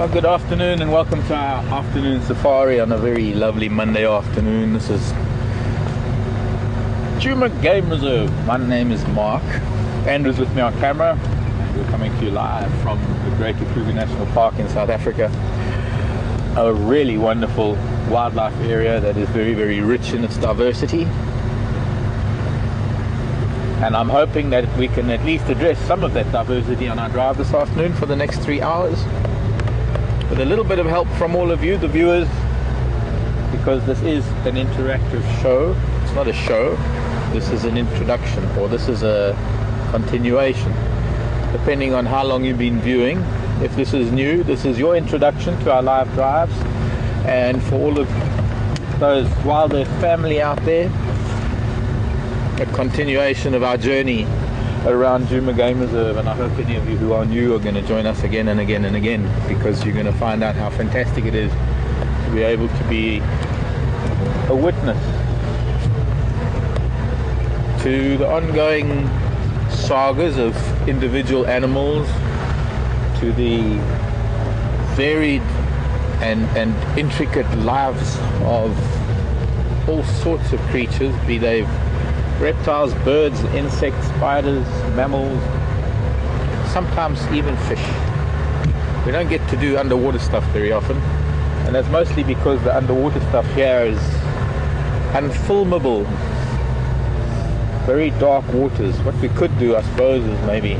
Well, good afternoon and welcome to our afternoon safari on a very lovely Monday afternoon. This is Djuma Game Reserve. My name is Mark. Andrew's with me on camera and we're coming to you live from the Great Arathusa National Park in South Africa. A really wonderful wildlife area that is very, very rich in its diversity. And I'm hoping that we can at least address some of that diversity on our drive this afternoon for the next 3 hours. With a little bit of help from all of you, the viewers, because this is an interactive show. It's not a show, this is an introduction, or this is a continuation, depending on how long you've been viewing. If this is new, this is your introduction to our live drives, and for all of those WildEarth family out there, a continuation of our journey around Djuma Game Reserve. And I hope any of you who are new are going to join us again and again and again, because you're going to find out how fantastic it is to be able to be a witness to the ongoing sagas of individual animals, to the varied and intricate lives of all sorts of creatures, be they reptiles, birds, insects, spiders, mammals, sometimes even fish. We don't get to do underwater stuff very often, and that's mostly because the underwater stuff here is unfilmable. Very dark waters. What we could do, I suppose, is maybe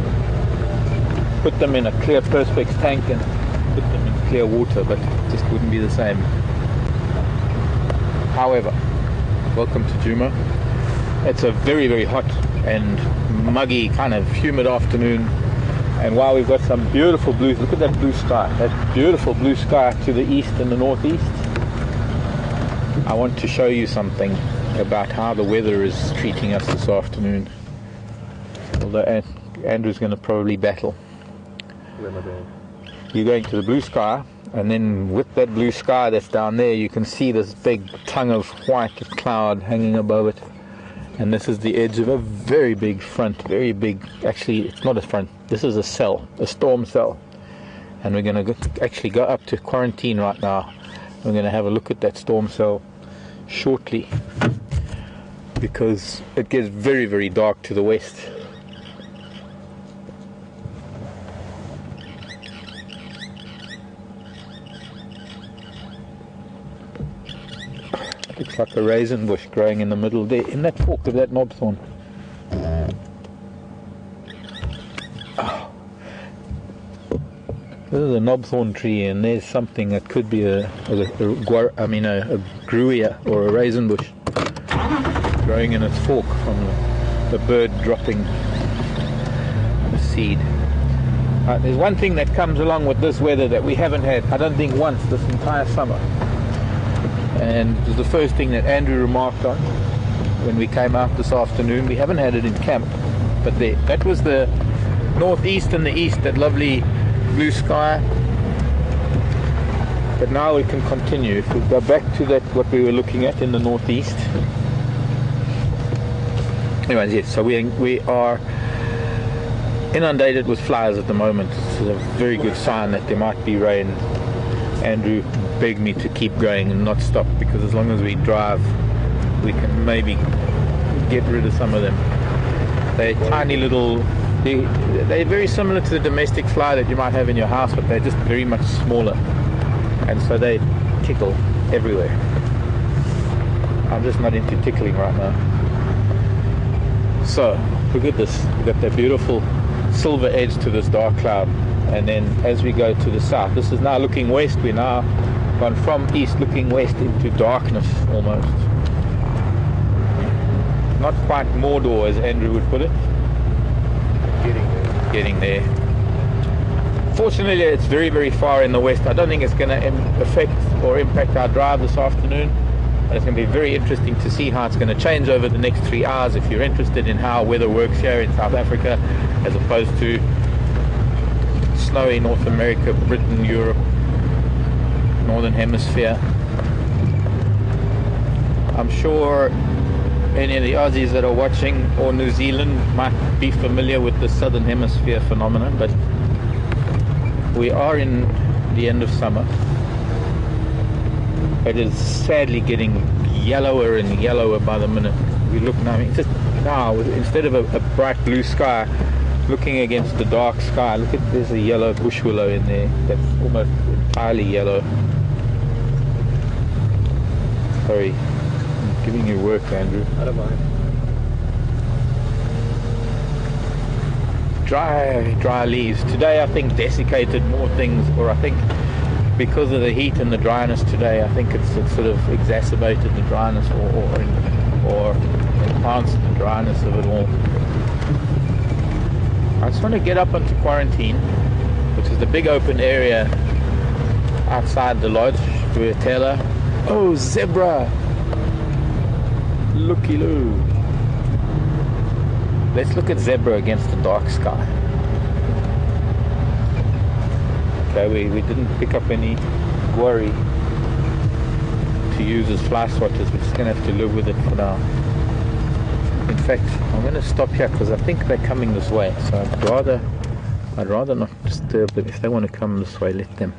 put them in a clear perspex tank and put them in clear water, but it just wouldn't be the same. However, welcome to Djuma. It's a very, very hot and muggy, kind of humid afternoon, and while we've got some beautiful blues, look at that blue sky, that beautiful blue sky to the east and the northeast, I want to show you something about how the weather is treating us this afternoon. Although Andrew's going to probably battle. Where am I going? You're going to the blue sky, and then with that blue sky that's down there, you can see this big tongue of white cloud hanging above it. And this is the edge of a very big front, very big, actually it's not a front, this is a cell, a storm cell. And we're going to actually go up to quarantine right now. We're going to have a look at that storm cell shortly, because it gets very, very dark to the west. Looks like a raisin bush growing in the middle there, in that fork of that knobthorn. Oh. This is a knobthorn tree, and there's something that could be a grewia or a raisin bush growing in its fork from the bird dropping the seed. There's one thing that comes along with this weather that we haven't had, I don't think, once this entire summer. And it was the first thing that Andrew remarked on when we came out this afternoon. We haven't had it in camp, but there, that was the northeast and the east, that lovely blue sky. But now we can continue. If we go back to that, what we were looking at in the northeast. Anyways, yes, so we are inundated with flies at the moment. It's a very good sign that there might be rain. Andrew begged me to keep going and not stop, because as long as we drive we can maybe get rid of some of them. They're tiny little, they're very similar to the domestic fly that you might have in your house, but they're just very much smaller, and so they tickle everywhere. I'm just not into tickling right now. So look at this, we've got that beautiful silver edge to this dark cloud, and then as we go to the south, this is now looking west, we're now gone from east looking west into darkness almost. Not quite Mordor as Andrew would put it. Getting there. Fortunately it's very, very far in the west. I don't think it's going to affect or impact our drive this afternoon, but it's going to be very interesting to see how it's going to change over the next 3 hours. If you're interested in how weather works here in South Africa as opposed to snowy North America, Britain, Europe, Northern Hemisphere. I'm sure any of the Aussies that are watching, or New Zealand, might be familiar with the Southern Hemisphere phenomenon, but we are in the end of summer. It is sadly getting yellower and yellower by the minute. We look now, I mean, just now, instead of a bright blue sky, looking against the dark sky, look at, there's a yellow bush willow in there that's almost entirely yellow. Sorry, I'm giving you work, Andrew. I don't mind. Dry leaves. Today I think desiccated more things, or I think because of the heat and the dryness today, I think it's sort of exacerbated the dryness or enhanced the dryness of it all. I just want to get up onto Quarantine, which is the big open area outside the lodge. Do a teller. Oh, zebra! Looky-loo. Let's look at zebra against the dark sky. Okay, we didn't pick up any worry to use as fly swatters. We're just going to have to live with it for now. In fact, I'm going to stop here because I think they're coming this way. So I'd rather not disturb them. If they want to come this way, let them.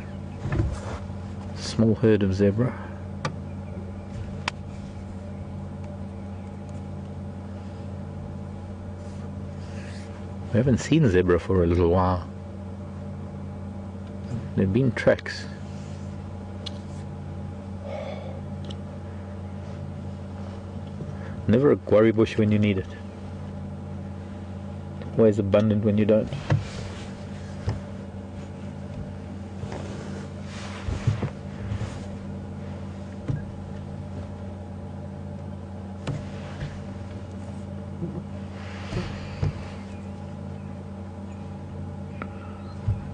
Small herd of zebra. We haven't seen zebra for a little while. There have been tracks. Never a quarry bush when you need it. Always abundant when you don't.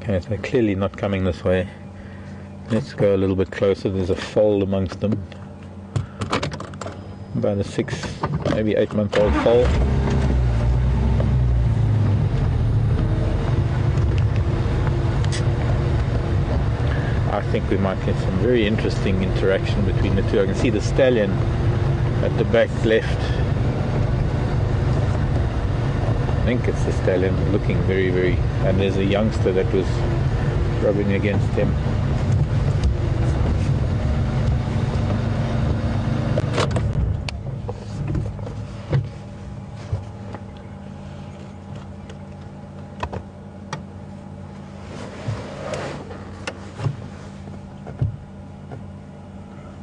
Okay, so they're clearly not coming this way. Let's go a little bit closer. There's a foal amongst them. About a 6, maybe 8-month-old foal. I think we might get some very interesting interaction between the two. I can see the stallion at the back left. I think it's the stallion looking very, very... And there's a youngster that was rubbing against him.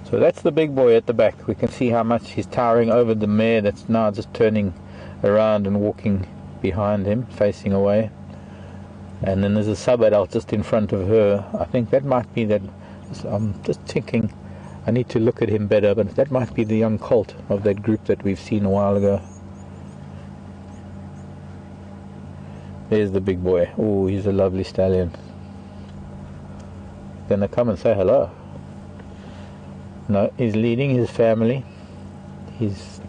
So that's the big boy at the back. We can see how much he's towering over the mare that's now just turning around and walking behind him, facing away. And then there's a sub-adult just in front of her. I think that might be that. I'm just thinking I need to look at him better, but that might be the young colt of that group that we've seen a while ago. There's the big boy. Oh, he's a lovely stallion. Gonna come and say hello. No, he's leading his family. He's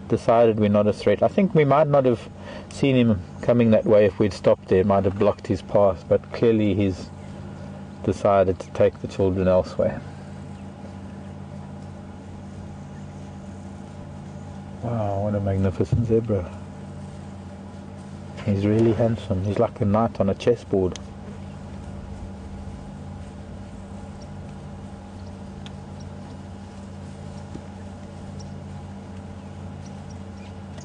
decided we're not a threat. I think we might not have seen him coming that way if we'd stopped there. Might have blocked his path, but clearly he's decided to take the children elsewhere. Wow, what a magnificent zebra. He's really handsome. He's like a knight on a chessboard.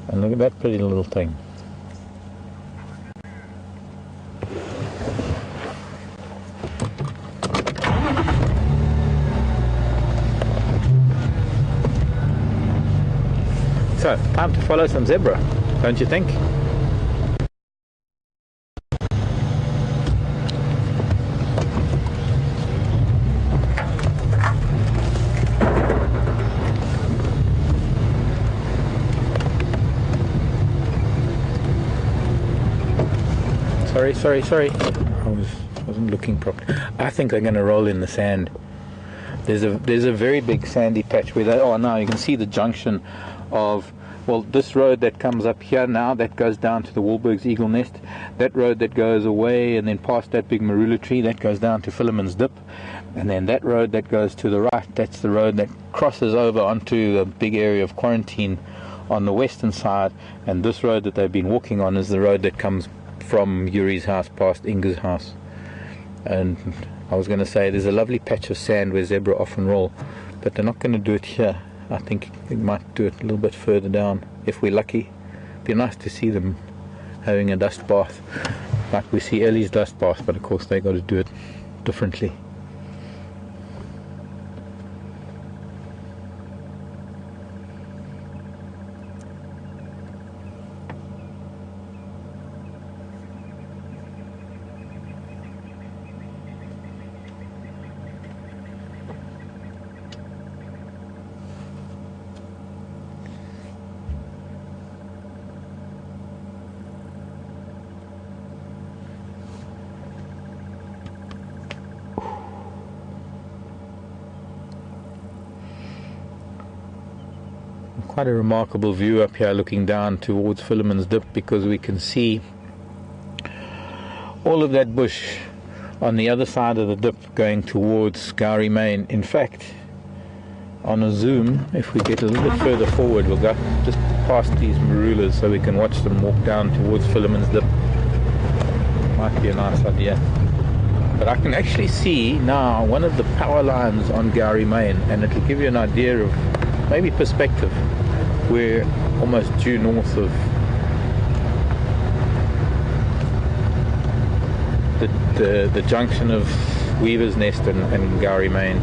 And look at that pretty little thing. So, time to follow some zebra, don't you think? Sorry. I wasn't looking properly. I think they're going to roll in the sand. There's a very big sandy patch where they. Oh, now you can see the junction of. Well, this road that comes up here now, that goes down to the Wahlberg's Eagle Nest. That road that goes away and then past that big marula tree, that goes down to Philemon's Dip. And then that road that goes to the right, that's the road that crosses over onto a big area of Quarantine on the western side. And this road that they've been walking on is the road that comes from Yuri's house past Inga's house. And I was going to say there's a lovely patch of sand where zebra often roll, but they're not going to do it here. I think they might do it a little bit further down if we're lucky. It'd be nice to see them having a dust bath like we see Ellie's dust bath, but of course they got to do it differently. Quite a remarkable view up here looking down towards Philemon's Dip, because we can see all of that bush on the other side of the dip going towards Gowrie Main. In fact, on a zoom, if we get a little bit further forward, we'll go just past these marulas so we can watch them walk down towards Philemon's Dip. Might be a nice idea. But I can actually see now one of the power lines on Gowrie Main, and it'll give you an idea of maybe perspective. We're almost due north of the junction of Weaver's Nest and Gowrie Main.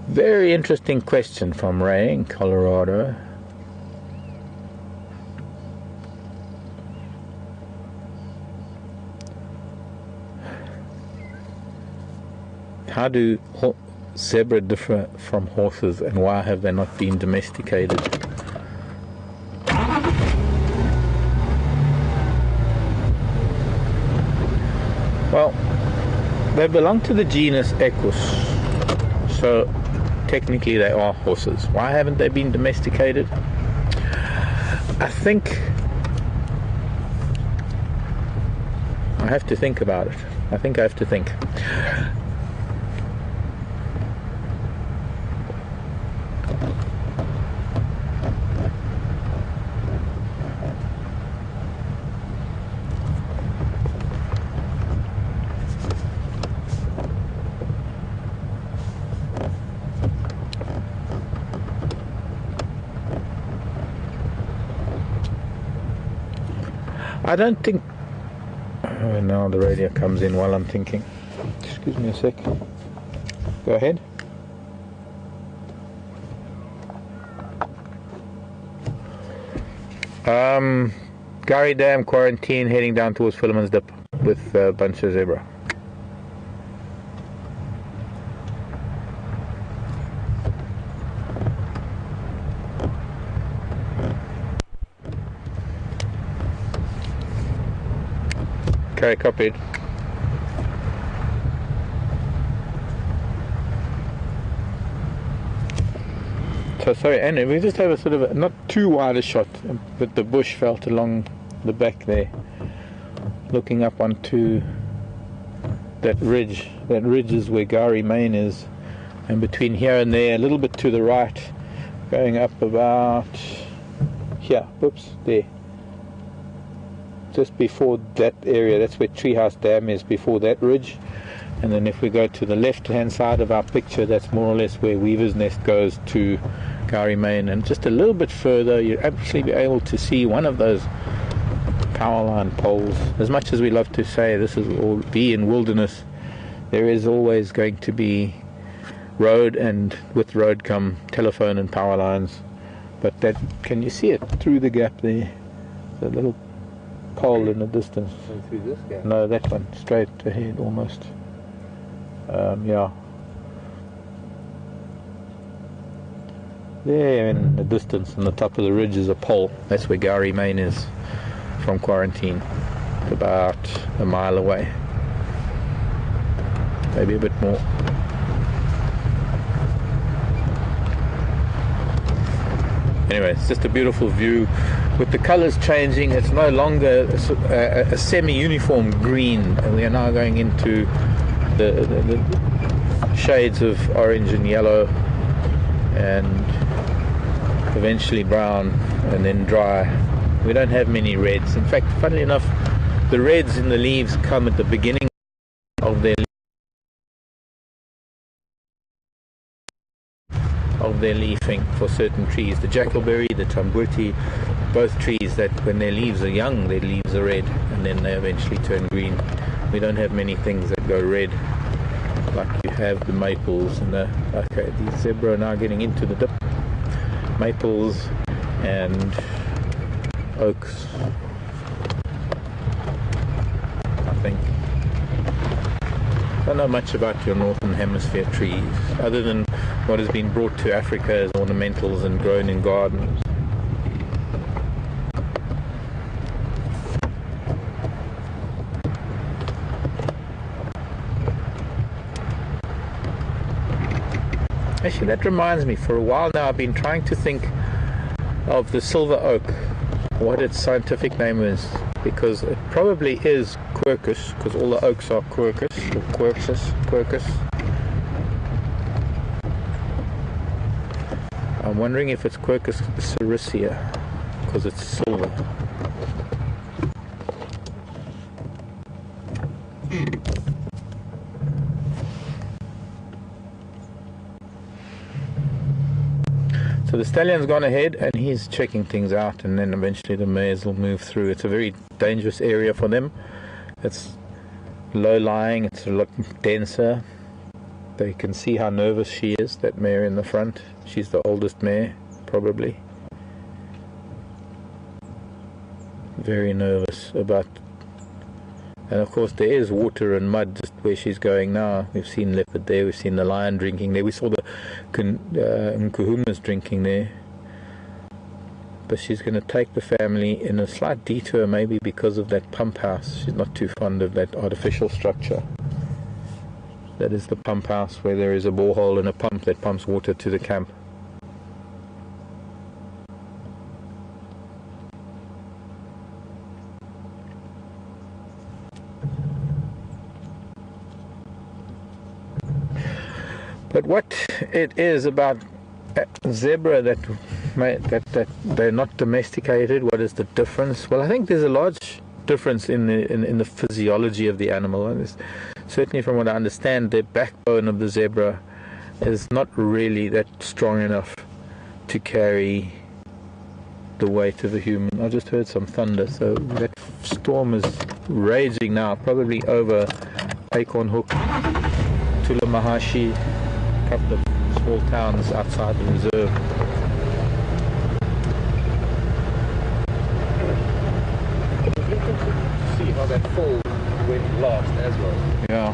Very interesting question from Ray in Colorado. How do zebra differ from horses, and why have they not been domesticated? Well, they belong to the genus Equus, so technically they are horses. Why haven't they been domesticated? I think I have to think about it. I have to think. I don't think... Oh, now the radio comes in while I'm thinking. Excuse me a sec. Go ahead. Gowrie Dam quarantine, heading down towards Philemon's Dip with a bunch of zebra. Okay, copied. So sorry, and we just have a sort of a, not too wide a shot, but the bush felt along the back there, looking up onto that ridge. That ridge is where Gowrie Main is, and between here and there, a little bit to the right, going up about here. Whoops, there. Just before that area, that's where Treehouse Dam is, before that ridge. And then if we go to the left hand side of our picture, that's more or less where Weaver's Nest goes to Gowrie Main. And just a little bit further, you'll actually be able to see one of those power line poles. As much as we love to say this is all be in wilderness, there is always going to be road, and with road come telephone and power lines. But that, can you see it through the gap there? The little pole in the distance. Through this gap? No, that one, straight ahead almost. Yeah. There in the distance, on the top of the ridge, is a pole. That's where Gowrie Main is from quarantine. About a mile away. Maybe a bit more. Anyway, it's just a beautiful view with the colors changing, it's no longer a semi-uniform green, and we are now going into the shades of orange and yellow, and eventually brown, and then dry. We don't have many reds. In fact, funnily enough, the reds in the leaves come at the beginning of their leafing for certain trees. The jackalberry, the tamboti, both trees that when their leaves are young, their leaves are red, and then they eventually turn green. We don't have many things that go red like you have the maples and the, okay, the zebra are now getting into the dip. Maples and oaks, I think. I don't know much about your northern hemisphere trees, other than what has been brought to Africa as ornamentals and grown in gardens. Actually, that reminds me, for a while now I've been trying to think of the silver oak, what its scientific name is, because it probably is quercus, because all the oaks are quercus, or quercus. I'm wondering if it's Quercus sericea, because it's silver. So the stallion's gone ahead and he's checking things out, and then eventually the mares will move through. It's a very dangerous area for them. It's low-lying, it's a lot denser. They can see how nervous she is, that mare in the front. She's the oldest mare, probably. Very nervous about... And of course there is water and mud just where she's going now. We've seen leopard there, we've seen the lion drinking there, we saw the nkuhumas drinking there. But she's going to take the family in a slight detour, maybe because of that pump house. She's not too fond of that artificial structure. That is the pump house, where there is a borehole and a pump that pumps water to the camp. But what it is about zebra that they're not domesticated, what is the difference? Well, I think there's a large difference in the physiology of the animal. And certainly from what I understand, the backbone of the zebra is not really that strong enough to carry the weight of a human. I just heard some thunder, so that storm is raging now, probably over Acorn Hook, Tulamahashi, a couple of small towns outside the reserve. See how that fall went last as well. Yeah.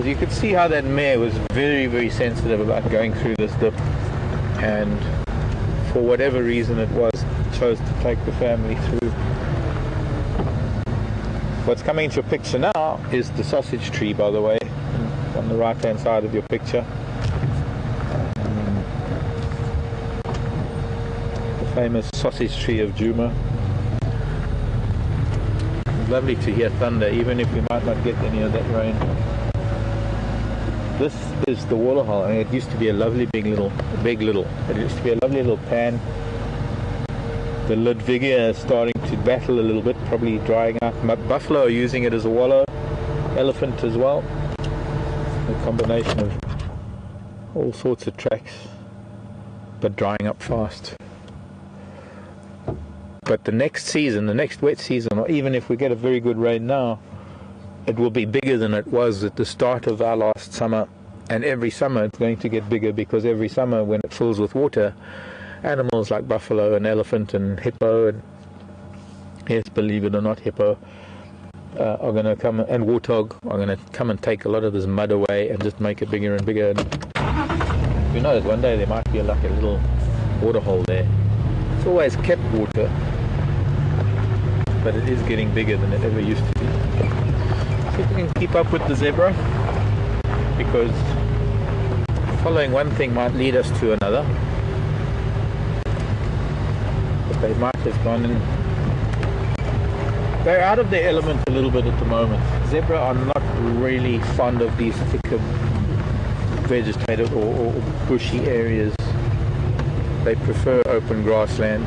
You could see how that mare was very, very sensitive about going through this dip, and for whatever reason it was, chose to take the family through. What's coming into your picture now is the sausage tree, by the way, on the right hand side of your picture. The famous sausage tree of Djuma. It's lovely to hear thunder, even if we might not get any of that rain. This is the water hole, and it used to be a lovely it used to be a lovely little pan. The Ludwigia is starting to battle a little bit, probably drying out. Buffalo are using it as a wallow, elephant as well. A combination of all sorts of tracks, but drying up fast. But the next season, the next wet season, or even if we get a very good rain now, it will be bigger than it was at the start of our last summer. And every summer it's going to get bigger, because every summer when it fills with water, animals like buffalo and elephant and hippo, and yes, believe it or not, hippo, are going to come, and warthog are going to come and take a lot of this mud away and just make it bigger and bigger. And who knows, one day there might be like a little water hole there. It's always kept water, but it is getting bigger than it ever used to be. See if we can keep up with the zebra, because following one thing might lead us to another. They might have gone in. They're out of their element a little bit at the moment. Zebra are not really fond of these thicker vegetated or bushy areas. They prefer open grassland.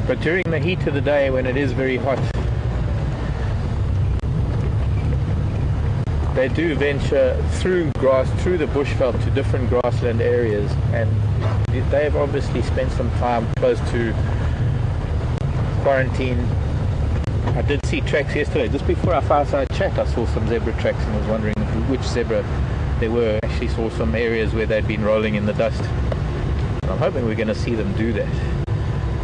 But during the heat of the day, when it is very hot, they do venture through the bushveld to different grassland areas, and they've obviously spent some time close to quarantine. I did see tracks yesterday. Just before our fireside chat, I saw some zebra tracks and was wondering which zebra they were. I actually saw some areas where they'd been rolling in the dust. And I'm hoping we're going to see them do that.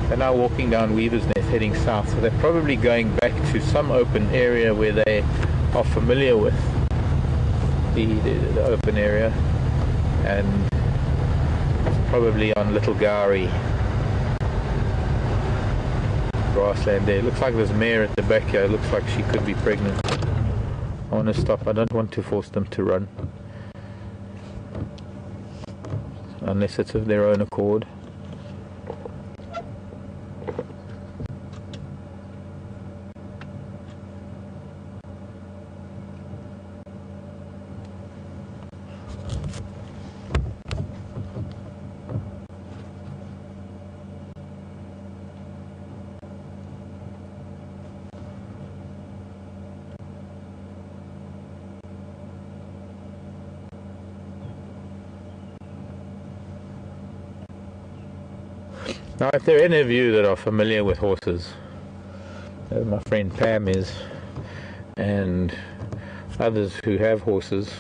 They're now walking down Weaver's Nest heading south, so they're probably going back to some open area where they are familiar with the open area, and probably on Little Gowrie grassland there. Looks like there's a mare at the back here. It looks like she could be pregnant. I want to stop. I don't want to force them to run unless it's of their own accord. Now, if there are any of you that are familiar with horses, as my friend Pam is, and others who have horses,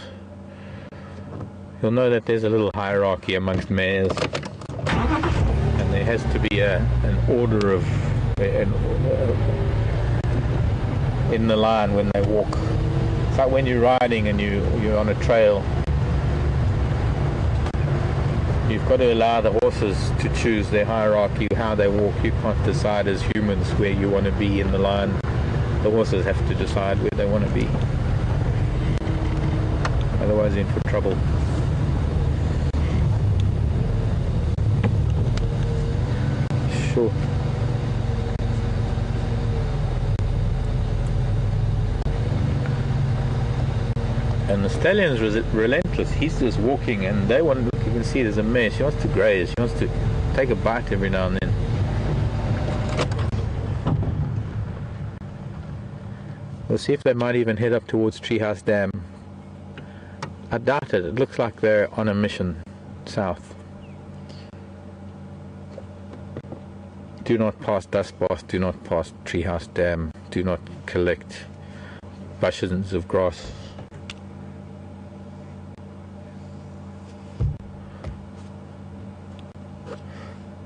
you'll know that there's a little hierarchy amongst mares, and there has to be an order of in the line when they walk. It's like when you're riding and you're on a trail. You've got to allow the horses to choose their hierarchy, how they walk. You can't decide as humans where you want to be in the line. The horses have to decide where they want to be. Otherwise, you're in for trouble. Sure. And the stallion's relentless. He's just walking, and they want. You can see there's a mare. She wants to graze. She wants to take a bite every now and then. We'll see if they might even head up towards Treehouse Dam. I doubt it. It looks like they're on a mission south. Do not pass Dust Bath. Do not pass Treehouse Dam. Do not collect bushes of grass.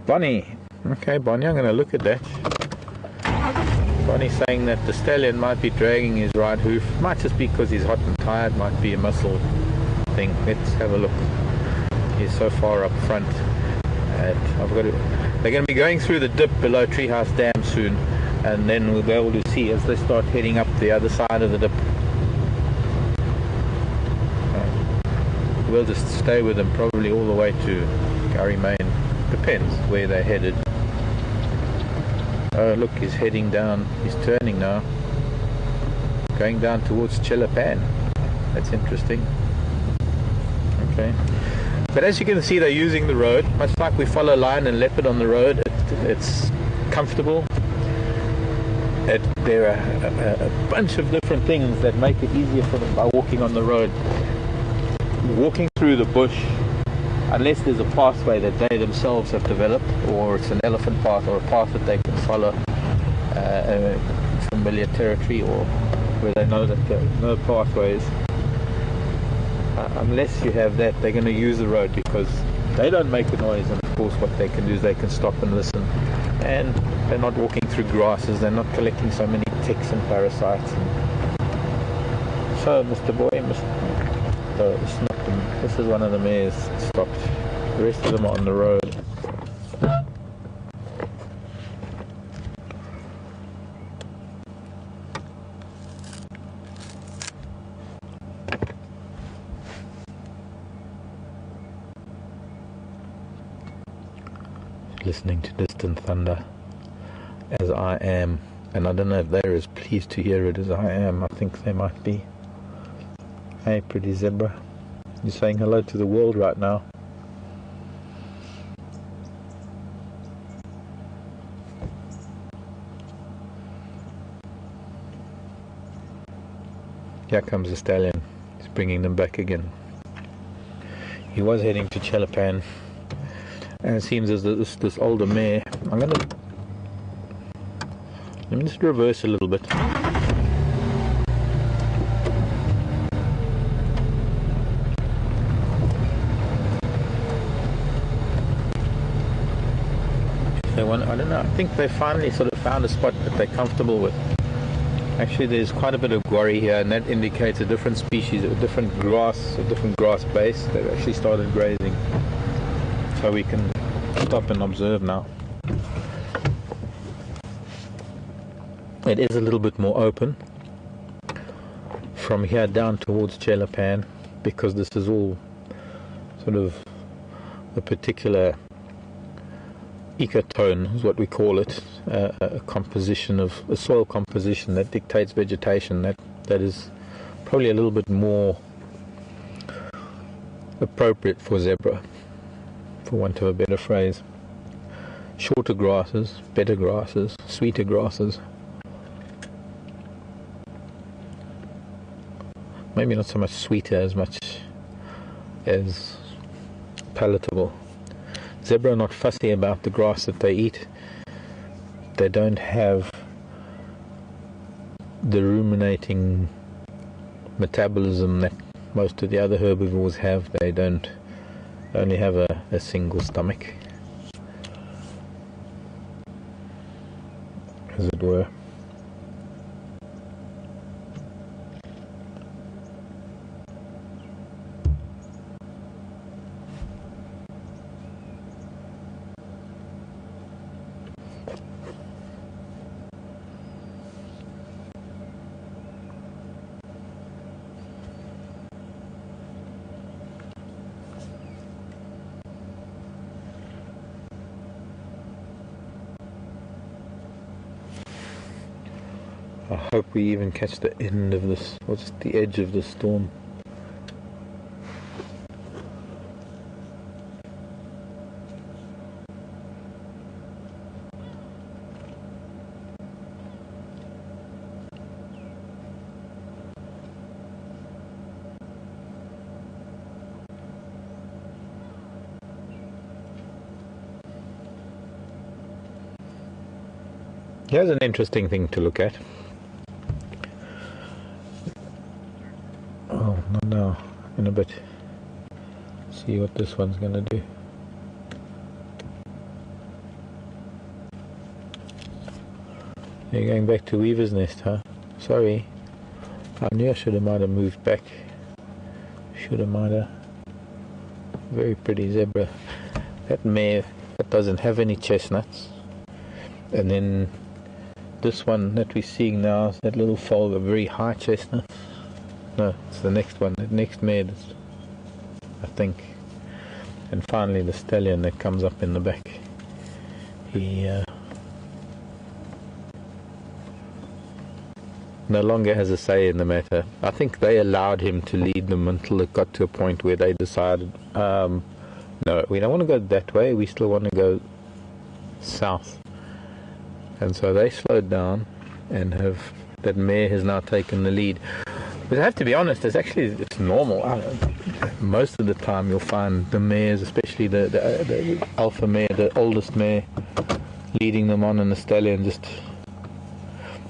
Bonnie. Okay, Bonnie, I'm going to look at that. Bonnie's saying that the stallion might be dragging his right hoof. Might just be because he's hot and tired. Might be a muscle thing. Let's have a look. He's so far up front. They're going to be going through the dip below Treehouse Dam soon, and then we'll be able to see as they start heading up the other side of the dip. We'll just stay with them probably all the way to Gowrie Main. Depends where they're headed. Oh, look, he's heading down. He's turning now. Going down towards Chilapan. That's interesting. Okay. But as you can see, they're using the road. Much like we follow lion and leopard on the road, it's comfortable. There are a bunch of different things that make it easier for them by walking on the road. Walking through the bush, unless there's a pathway that they themselves have developed, or it's an elephant path or a path that they can follow, familiar territory, or where they know that there are no pathways. Unless you have that, they're going to use the road because they don't make a noise, and of course what they can do is they can stop and listen, and they're not walking through grasses, they're not collecting so many ticks and parasites. So Mr. Boy, this is one of the mares stopped. The rest of them are on the road. listening to distant thunder, as I am. And I don't know if they're as pleased to hear it as I am. I think they might be. Hey, pretty zebra. You're saying hello to the world right now. Here comes the stallion. He's bringing them back again. He was heading to Chelapan, and it seems as this older mare. Let me just reverse a little bit. I don't know. I think they finally sort of found a spot that they're comfortable with. Actually, there's quite a bit of guarri here, and that indicates a different species, a different grass base. They've actually started grazing, so we can stop and observe now. It is a little bit more open from here down towards Chelapan, because this is all sort of a particular ecotone, is what we call it, a composition of a soil composition that dictates vegetation that is probably a little bit more appropriate for zebra, for want of a better phrase. Shorter grasses, better grasses, sweeter grasses. Maybe not so much sweeter as much as palatable. Zebra are not fussy about the grass that they eat. They don't have the ruminating metabolism that most of the other herbivores have. They don't only have a single stomach, as it were. I hope we even catch the end of this, or just the edge of the storm. Here's an interesting thing to look at. Oh, not now, in a bit. See what this one's gonna do. You're going back to Weaver's Nest, huh? Sorry. I knew I might have moved back. Might have. Very pretty zebra. That mare that doesn't have any chestnuts. And then this one that we're seeing now is that little foal, a very high chestnut. No, it's the next one, the next mare, I think. And finally the stallion that comes up in the back. He no longer has a say in the matter. I think they allowed him to lead them until it got to a point where they decided, no, we don't want to go that way, we still want to go south. And so they slowed down, and that mare has now taken the lead. But I have to be honest, it's normal. Most of the time you'll find the mares, especially the alpha mare, the oldest mare, leading them on, and the stallion just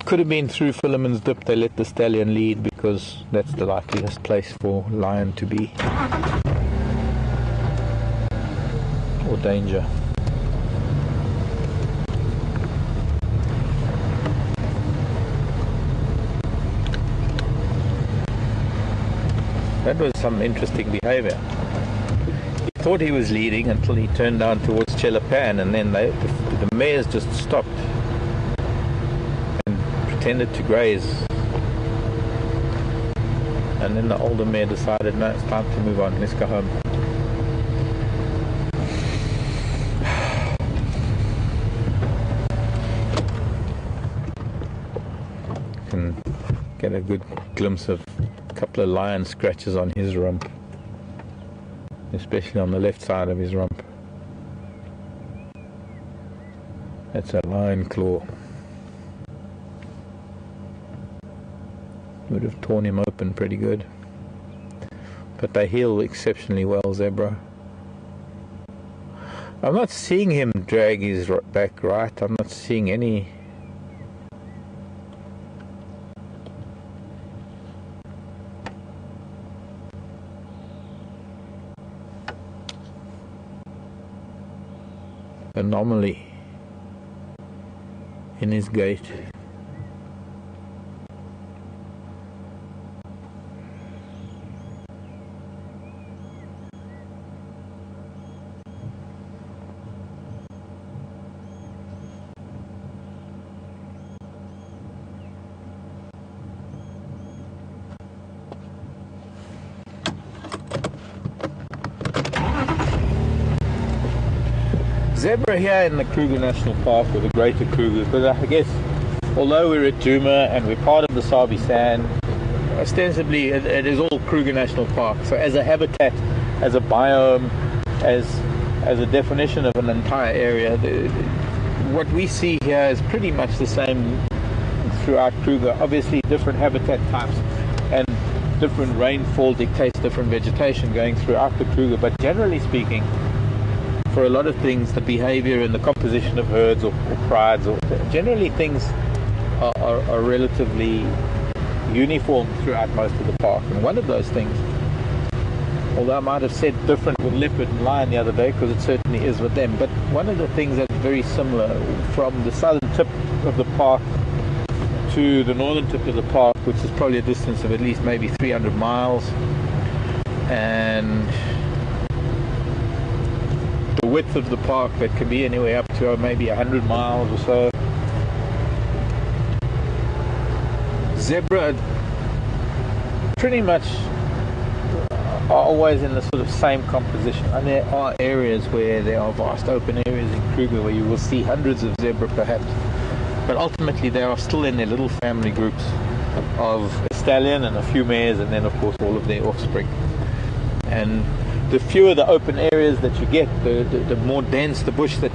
could have been through Philemon's dip. They let the stallion lead because that's the likeliest place for lion to be, or danger. That was some interesting behavior. He thought he was leading until he turned down towards Chelapan, and then the mares just stopped and pretended to graze. And then the older mare decided, no, it's time to move on, let's go home. Get a good glimpse of a couple of lion scratches on his rump, especially on the left side of his rump. That's a lion claw. Would have torn him open pretty good. But they heal exceptionally well, zebra. I'm not seeing him drag his back right. I'm not seeing any. Anomaly in his gait. Zebra here in the Kruger National Park, or the Greater Kruger, because I guess although we're at Djuma and we're part of the Sabi Sand, ostensibly it is all Kruger National Park. So as a habitat, as a biome, as a definition of an entire area, what we see here is pretty much the same throughout Kruger. Obviously different habitat types and different rainfall dictates different vegetation going throughout the Kruger, but generally speaking, for a lot of things, the behavior and the composition of herds or prides, or generally things are relatively uniform throughout most of the park. And one of those things, although I might have said different with leopard and lion the other day, because it certainly is with them, but one of the things that's very similar from the southern tip of the park to the northern tip of the park, which is probably a distance of at least maybe 300 miles, and the width of the park that can be anywhere up to maybe 100 miles or so. Zebra pretty much are always in the sort of same composition, and there are areas where there are vast open areas in Kruger where you will see hundreds of zebra perhaps, but ultimately they are still in their little family groups of a stallion and a few mares, and then of course all of their offspring. And the fewer the open areas that you get, the more dense the bush the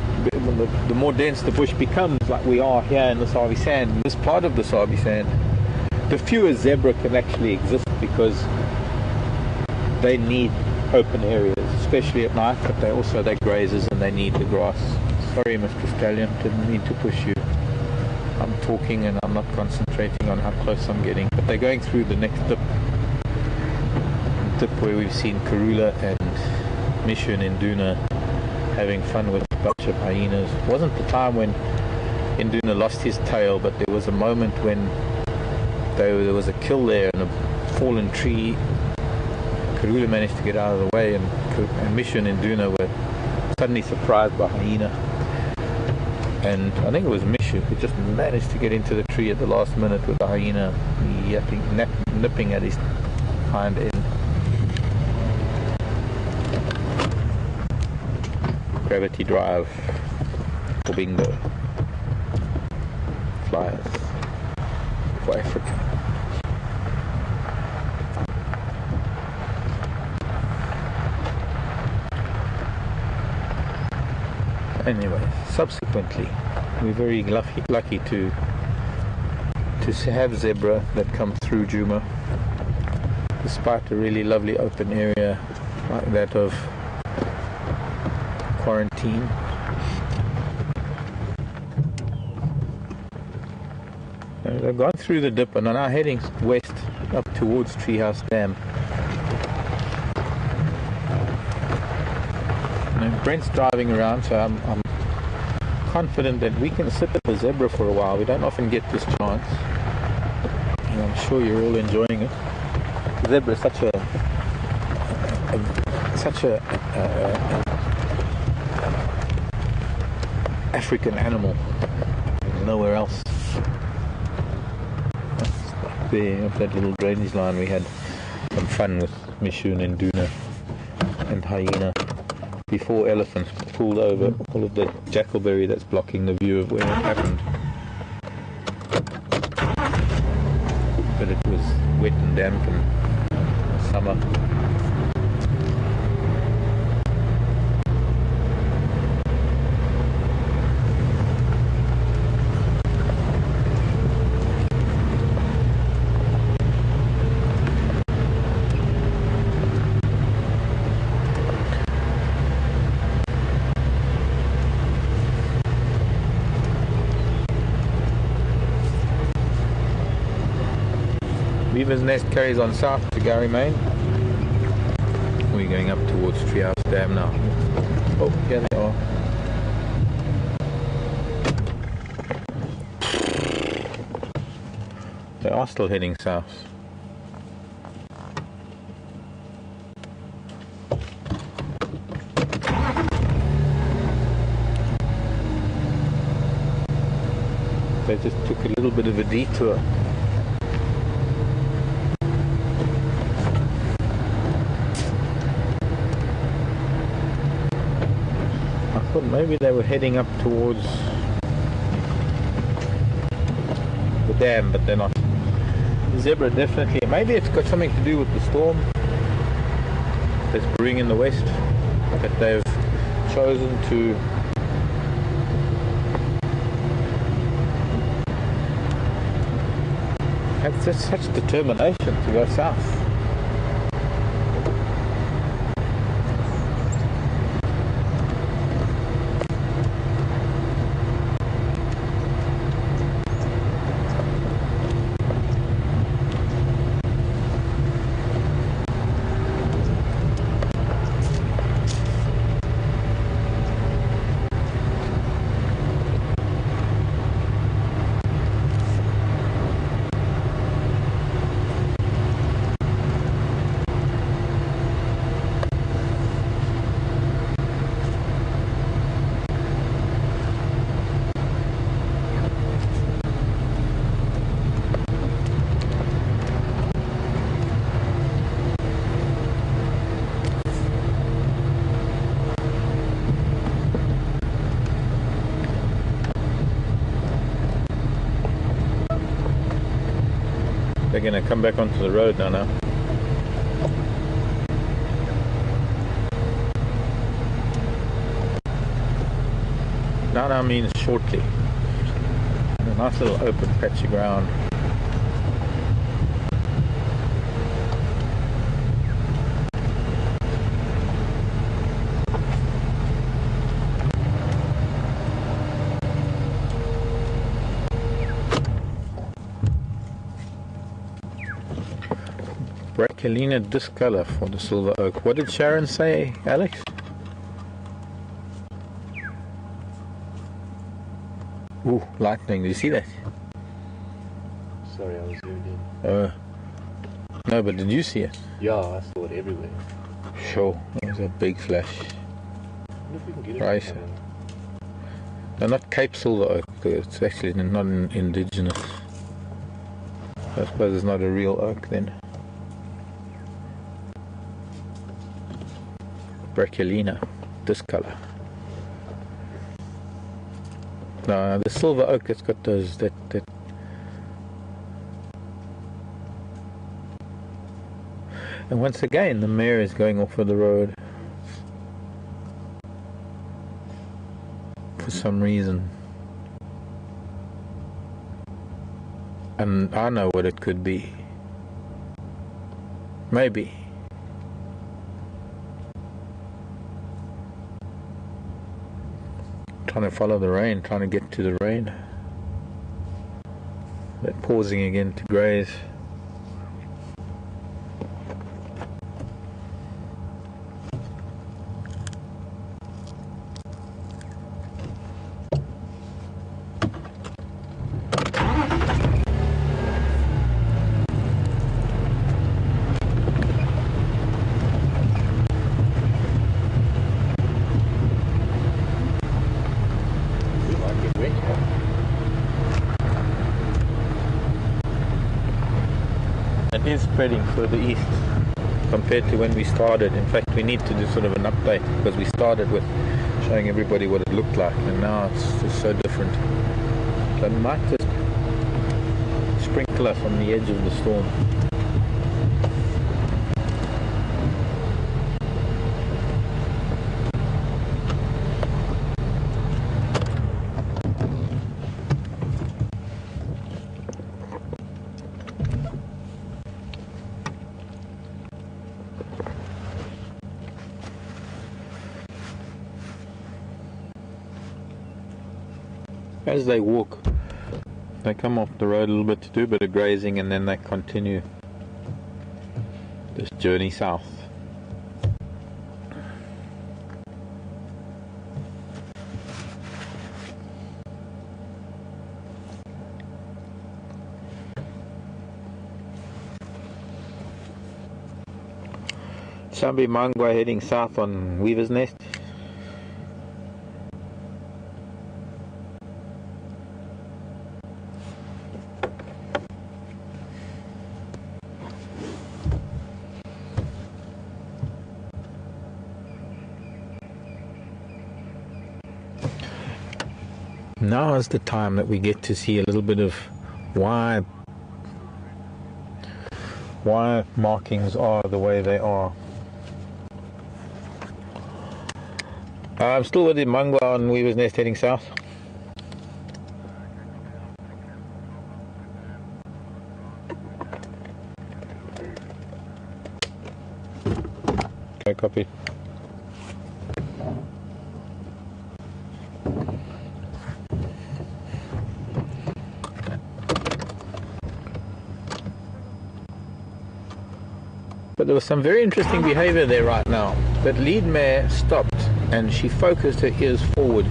more dense the bush becomes, like we are here in the Sabi Sand, in this part of the Sabi Sand, the fewer zebra can actually exist, because they need open areas, especially at night, but they're grazers and they need the grass. Sorry, Mr. Stallion, didn't mean to push you. I'm talking and I'm not concentrating on how close I'm getting, but they're going through the next dip where we've seen Karula and Mishu and Induna having fun with a bunch of hyenas. It wasn't the time when Induna lost his tail, but there was a moment when there was a kill there and a fallen tree. Karula managed to get out of the way, and Mishu and Induna were suddenly surprised by a hyena. And I think it was Mishu who just managed to get into the tree at the last minute with the hyena nipping at his hind end. Gravity drive for bingo. Flyers for Africa. Anyway, subsequently, we're very lucky to have zebra that come through Djuma, despite a really lovely open area like that of Quarantine. They've gone through the dip and are now heading west up towards Treehouse Dam. And Brent's driving around, so I'm confident that we can sit at the zebra for a while. We don't often get this chance, and I'm sure you're all enjoying it. The zebra is such a African animal. Nowhere else. There, off that little drainage line, we had some fun with Mishu and Induna and hyena before elephants pulled over all of the jackalberry that's blocking the view of where it happened. But it wet and damp in summer. Beaver's Nest carries on south to Gary, Maine. We're going up towards Treehouse Dam now. Oh, here they are. They are still heading south. They just took a little bit of a detour. I thought maybe they were heading up towards the dam, but they're not. The zebra definitely, maybe it's got something to do with the storm that's brewing in the west, that they've chosen to have just such determination to go south. They're going to come back onto the road now. Now means shortly. A nice little open patch of ground. Brachyolina discolor for the silver oak. What did Sharon say, Alex? Ooh, lightning. Did you see that? Sorry, I was zoomed in. No, but did you see it? Yeah, I saw it everywhere. Sure, it was a big flash. I wonder if we can get it. Right. No, not Cape silver oak. It's actually not indigenous. I suppose it's not a real oak then. Brachyolina discolor. No, the silver oak, it's got those that and once again the mare is going off of the road for some reason, and I know what it could be. Maybe trying to follow the rain, trying to get to the rain. They're pausing again to graze. It is spreading further east compared to when we started. In fact, we need to do sort of an update because we started with showing everybody what it looked like, and now it's just so different. So I might just sprinkler from the edge of the storm. As they walk, they come off the road a little bit to do a bit of grazing, and then they continue this journey south. Sambi Mangwa heading south on Weaver's Nest. Now is the time that we get to see a little bit of why markings are the way they are. I'm still with the Mangwa on Weaver's Nest heading south. Okay, copy. But there was some very interesting behavior there right now. That lead mare stopped and she focused her ears forward,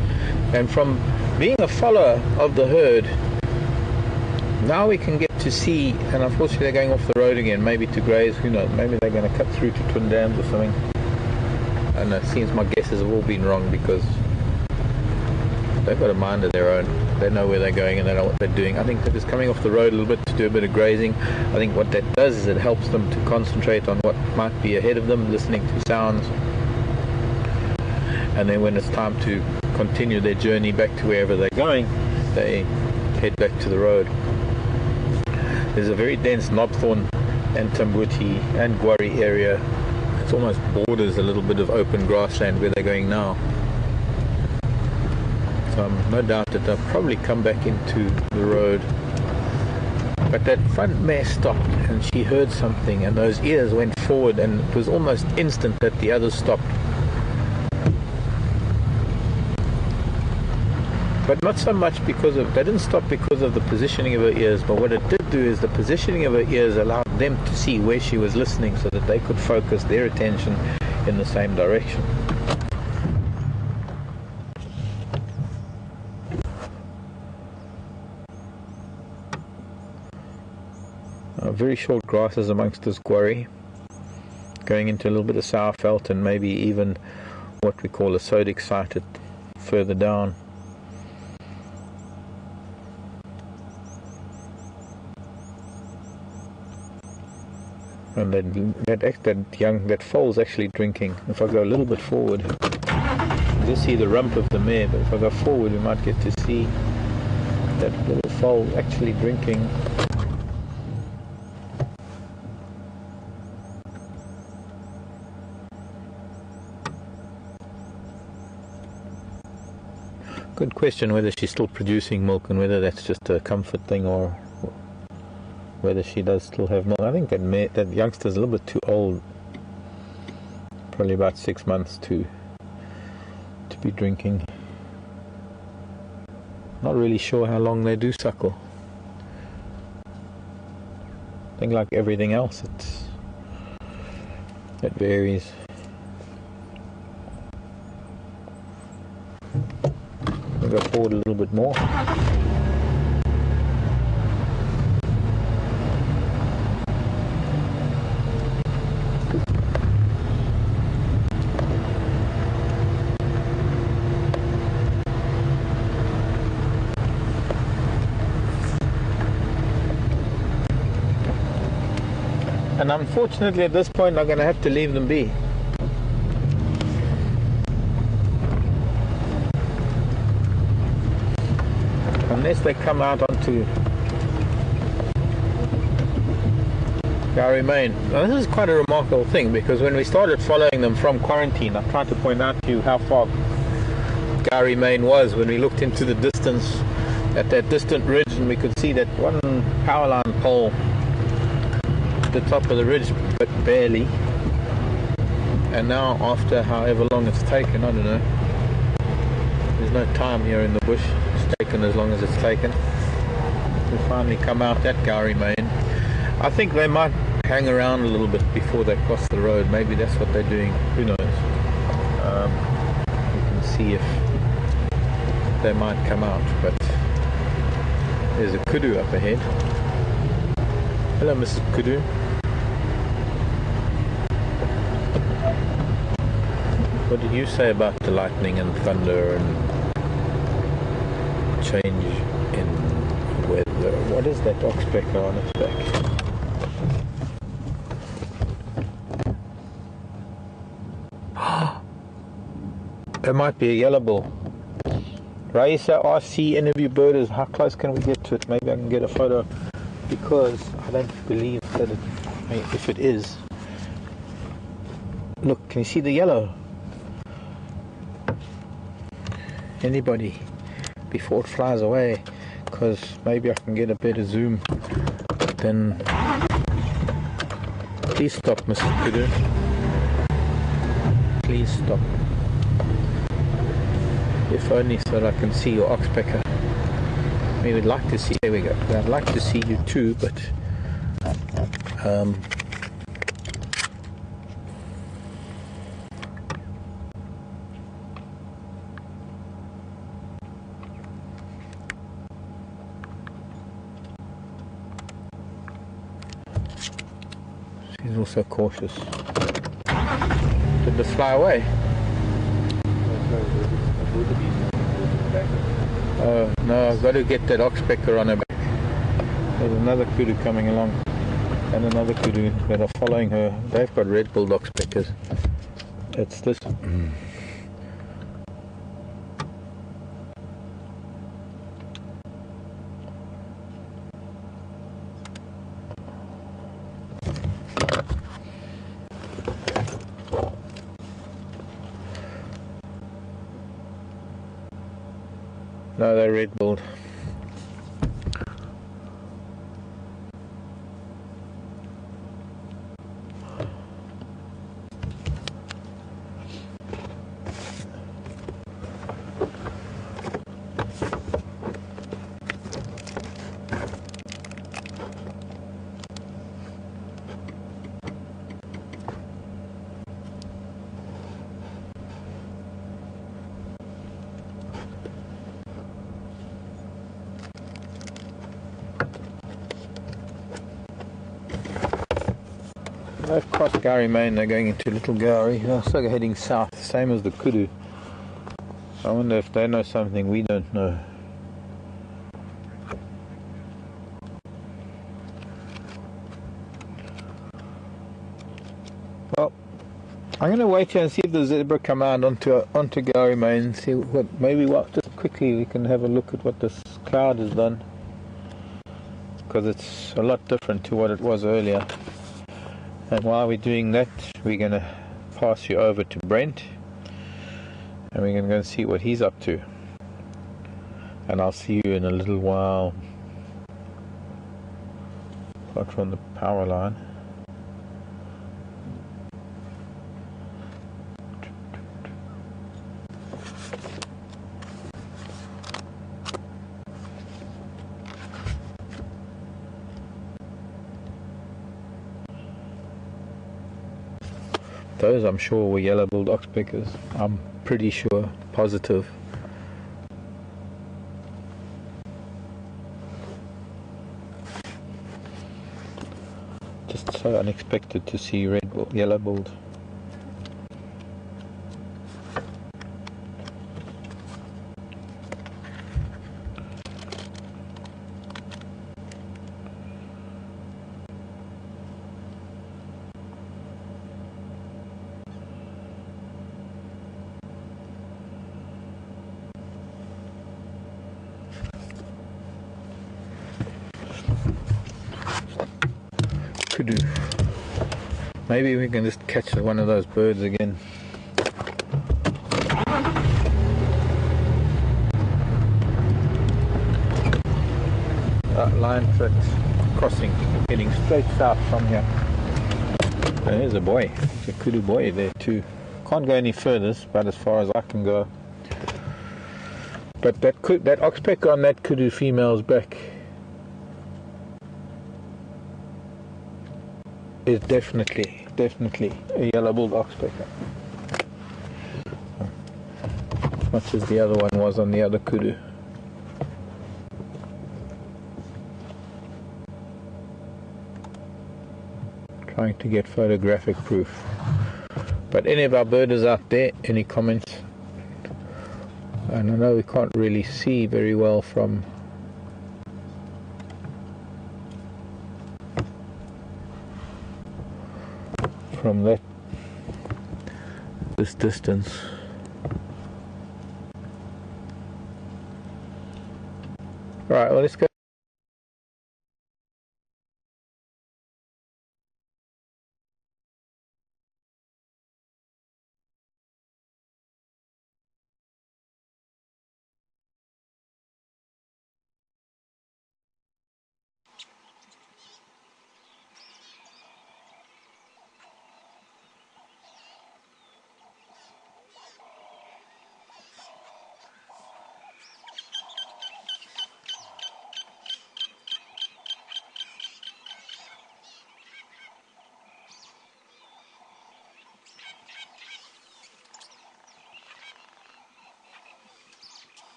and from being a follower of the herd, now we can get to see, and unfortunately they're going off the road again, maybe to graze, who knows, maybe they're going to cut through to Twin Dams or something. And it seems my guesses have all been wrong, because they've got a mind of their own. They know where they're going and they know what they're doing. I think they're just coming off the road a little bit to do a bit of grazing. I think what that does is it helps them to concentrate on what might be ahead of them, listening to sounds. And then when it's time to continue their journey back to wherever they're going, they head back to the road. There's a very dense knobthorn and tambuti and guarri area. It's almost borders a little bit of open grassland where they're going now. So no doubt that they'll probably come back into the road. But that front mare stopped and she heard something, and those ears went forward, and it was almost instant that the others stopped. But not so much because of, they didn't stop because of the positioning of her ears, but what it did do is the positioning of her ears allowed them to see where she was listening so that they could focus their attention in the same direction. Very short grasses amongst this quarry, going into a little bit of sourveld and maybe even what we call a sodic site further down. And that foal's actually drinking. If I go a little bit forward, you just see the rump of the mare, but if I go forward we might get to see that little foal actually drinking. Good question whether she's still producing milk and whether that's just a comfort thing or whether she does still have milk. I think that youngster's a little bit too old, probably about 6 months to be drinking. Not really sure how long they do suckle. I think like everything else, it varies. We'll go forward a little bit more. And unfortunately at this point I'm going to have to leave them be. Unless they come out onto Gowrie Main. Now this is quite a remarkable thing, because when we started following them from quarantine, I tried to point out to you how far Gowrie Main was when we looked into the distance at that distant ridge, and we could see that one power line pole at the top of the ridge, but barely. And now after however long it's taken, I don't know, there's no time here in the bush, it's taken as long as it's taken. We finally come out that Gowrie Main. I think they might hang around a little bit before they cross the road. Maybe that's what they're doing. Who knows? We can see if they might come out. But there's a kudu up ahead. Hello, Mrs. Kudu. What did you say about the lightning and thunder and change in weather? What is that oxpecker on its back? There might be a yellow bull. Raisa RC interview birders. How close can we get to it? Maybe I can get a photo, because I don't believe that it, if it is. Look, can you see the yellow? Anybody, before it flies away, because maybe I can get a better zoom. Then please stop, Mr. Kudu. Please stop. If only so that I can see your oxpecker. We would like to see. There we go. I'd like to see you too, but she's also cautious. Did this fly away? Oh no, I've got to get that oxpecker on her back. There's another kudu coming along, and another kudu that are following her. They've got red-billed oxpeckers. It's this. No, they're red-billed. They've crossed Gowrie Main, they're going into Little Gowrie. They're also heading south, same as the kudu. I wonder if they know something we don't know. Well, I'm going to wait here and see if the zebra come out onto Gowrie Main and see what, maybe what, just quickly we can have a look at what this cloud has done. Because it's a lot different to what it was earlier. And while we're doing that, we're going to pass you over to Brent, and we're going to go and see what he's up to. And I'll see you in a little while. Got from the power line. Those I'm sure were yellow-billed oxpeckers. I'm pretty sure, positive. Just so unexpected to see yellow-billed. Kudu. Maybe we can just catch one of those birds again. Line tracks crossing, heading straight south from here. There's a boy, it's a kudu boy there too. Can't go any further, but as far as I can go. But that oxpecker on that kudu female's back is definitely a yellow-billed oxpecker. Much as the other one was on the other kudu. Trying to get photographic proof. But any of our birders out there, any comments? And I know we can't really see very well from this distance. Right, well, let's go.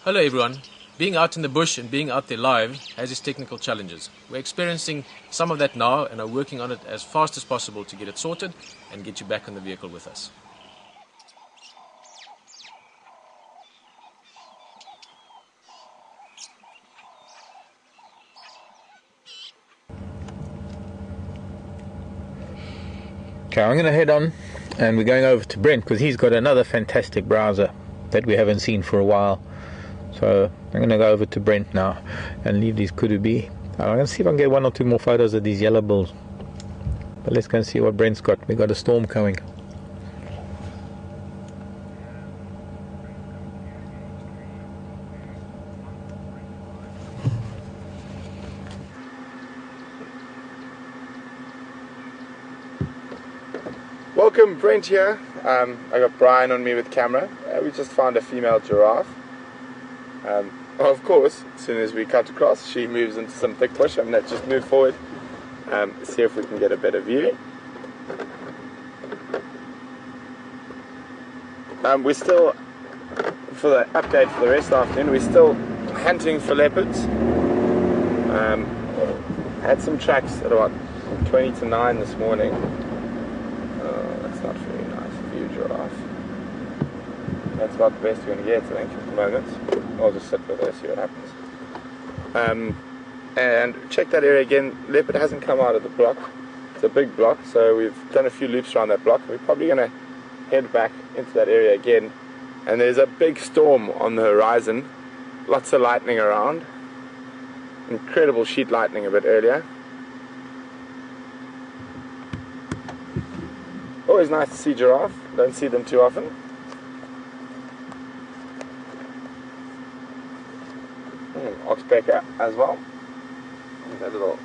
Hello everyone. Being out in the bush and being out there live has its technical challenges. We're experiencing some of that now and are working on it as fast as possible to get it sorted and get you back on the vehicle with us. Okay, I'm going to head on and we're going over to Brent because he's got another fantastic browser that we haven't seen for a while. So I'm going to go over to Brent now and leave these kudu be. I'm going to see if I can get one or two more photos of these yellow bulls. But let's go and see what Brent's got. We've got a storm coming. Welcome, Brent here. I got Brian on me with camera. We just found a female giraffe. Of course, as soon as we cut across, she moves into some thick bush. I'm going to just move forward, see if we can get a better view. We're still, for the update for the rest of the afternoon, we're still hunting for leopards. Had some tracks at about 20 to 9 this morning. That's not very nice view, giraffe. That's about the best we're going to get, I think, at the moment. I'll just sit with her, see what happens. And check that area again. Leopard hasn't come out of the block. It's a big block, so we've done a few loops around that block. We're probably going to head back into that area again. And there's a big storm on the horizon. Lots of lightning around. Incredible sheet lightning a bit earlier. Always nice to see giraffe. Don't see them too often. Oxpecker as well. That little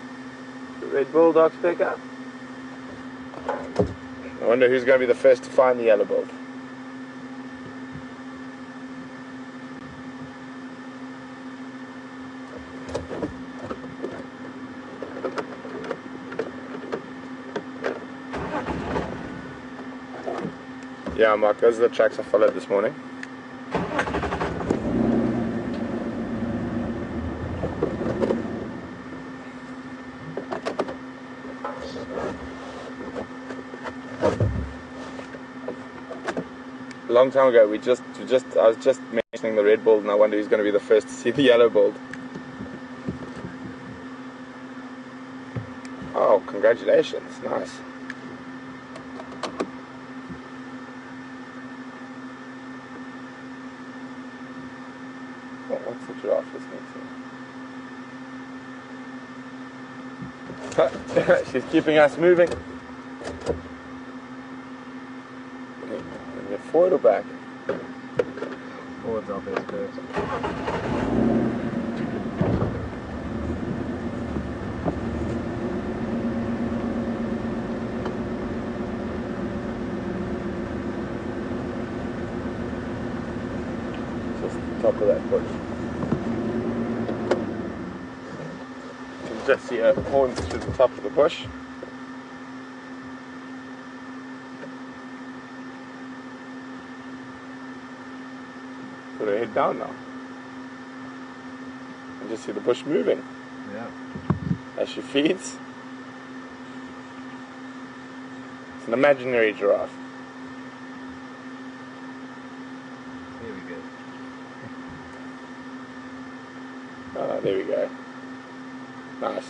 red-billed oxpecker. I wonder who's going to be the first to find the yellow-billed. Yeah, Mark, those are the tracks I followed this morning. A long time ago, I was just mentioning the red-billed, and I wonder who's going to be the first to see the yellow-billed. Oh, congratulations! Nice. Oh, what's the giraffe listening to? She's keeping us moving. Forward or back? Forward's our best bet. top of that bush. You can just see her horns through the top of the bush. Put her head down now. And just see the bush moving. Yeah. As she feeds. It's an imaginary giraffe. Here we go. There we go. Nice.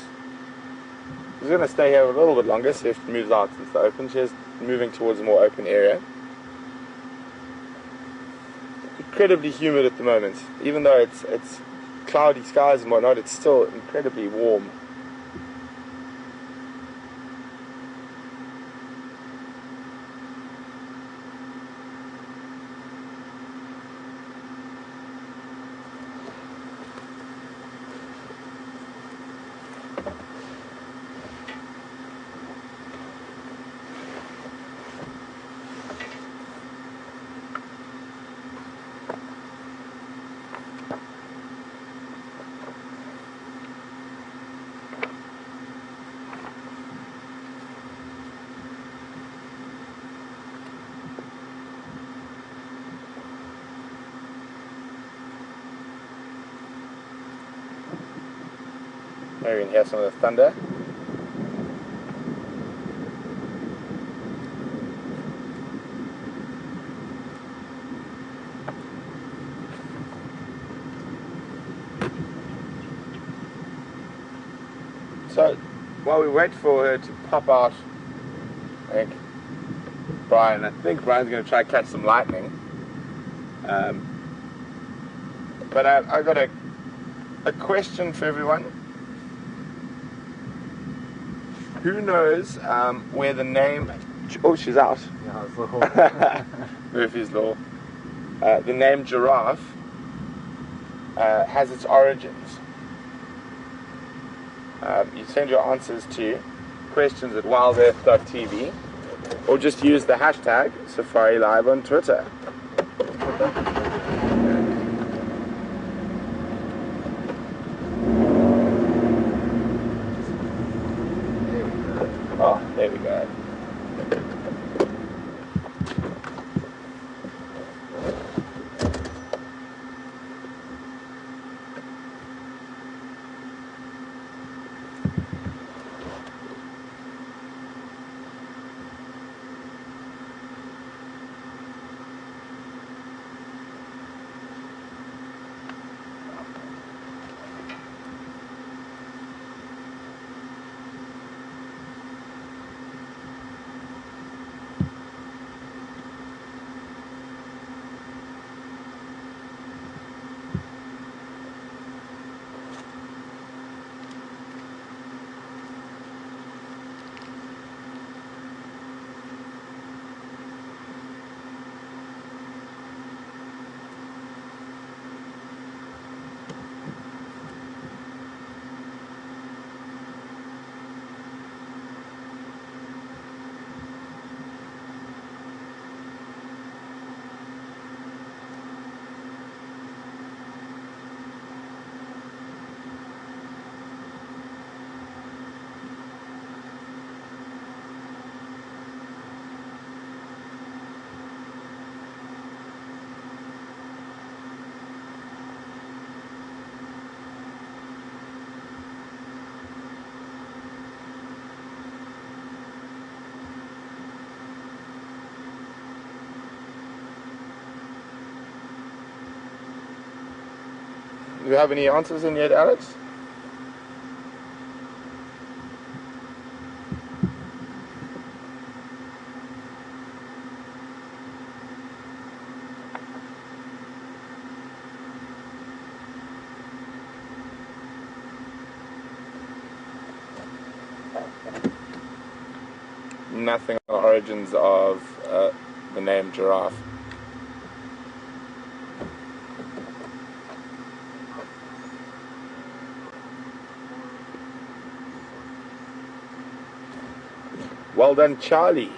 She's going to stay here a little bit longer, see if it moves out into the open. She's moving towards a more open area. Incredibly humid at the moment. Even though it's cloudy skies and whatnot, it's still incredibly warm. Maybe we can hear some of the thunder. So, while we wait for her to pop out, I think Brian's going to try to catch some lightning. But I got a question for everyone. Who knows where the name... Oh, she's out. Yeah, it's the whole... Murphy's Law. The name giraffe has its origins. You send your answers to questions at WildEarthTV or just use the hashtag SafariLive on Twitter. Oh, there we go. Do you have any answers in yet, Alex? Nothing on the origins of the name giraffe. Well done, Charlie.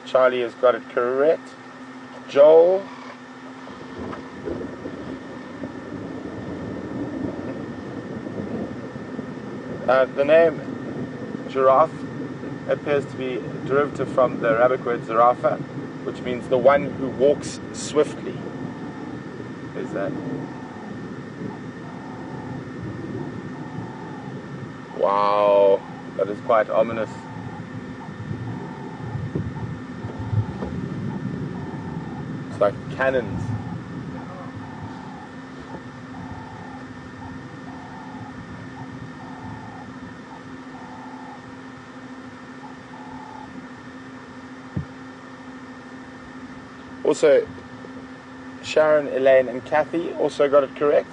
Charlie has got it correct. Joel The name giraffe appears to be derivative from the Arabic word zarafa, which means the one who walks swiftly. Is that? Wow, that is quite ominous. It's like cannons. Also, Sharon, Elaine and Kathy also got it correct.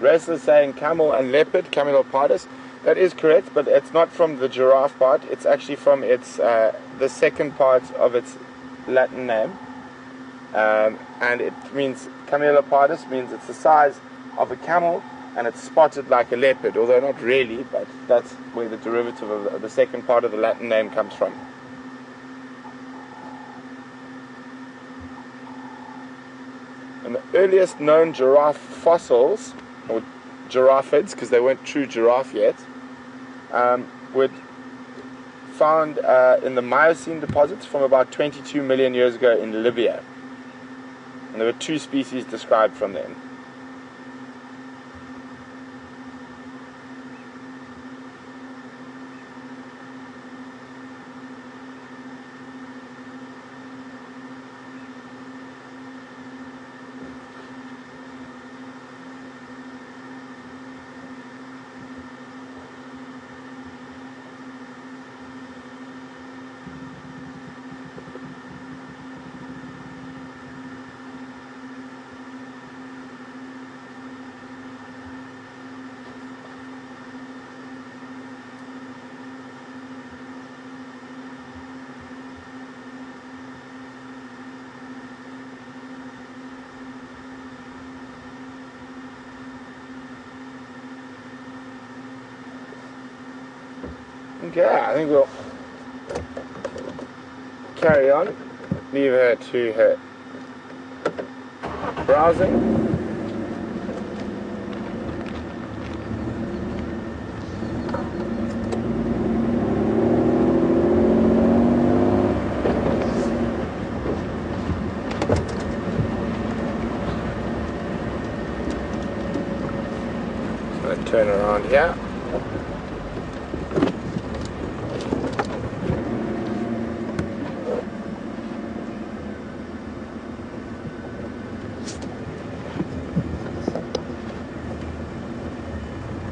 Wrestler saying camel and leopard, camelopardus. That is correct, but it's not from the giraffe part. It's actually from its the second part of its Latin name, and it means camelopardus means it's the size of a camel and it's spotted like a leopard. Although not really, but that's where the derivative of the second part of the Latin name comes from. And the earliest known giraffe fossils, or giraffids, because they weren't true giraffe yet, were found in the Miocene deposits from about 22 million years ago in Libya. And there were 2 species described from them. Okay, I think we'll carry on. Leave her to her browsing. Just going to turn around here.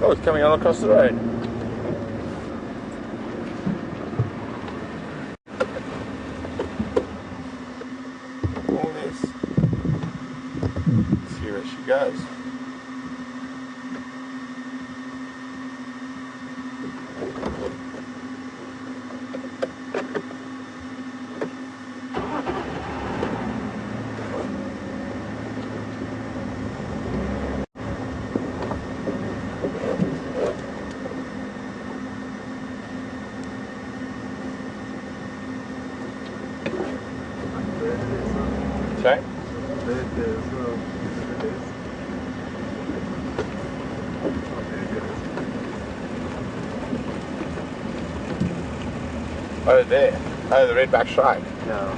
Oh, it's coming on across the road. All this. Let's see where she goes. Sorry? Oh, there. Oh, the redback shrike. No.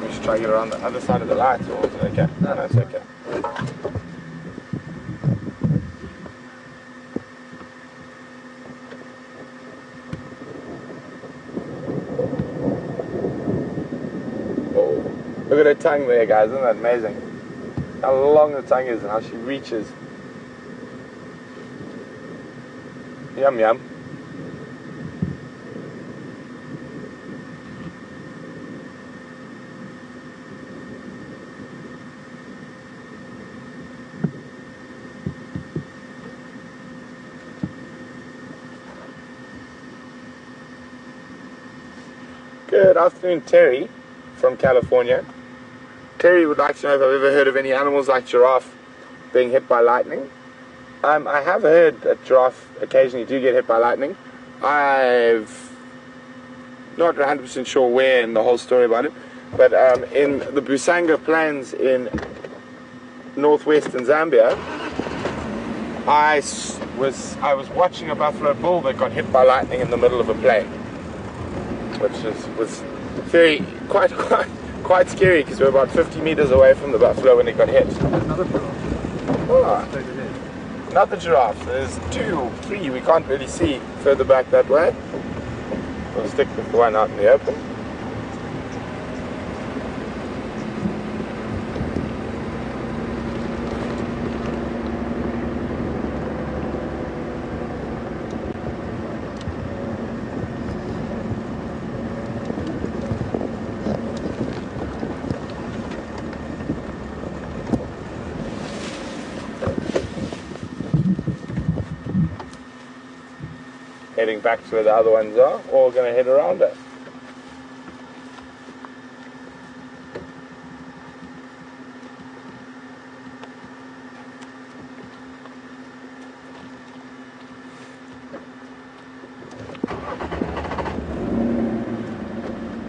Let's try to get around the other side of the light, or is it okay? No, it's okay. Look at her tongue there, guys. Isn't that amazing? How long the tongue is and how she reaches. Yum, yum. Good afternoon, Terry from California. Terry would like to know if I've ever heard of any animals like giraffe being hit by lightning. I have heard that giraffe occasionally do get hit by lightning. I've not 100% sure where in the whole story about it, but in the Busanga Plains in northwestern Zambia, I was watching a buffalo bull that got hit by lightning in the middle of a plain, which was very quite scary because we were about 50 meters away from the buffalo when it got hit. Another giraffe. Oh, Straight ahead. another giraffe. There's 2, 3 we can't really see further back that way. We'll stick with the one out in the open. Heading back to where the other ones are, or we're going to head around us.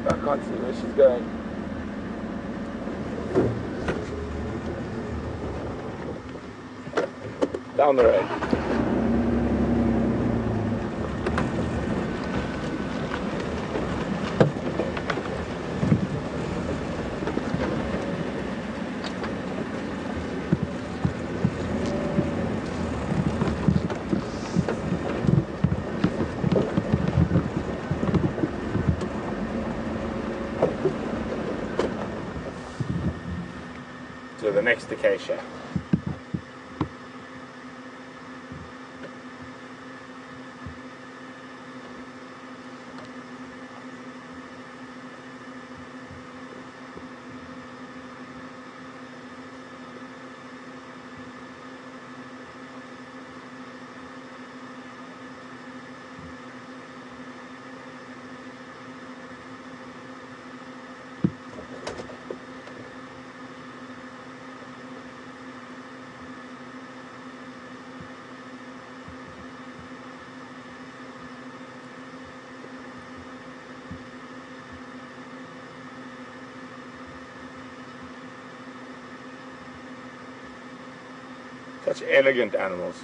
I can't see where she's going. Down the road. To the next acacia. Such elegant animals.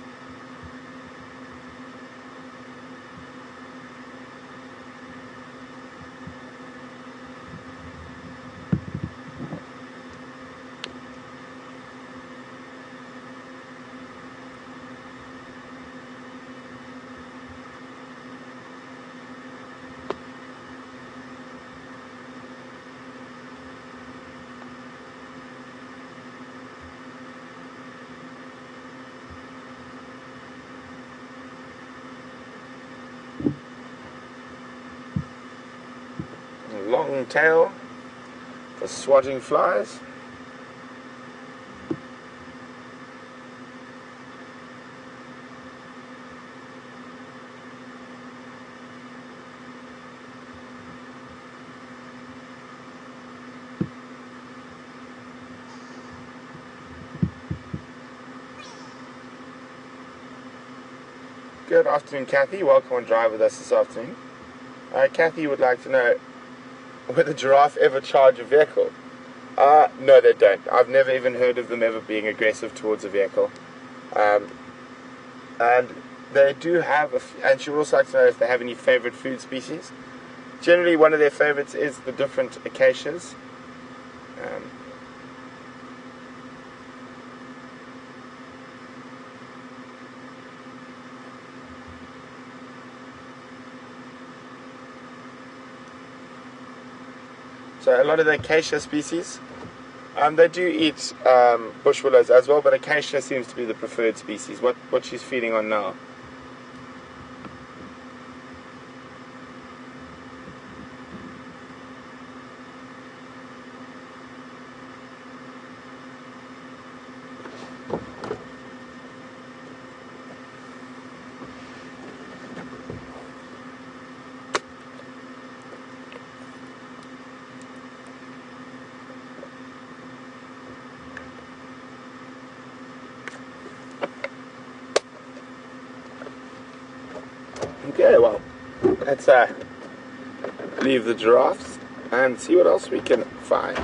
Long tail for swatting flies. Good afternoon, Kathy. Welcome on Drive with us this afternoon. Kathy would like to know, would a giraffe ever charge a vehicle? No, they don't. I've never even heard of them ever being aggressive towards a vehicle. And they do have, and she would also like to know if they have any favorite food species. Generally, one of their favorites is the different acacias. So a lot of the acacia species, they do eat bush willows as well, but acacia seems to be the preferred species. What she's feeding on now. Okay, well, let's leave the giraffes and see what else we can find.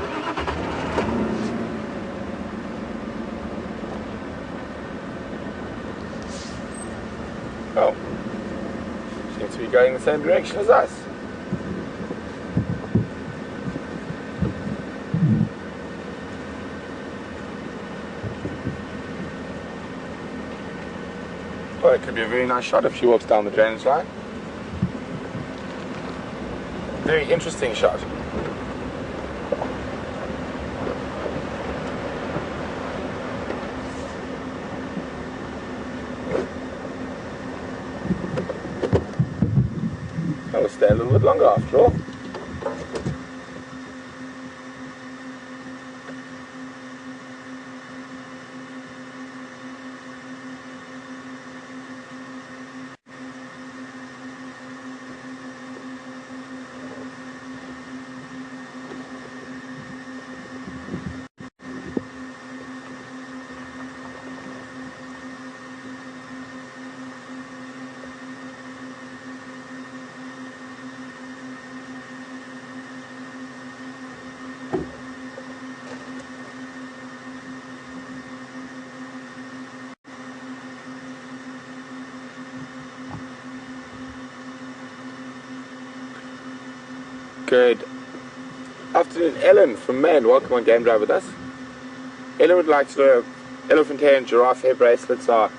Oh, seems to be going the same direction as us. Well, it could be a very nice shot if she walks down the drainage line. Very interesting shot. I'll stay a little bit longer after all. Good afternoon, Ellen from Maine. Welcome on Game Drive with us. Ellen would like to know if elephant hair and giraffe hair bracelets are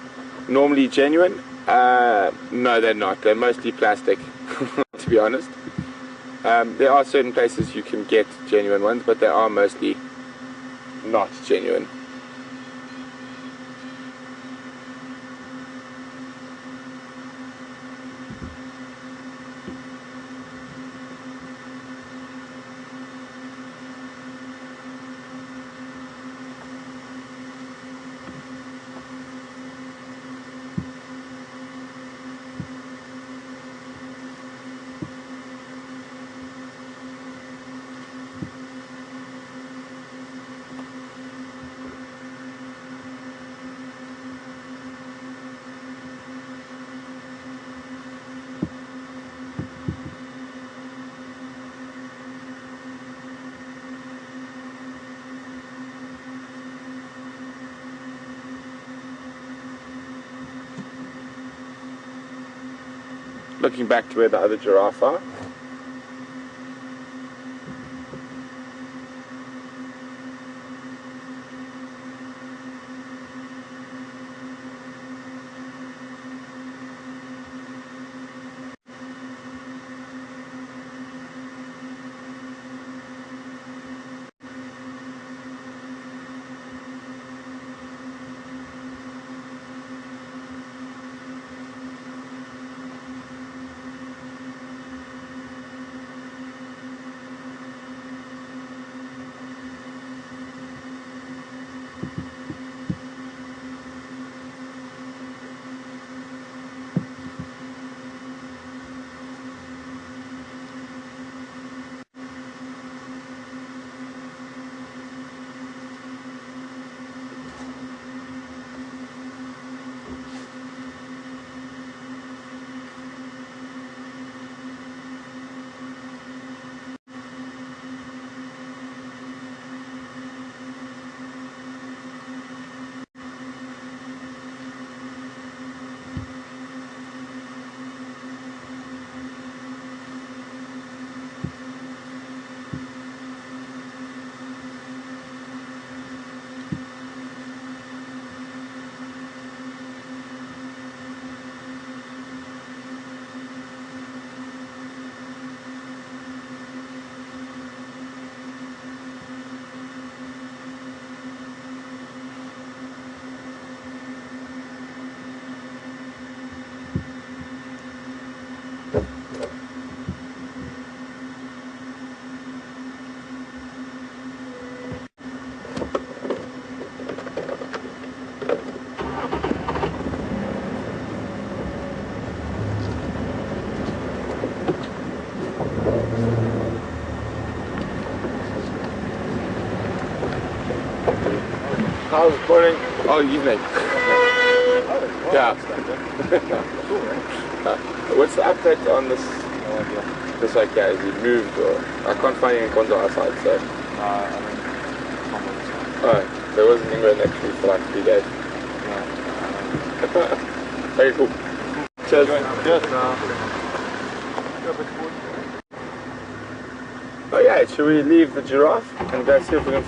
normally genuine. No, they're not. They're mostly plastic, to be honest. There are certain places you can get genuine ones, but they are mostly not genuine. Looking back to where the other giraffe are. How's it going? Oh, evening. Oh, wow, Yeah. that's like that. Cool, right? What's the update on this? No idea. This like, yeah, is he moved or I can't find any Gonzo outside, so. Nah, I mean, someone's. Oh, there wasn't England actually for like 3 days. Yeah. Okay, cool. Cheers. Yes. Oh yeah, should we leave the giraffe and go see if we can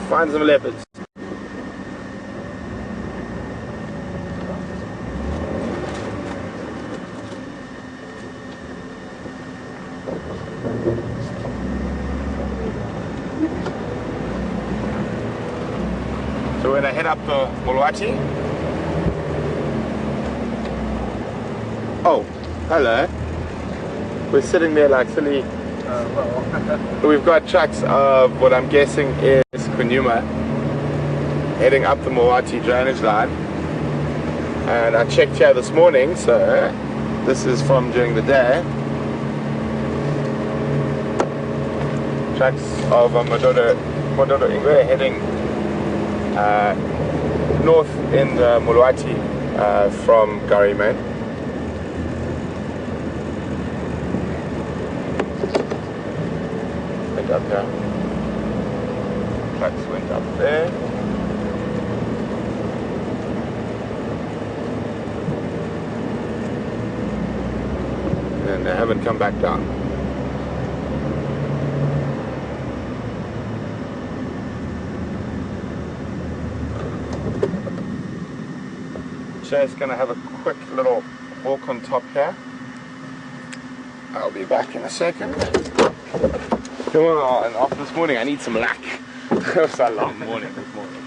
find some leopards? So we're gonna head up the Muluwati. Oh, hello. We're sitting there like silly. We've got trucks of what I'm guessing is Djuma heading up the Muluwati drainage line. And I checked here this morning, so this is from during the day. Trucks of Mododo Ingwe heading north in the Muluwati from Gari Main. Went up here. Trucks went up there. And they haven't come back down. Just gonna have a quick little walk on top here. I'll be back in a second. Come on, and after this morning I need some luck. It was a long morning this morning.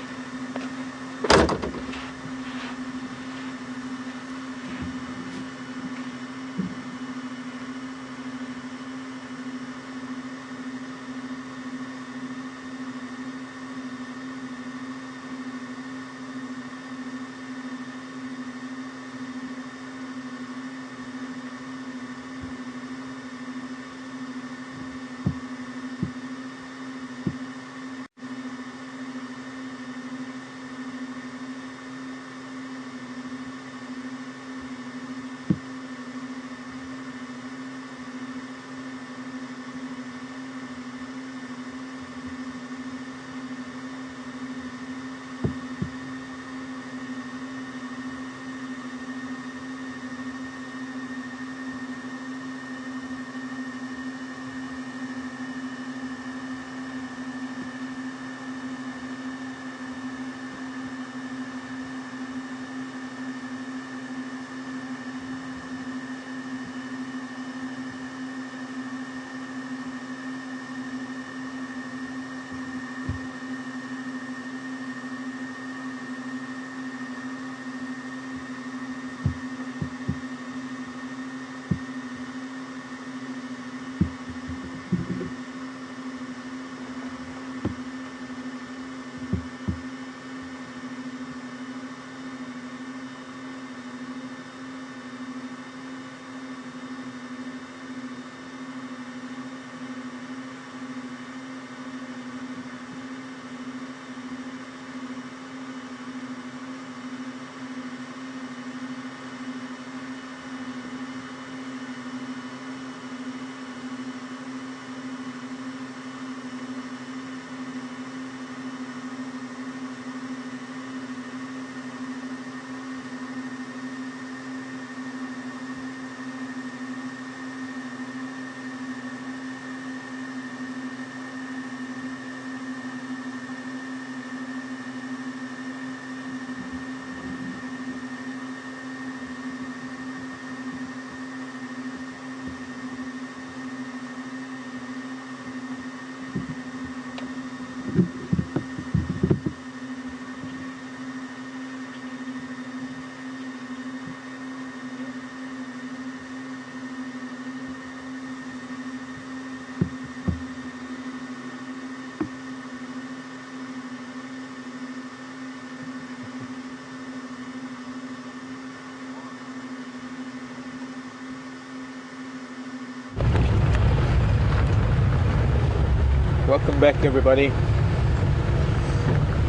Welcome back everybody,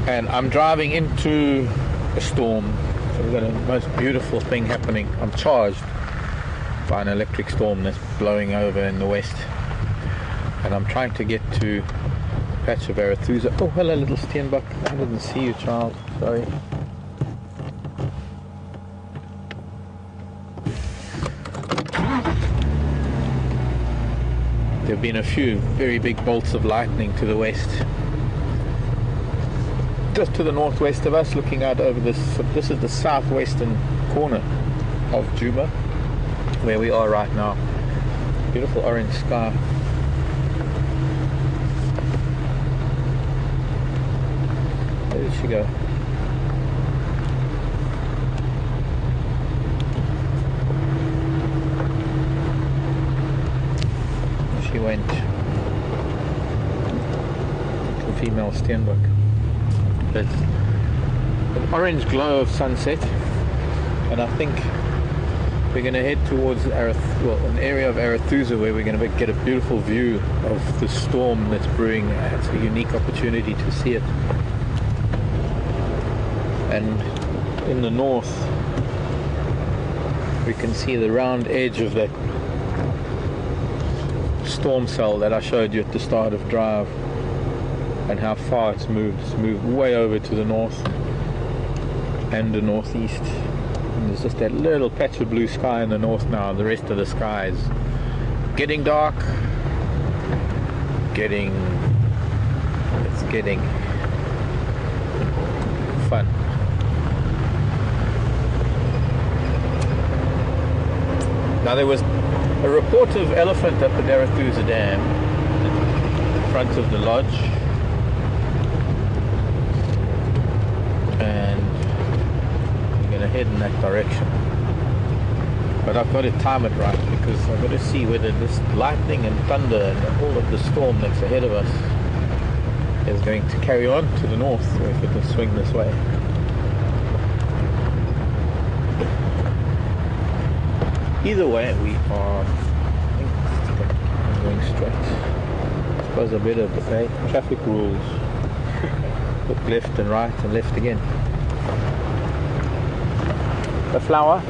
and I'm driving into a storm, so we've got a most beautiful thing happening. I'm charged. by an electric storm that's blowing over in the west, and I'm trying to get to a patch of Arathusa. Oh, hello, little steenbok. I didn't see you, child. Sorry. There have been a few very big bolts of lightning to the west. Just to the northwest of us, looking out over this is the southwestern corner of Djuma, where we are right now. Beautiful orange sky. Where did she go? She went. The female steenbok. It's an orange glow of sunset, and I think we're going to head towards an area of Arathusa where we're going to get a beautiful view of the storm that's brewing. It's a unique opportunity to see it. And in the north we can see the round edge of that storm cell that I showed you at the start of drive, and how far it's moved. It's moved way over to the north and the northeast. And there's just that little patch of blue sky in the north now. The rest of the sky is getting dark. It's getting fun. Now there was a report of elephant up at Arathusa Dam in front of the lodge, and we're going to head in that direction. But I've got to time it right, because I've got to see whether this lightning and thunder and all of the storm that's ahead of us is going to carry on to the north, or if it will swing this way. Either way, we are, I think, going straight. I suppose a bit of the traffic rules. Look left and right and left again. A flower.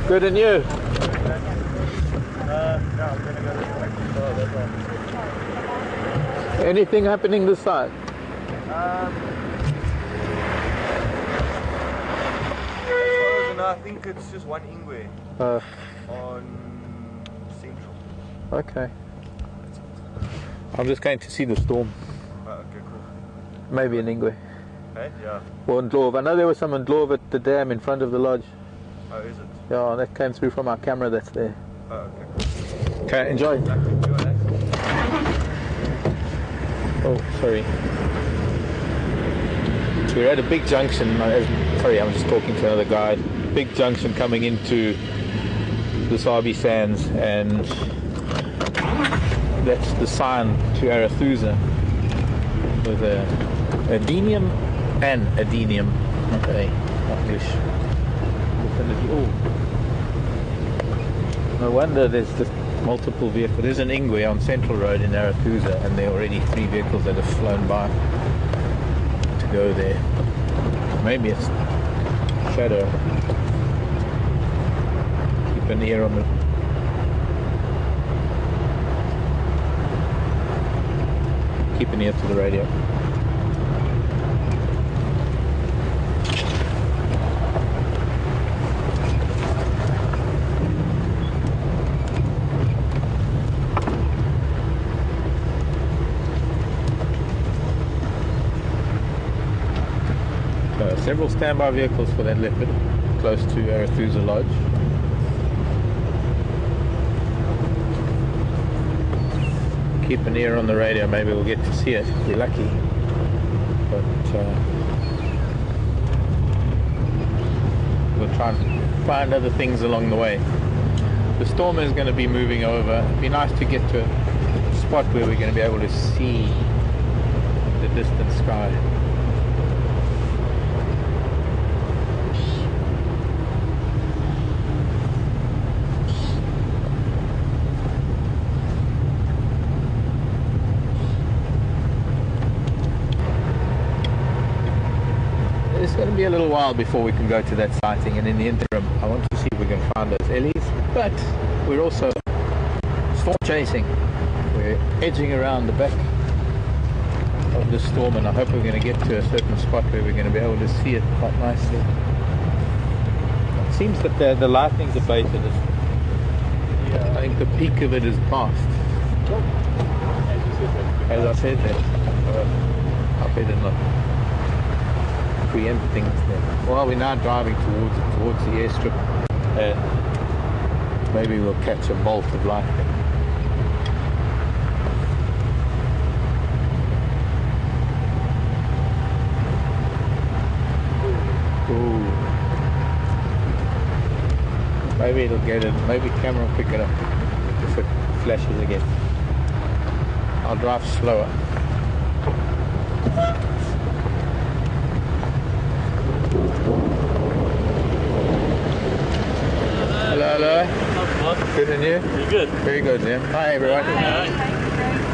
Good, and you? Anything happening this side? I think it's just one ingwe on Central. Okay. I'm just going to see the storm. Okay, cool. Maybe an ingwe. Hey? Yeah. Or in Dlov. I know there was some in Dlov at the dam in front of the lodge. Oh, is it? Yeah, that came through from our camera that's there. Oh, okay. Okay, enjoy. Oh, sorry. We're at a big junction. Sorry, I'm just talking to another guide. Big junction coming into the Sabi Sands, and that's the sign to Arathusa with a adenium and adenium, not English. Oh, no wonder there's just multiple vehicles. There's an ingwe on Central Road in Arathusa, and there are already 3 vehicles that have flown by to go there. Maybe it's shadow. Keep an ear on the... Keep an ear to the radio. Several standby vehicles for that leopard close to Arathusa Lodge. Keep an ear on the radio, maybe we'll get to see it if we're lucky. But we'll try and find other things along the way. The storm is going to be moving over. It'd be nice to get to a spot where we're going to be able to see the distant sky. There's going to be a little while before we can go to that sighting, and in the interim I want to see if we can find those Ellies, but we're also storm chasing. We're edging around the back of the storm, and I hope we're going to get to a certain spot where we're going to be able to see it quite nicely. It seems that the lightning's abated. Yeah. I think the peak of it is past. As I said that, I better not preempt things there. Well, we're now driving towards the airstrip. Maybe we'll catch a bolt of lightning. Ooh. Maybe it'll get it. Maybe camera will pick it up if it flashes again. I'll drive slower. Hello. Good, and you? You're good. Very good, yeah. Hi, everyone. Hi.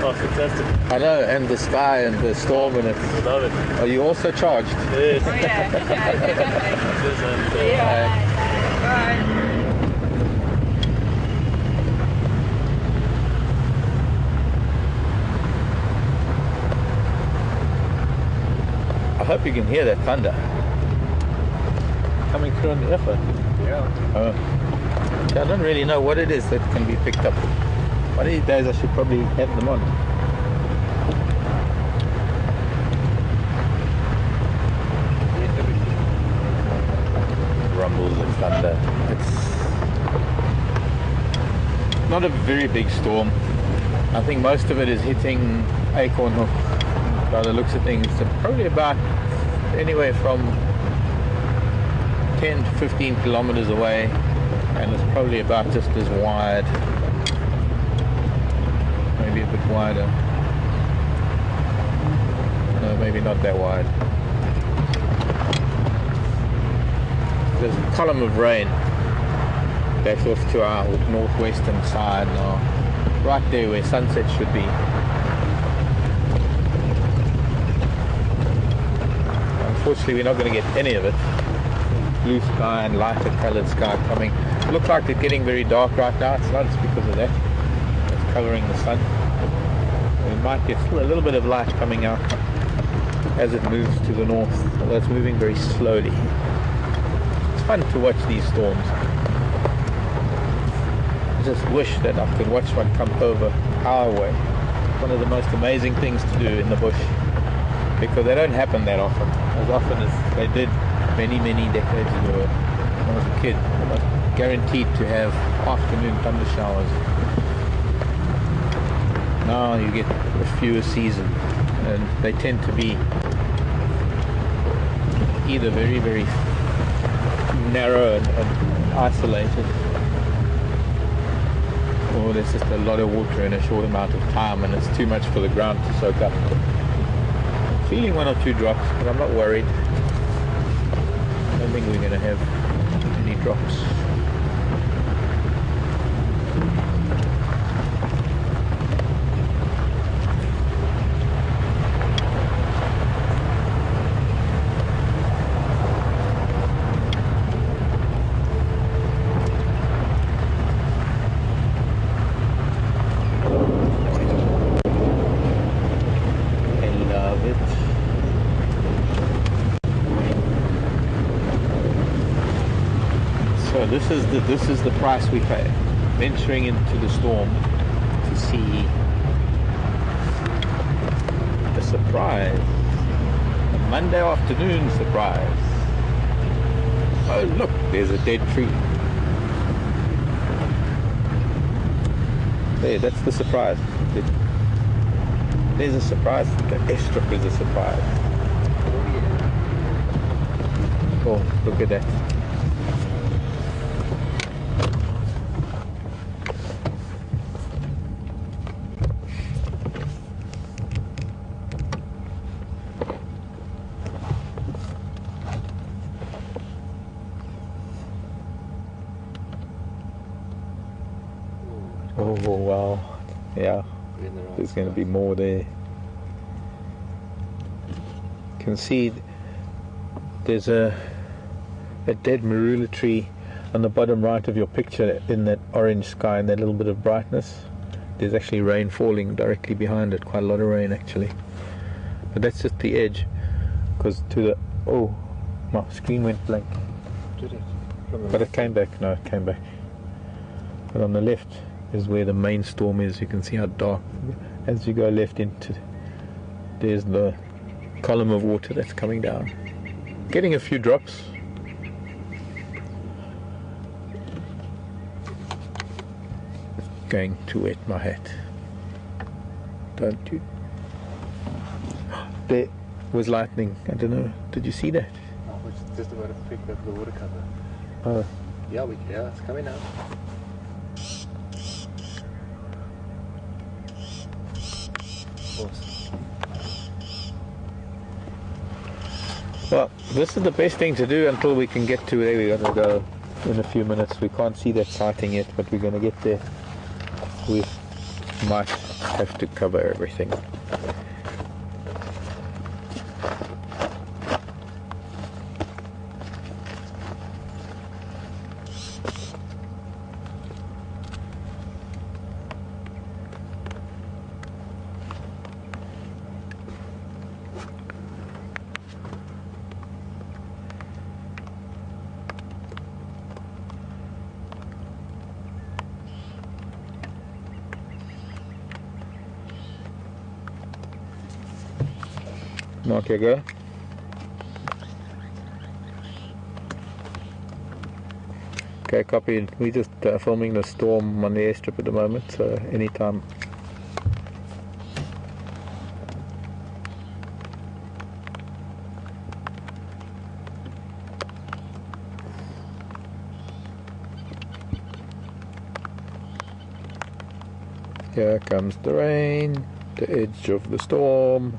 Oh, fantastic. I know, and the sky and the storm and it. I love it. Are you also charged? Yes. Oh, yeah. I hope you can hear that thunder coming through on the effort. Yeah. I don't really know what it is that can be picked up. One of these days I should probably have them on. Rumbles of thunder. It's not a very big storm. I think most of it is hitting Acorn Hook. By the looks of things, it's probably about anywhere from 10 to 15 kilometers away, and it's probably about just as wide, maybe a bit wider. No, maybe not that wide. There's a column of rain that's off to our northwestern side now, right there where sunset should be. Unfortunately, we're not going to get any of it. Blue sky and lighter colored sky coming. It looks like it's getting very dark right now. It's not, it's because of that. It's covering the sun. We might get still a little bit of light coming out as it moves to the north, although it's moving very slowly. It's fun to watch these storms. I just wish that I could watch one come over our way. It's one of the most amazing things to do in the bush, because they don't happen that often, as often as they did many decades ago when I was a kid. I was guaranteed to have afternoon thunder showers. Now you get a few a season, and they tend to be either very narrow and isolated, or there's just a lot of water in a short amount of time and it's too much for the ground to soak up. Feeling one or two drops, but I'm not worried. I don't think we're going to have any drops. This is the price we pay, venturing into the storm to see a surprise, a Monday afternoon surprise. Oh look, there's a dead tree. There, that's the surprise. There's a surprise. The airstrip is a surprise. Oh, look at that. Oh wow, yeah, there's going to be more there. You can see there's a dead marula tree on the bottom right of your picture in that orange sky and that little bit of brightness. There's actually rain falling directly behind it, quite a lot of rain actually. But that's just the edge, because to the... oh, my screen went blank. Did it? But it came back, no, it came back. But on the left is where the main storm is. You can see how dark. As you go left into, there's the column of water that's coming down. Getting a few drops. Going to wet my hat. Don't you? There was lightning. I don't know. Did you see that? Oh, it's just about to pick up the water cover. Oh. Yeah, it's coming out. Awesome. Well, this is the best thing to do until we can get to where we're going to go in a few minutes. We can't see that sighting yet, but we're going to get there. We might have to cover everything. Mark your go. Okay, copy. We're just filming the storm on the airstrip at the moment, so anytime. Here comes the rain, the edge of the storm.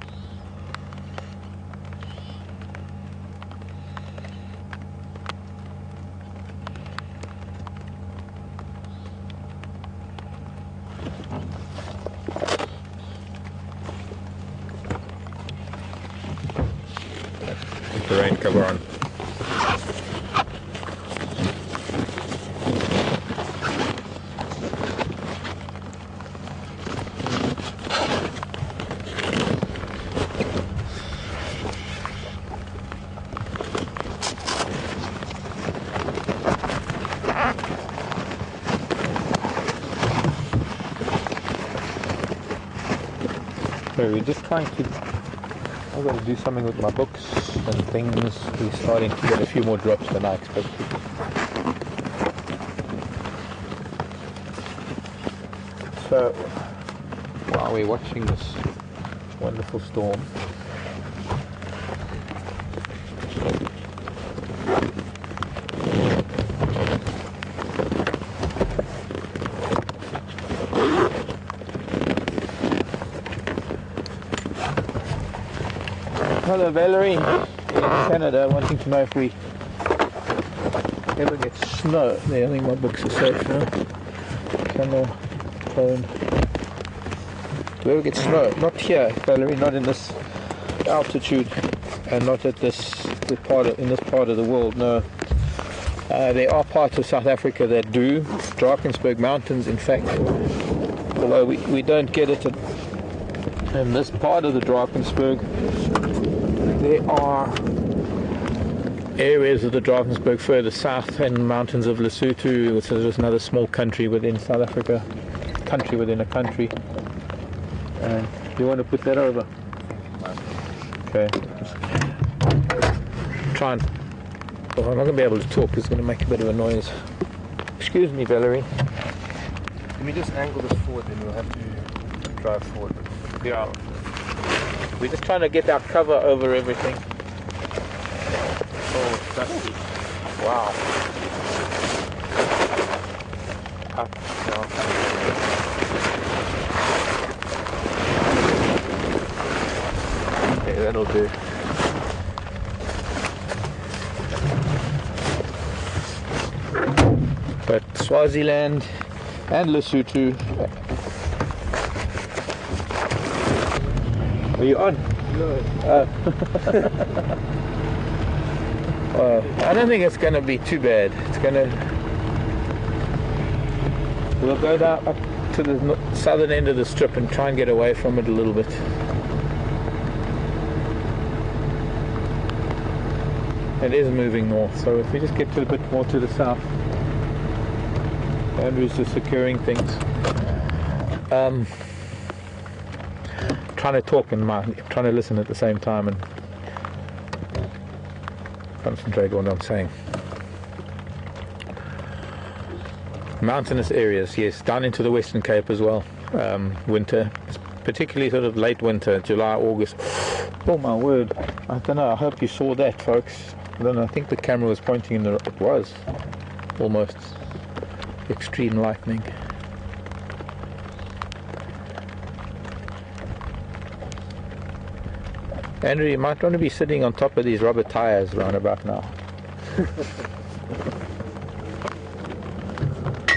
The rain cover on. So we're just trying to... I've got to do something with my books and things. We're starting to get a few more drops than I expected. So while we're watching this wonderful storm, hello Valerie in Canada, wanting to know if we ever get snow. There, I think my books are safe now. Camera, phone. Do we ever get snow? Not here, Valerie, not in this altitude and not at this in this part of the world, no. There are parts of South Africa that do. Drakensberg Mountains, in fact, although we don't get it in this part of the Drakensberg. There are areas of the Drakensberg further south and mountains of Lesotho, which is another small country within South Africa, country within a country. And you want to put that over? Okay. Try and... Well, I'm not going to be able to talk because it's going to make a bit of a noise. Excuse me, Valerie. Let me just angle this forward, then we'll have to drive forward. Yeah. We're just trying to get our cover over everything. Oh, it's dusty. Wow. Up, down. Okay, that'll do. But Swaziland and Lesotho. Are you on? No. I don't think it's going to be too bad. We'll go down up to the southern end of the strip and try and get away from it a little bit. It is moving north, so if we just get to a bit more to the south. Andrew's just securing things. Trying to talk and trying to listen at the same time and concentrate on what I'm saying. Mountainous areas, yes, down into the Western Cape as well. Winter, particularly sort of late winter, July, August. Oh my word! I don't know. I hope you saw that, folks. I don't know. I think the camera was pointing in the. It was almost extreme lightning. Andrew, you might want to be sitting on top of these rubber tires round about now.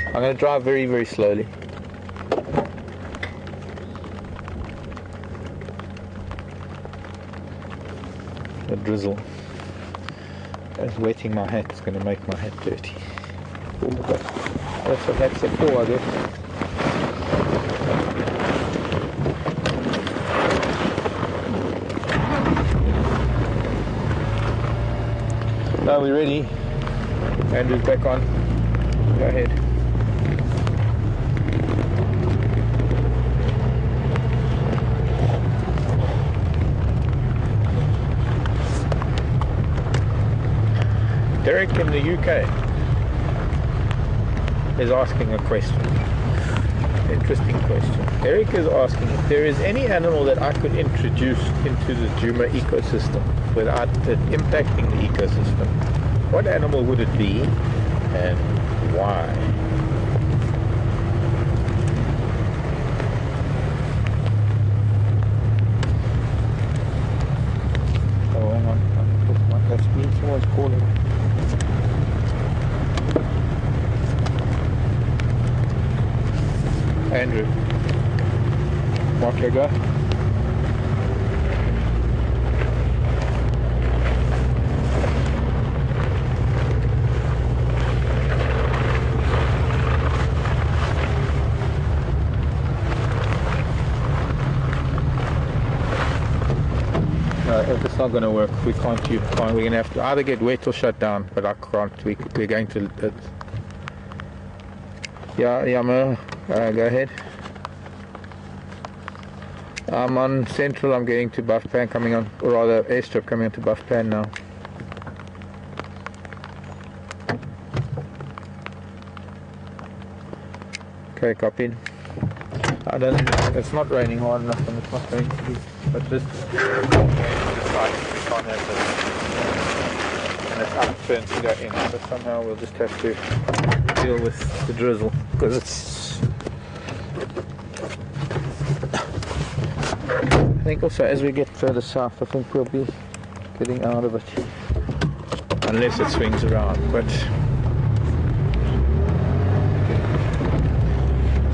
I'm going to drive very, very slowly. The drizzle is wetting my hat. It's going to make my hat dirty. That's what hats are for, I guess. Are we ready? Andrew's back on. Go ahead. Derek in the UK is asking a question. Interesting question. Eric is asking if there is any animal that I could introduce into the Djuma ecosystem without it impacting the ecosystem. What animal would it be and why? Oh, hang on. That's me. Someone's calling. Andrew. Mark, go. It's not going to work. We can't. We're going to have to either get wet or shut down. But I can't. We're going to. Yeah, go ahead. I'm on Central. I'm getting to Buffpan, coming on, or rather airstrip coming on to Buffpan now. Okay, copied. I don't. It's not raining hard enough, and it's not going to be. But this side, we can't have this, and it's upturned to go in. So somehow we'll just have to deal with the drizzle because it's. I think also as we get further south, I think we'll be getting out of it, unless it swings around. But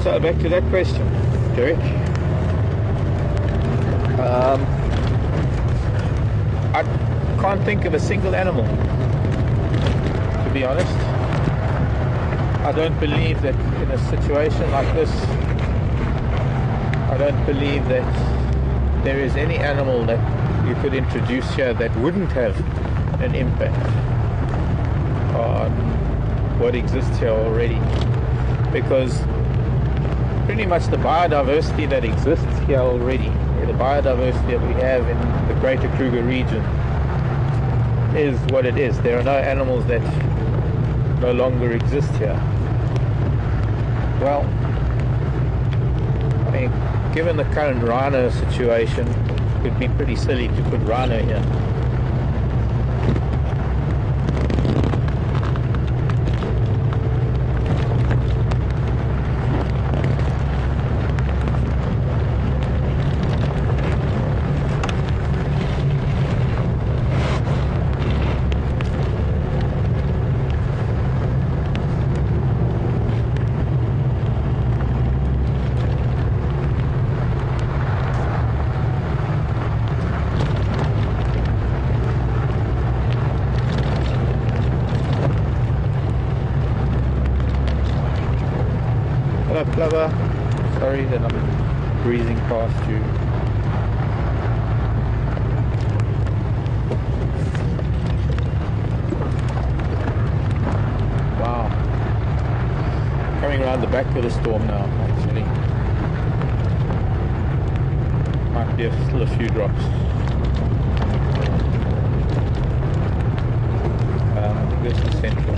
so back to that question, Derek. I can't think of a single animal, to be honest. I don't believe that in a situation like this, I don't believe that there is any animal that you could introduce here that wouldn't have an impact on what exists here already, because pretty much the biodiversity that exists here already, the biodiversity that we have in the greater Kruger region, is what it is. There are no animals that no longer exist here. Well, I mean, given the current rhino situation, it would be pretty silly to put rhino here. breezing past you. Wow. Coming around the back of the storm now, actually. Might be still a few drops. I think this is central.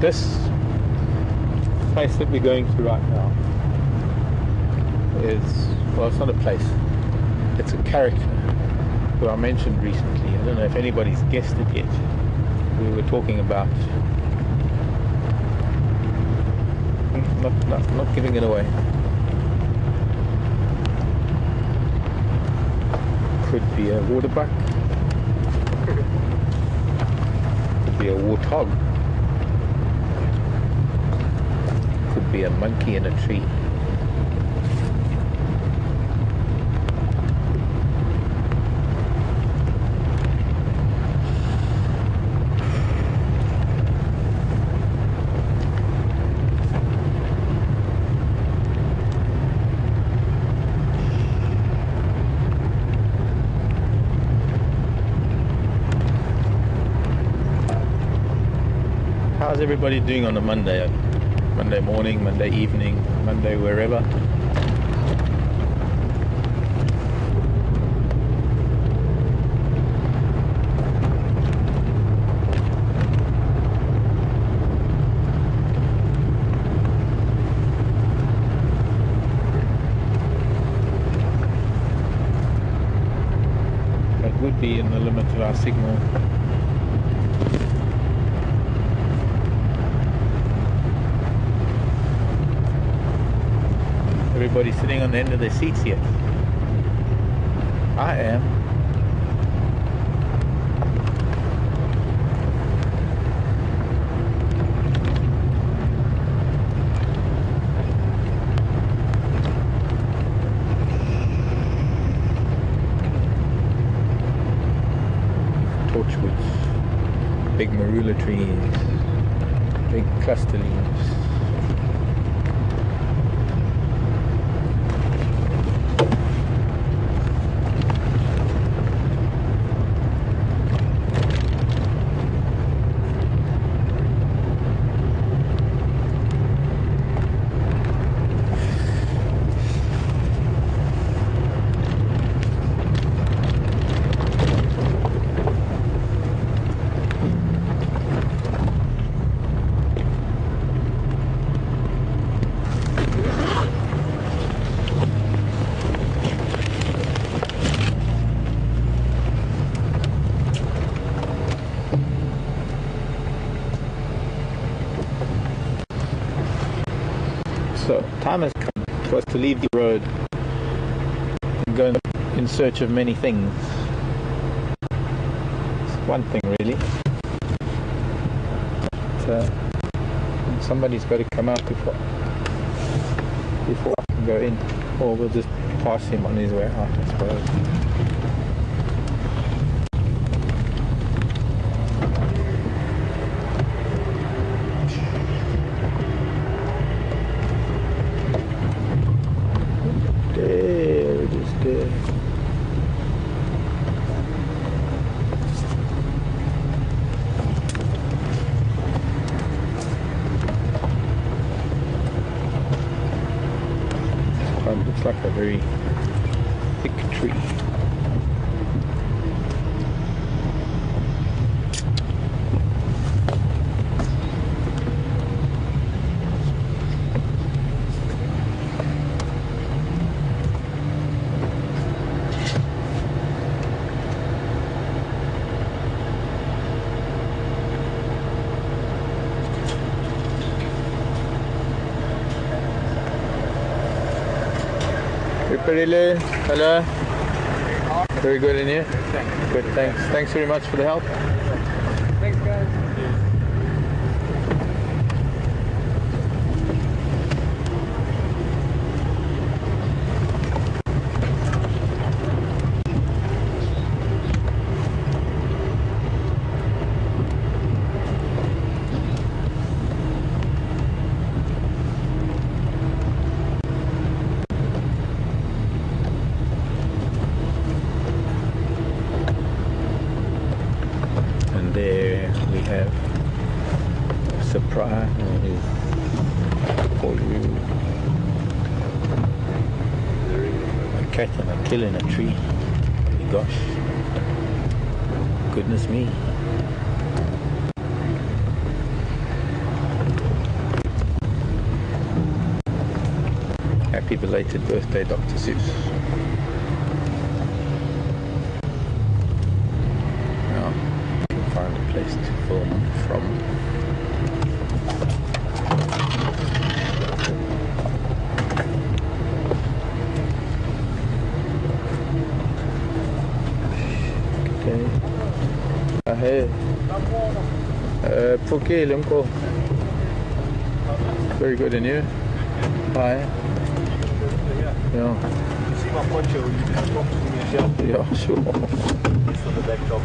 This place that we're going to right now is, well, it's not a place, it's a character who I mentioned recently. I don't know if anybody's guessed it yet. We were talking about not giving it away. Could be a waterbuck, could be a warthog, could be a monkey in a tree. How's everybody doing on a Monday? Monday morning, Monday evening, Monday wherever? That would be in the limit of our signal. Everybody sitting on the end of their seats yet? I am. Torchwoods, big marula trees, big cluster leaves. So, time has come for us to leave the road and go in search of many things. It's one thing really. But, somebody's got to come out before I can go in, or we'll just pass him on his way out, I suppose. thick tree. Hello. Very good, in you? Good, thanks. Thanks very much for the help. Thanks, guys. There we have a surprise for you. A cat and a kill in a tree. Gosh, goodness me. Happy belated birthday, Dr. Seuss. Find a place to film from. Okay. Hey. Poké Lumko. Very good, and you? Hi. Yeah. You see my poncho, you just talk to me yourself. Yeah, sure. It's on the backdrop.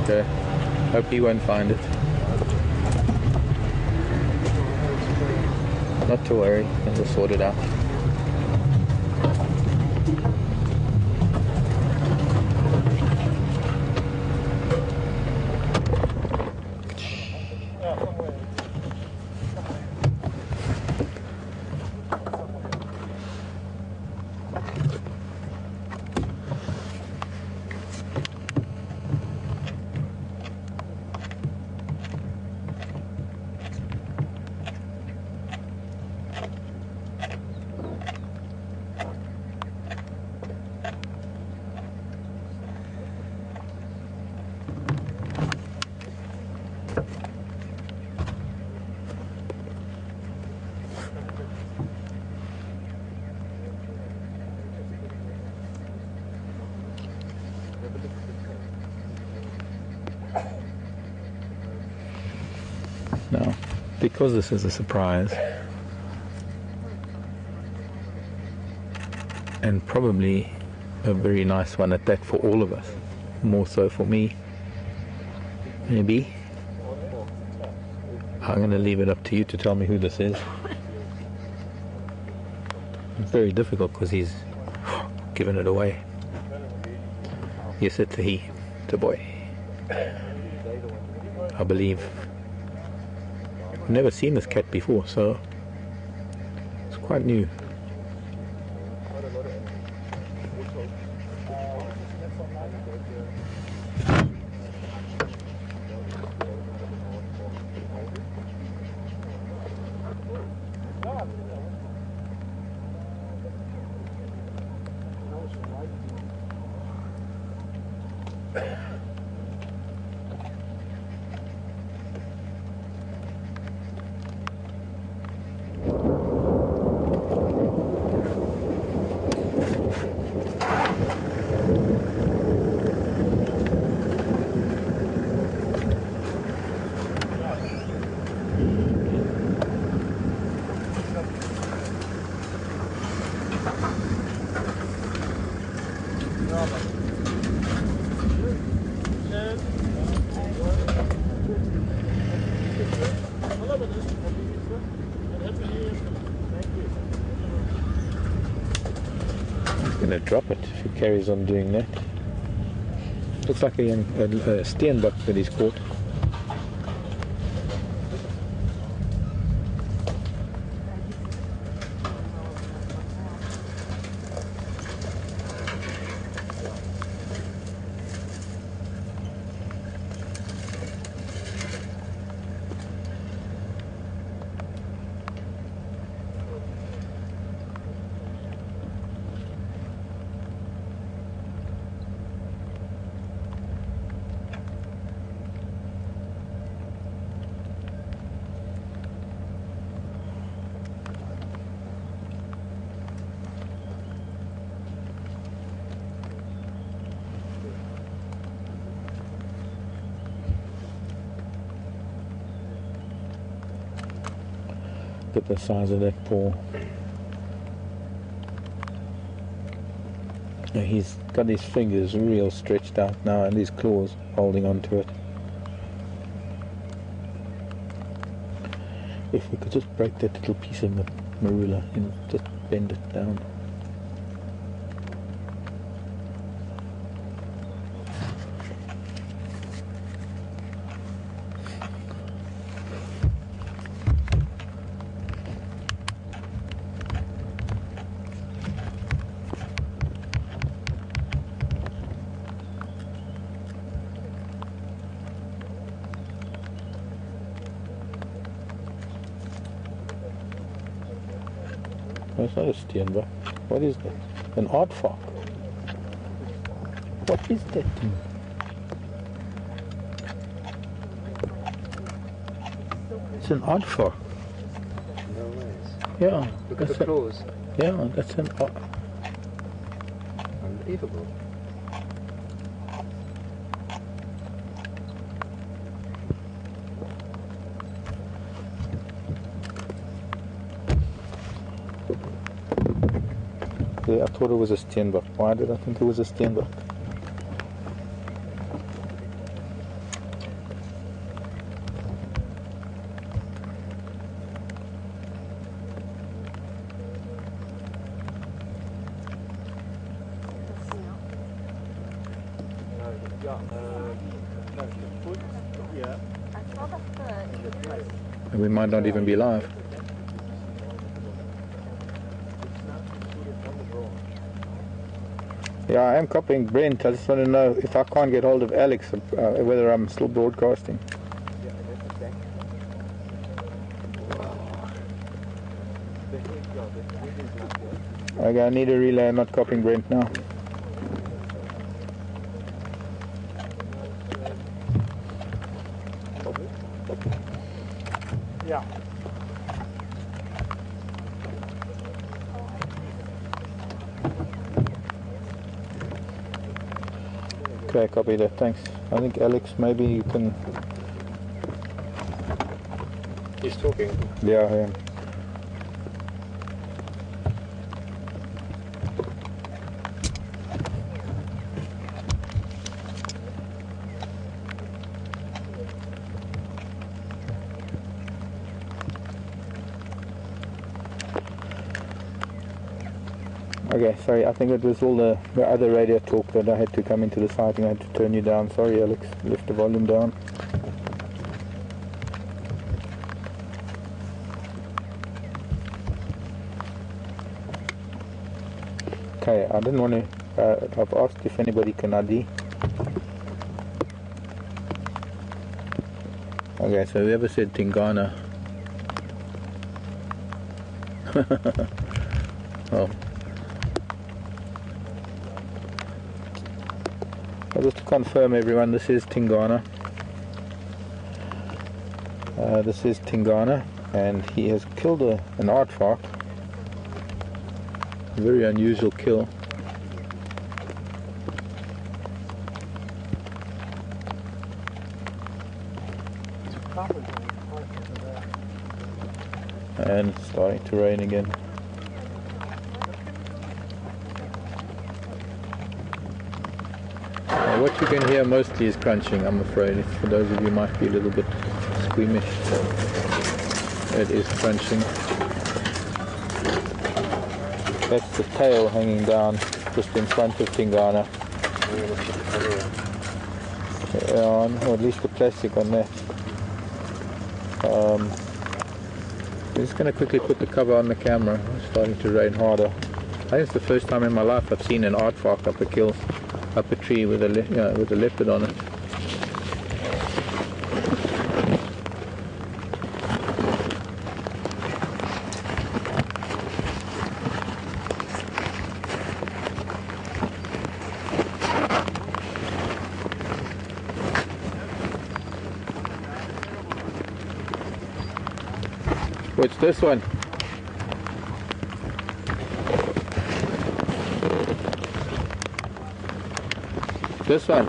Okay. Hope he won't find it. Not to worry, we'll sort it out. Now, because this is a surprise, and probably a very nice one at that for all of us, more so for me, maybe, I'm going to leave it up to you to tell me who this is. It's very difficult because he's given it away. Yes, it's a he, it's a boy, I believe. I've never seen this cat before, so it's quite new. Gonna drop it if he carries on doing that. Looks like a young steenbok that he's caught. Look at the size of that paw. He's got his fingers real stretched out now and his claws holding onto it. If we could just break that little piece of marula and just bend it down. No, it's not a steenbok. What is that? An aardvark. What is that thing? It's an aardvark. No ways. Yeah. Look at the claws. Yeah, that's an Unbelievable. I thought it was a steenbok. Why did I think it was a steenbok? We might not even be live. Yeah, I am copying Brent. I just want to know if I can't get hold of Alex, whether I'm still broadcasting. Okay, I need a relay. I'm not copying Brent now. Yeah. Okay, copy that. Thanks. I think Alex, maybe you can. He's talking. Yeah, I am. Okay, sorry, I think it was all the other radio talk that I had to come into the sighting. I had to turn you down. Sorry, Alex, left the volume down. Okay, I didn't want to, I've asked if anybody can ID. Okay, so whoever said Tingana. Oh. Just to confirm everyone, this is Tingana. This is Tingana, and he has killed an aardvark. A very unusual kill. And it's starting to rain again. What you can hear mostly is crunching, I'm afraid. For those of you who might be a little bit squeamish, it is crunching. That's the tail hanging down just in front of Tingana. Yeah, or at least the plastic on that. I'm just going to quickly put the cover on the camera. It's starting to rain harder. I think it's the first time in my life I've seen an aardvark up a tree with a leopard on it. What's this one? This one.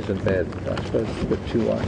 isn't bad. I suppose it's a bit too wide.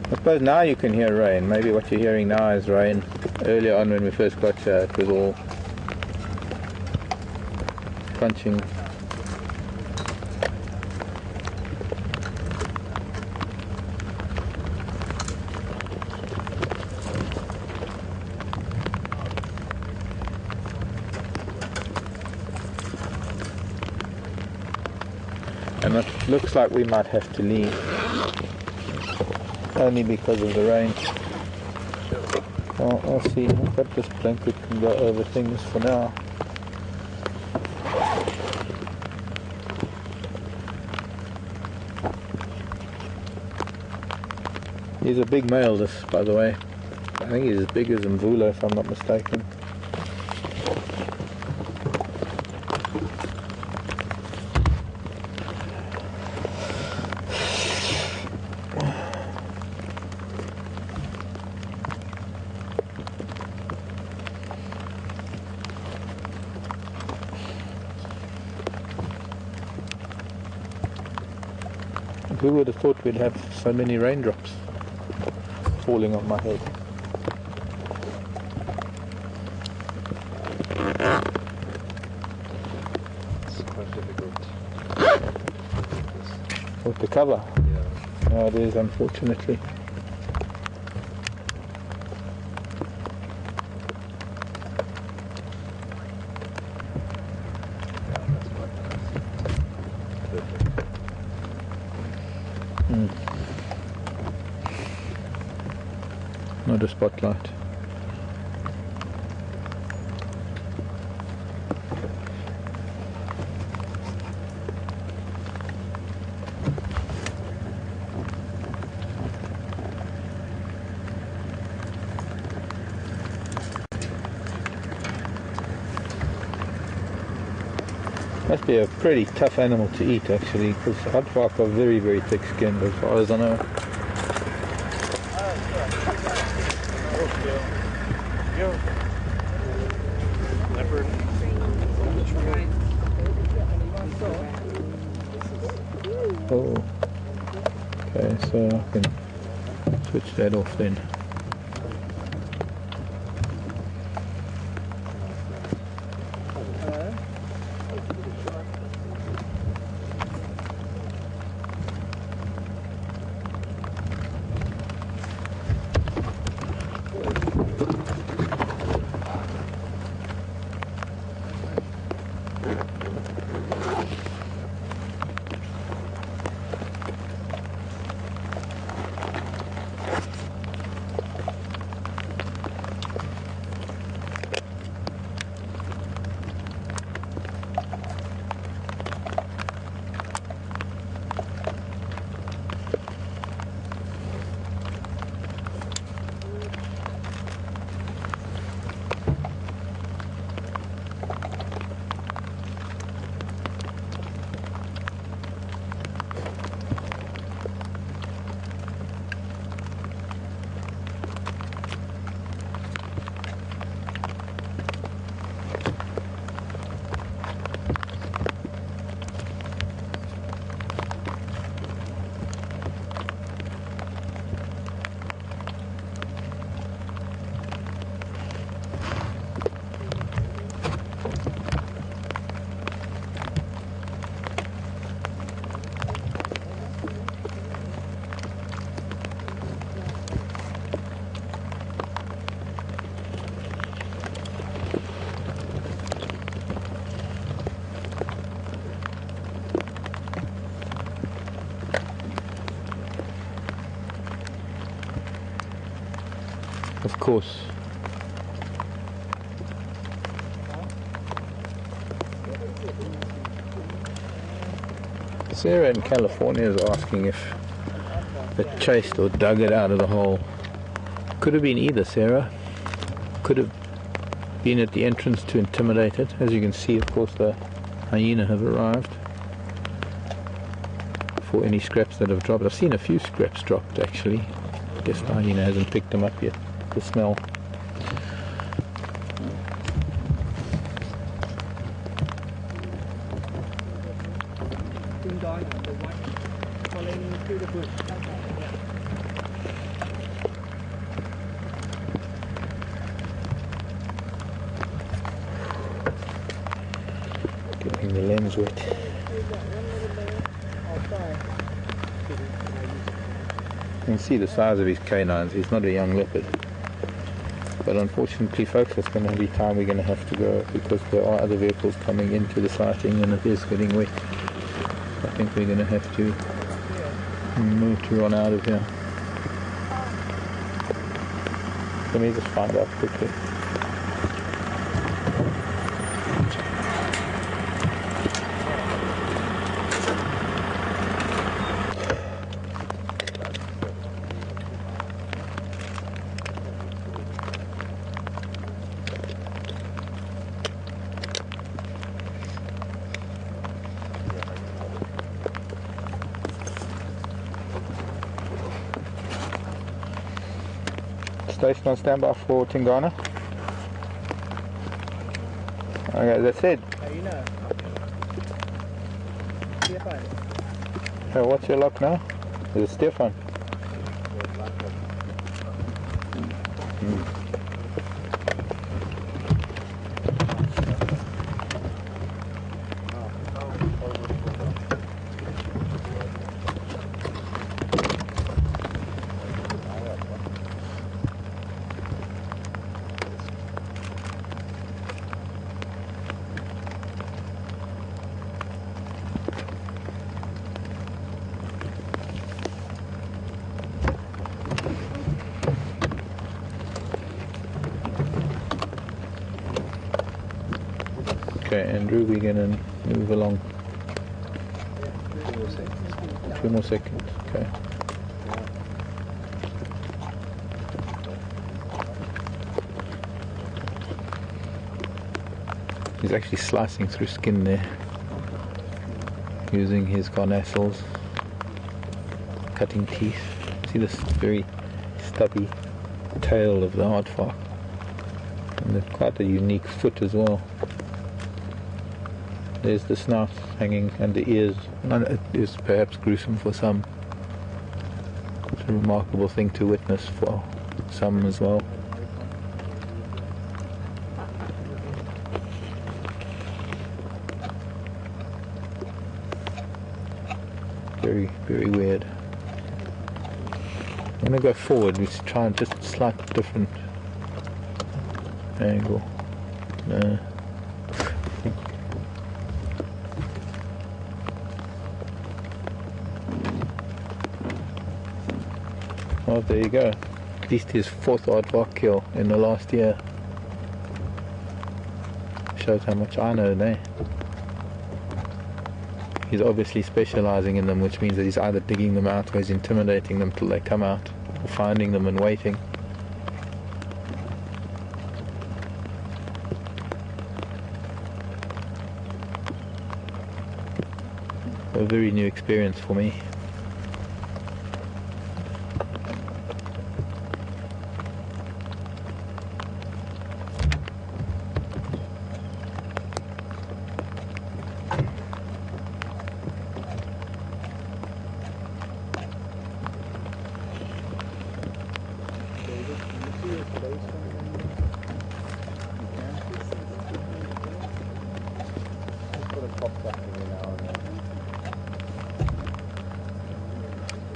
I suppose now you can hear rain. Maybe what you're hearing now is rain. Earlier on when we first got here it was all crunching. And it looks like we might have to leave. Only because of the rain. Well, I'll see. I bet this blanket can go over things for now. He's a big male, this, by the way. I think he's as big as Mvula, if I'm not mistaken. Who would have thought we'd have so many raindrops falling on my head? It's quite difficult. With the cover? Yeah. No, it is, unfortunately. That's quite nice. Perfect. Not a spotlight. Must be a pretty tough animal to eat actually, because aardvark are very, very thick skinned as far as I know. Leopard. Oh. Okay, so I can switch that off then. Of course. Sarah in California is asking if it chased or dug it out of the hole. Could have been either, Sarah. Could could have been at the entrance to intimidate it. As you can see, of course, the hyena have arrived for any scraps that have dropped. I've seen a few scraps dropped actually. I guess the hyena hasn't picked them up yet. The smell. Getting the lens wet. You can see the size of his canines. He's not a young leopard. But unfortunately, folks, that's going to be time we're going to have to go because there are other vehicles coming into the sighting and it is getting wet. I think we're going to have to move to run out of here. Let me just find out quickly. Station on standby for Tingana. Okay, that's it. Hey, what's your luck now? Is it Stefan? Okay, Andrew, we're going to move along. 2 more seconds. Okay. He's actually slicing through skin there, using his carnassials, cutting teeth. See this very stubby tail of the aardvark, and they've quite a unique foot as well. There's the snout hanging and the ears. It is perhaps gruesome for some. It's a remarkable thing to witness for some as well. Very, very weird. I'm going to go forward. Let's try and just slight different angle. Oh, there you go. At least his 4th aardvark kill in the last year. Shows how much I know there. He's obviously specializing in them, which means that he's either digging them out or he's intimidating them till they come out, or finding them and waiting. A very new experience for me.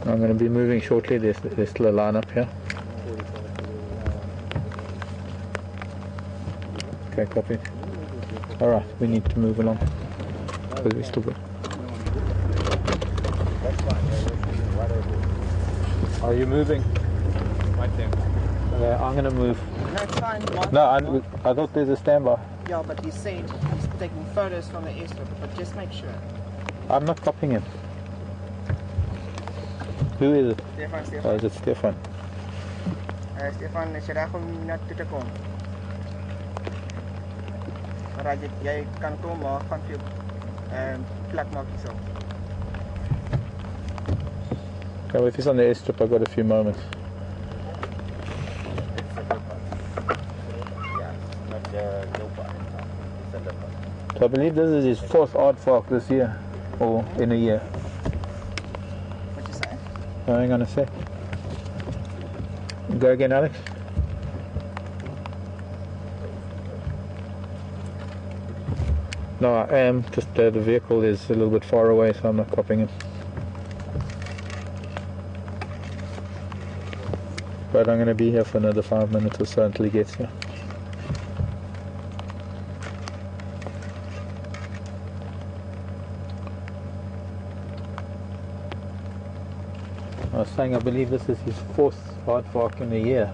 I'm going to be moving shortly. There's still a line up here. Okay, copy. Alright, we need to move along because we're still good. Are you moving? Right there. Okay, I'm going to move. That's fine. No, I thought there's a standby. Yeah, but he said he's taking photos from the airstrip, but just make sure. I'm not copying him. Who is it? Stefan. Oh, is it Stefan? Stefan, siya na akong not to the com. Maar jy kan kom maar gaan vir plek maak jouself. Okay, if he's on the airstrip, I've got a few moments. So I believe this is his 4th aardvark this year, or in a year. What you say? Oh, hang on a sec. Go again, Alex. No, I am, just the vehicle is a little bit far away, so I'm not copying it. But I'm going to be here for another 5 minutes or so until he gets here. I was saying I believe this is his 4th aardvark in a year.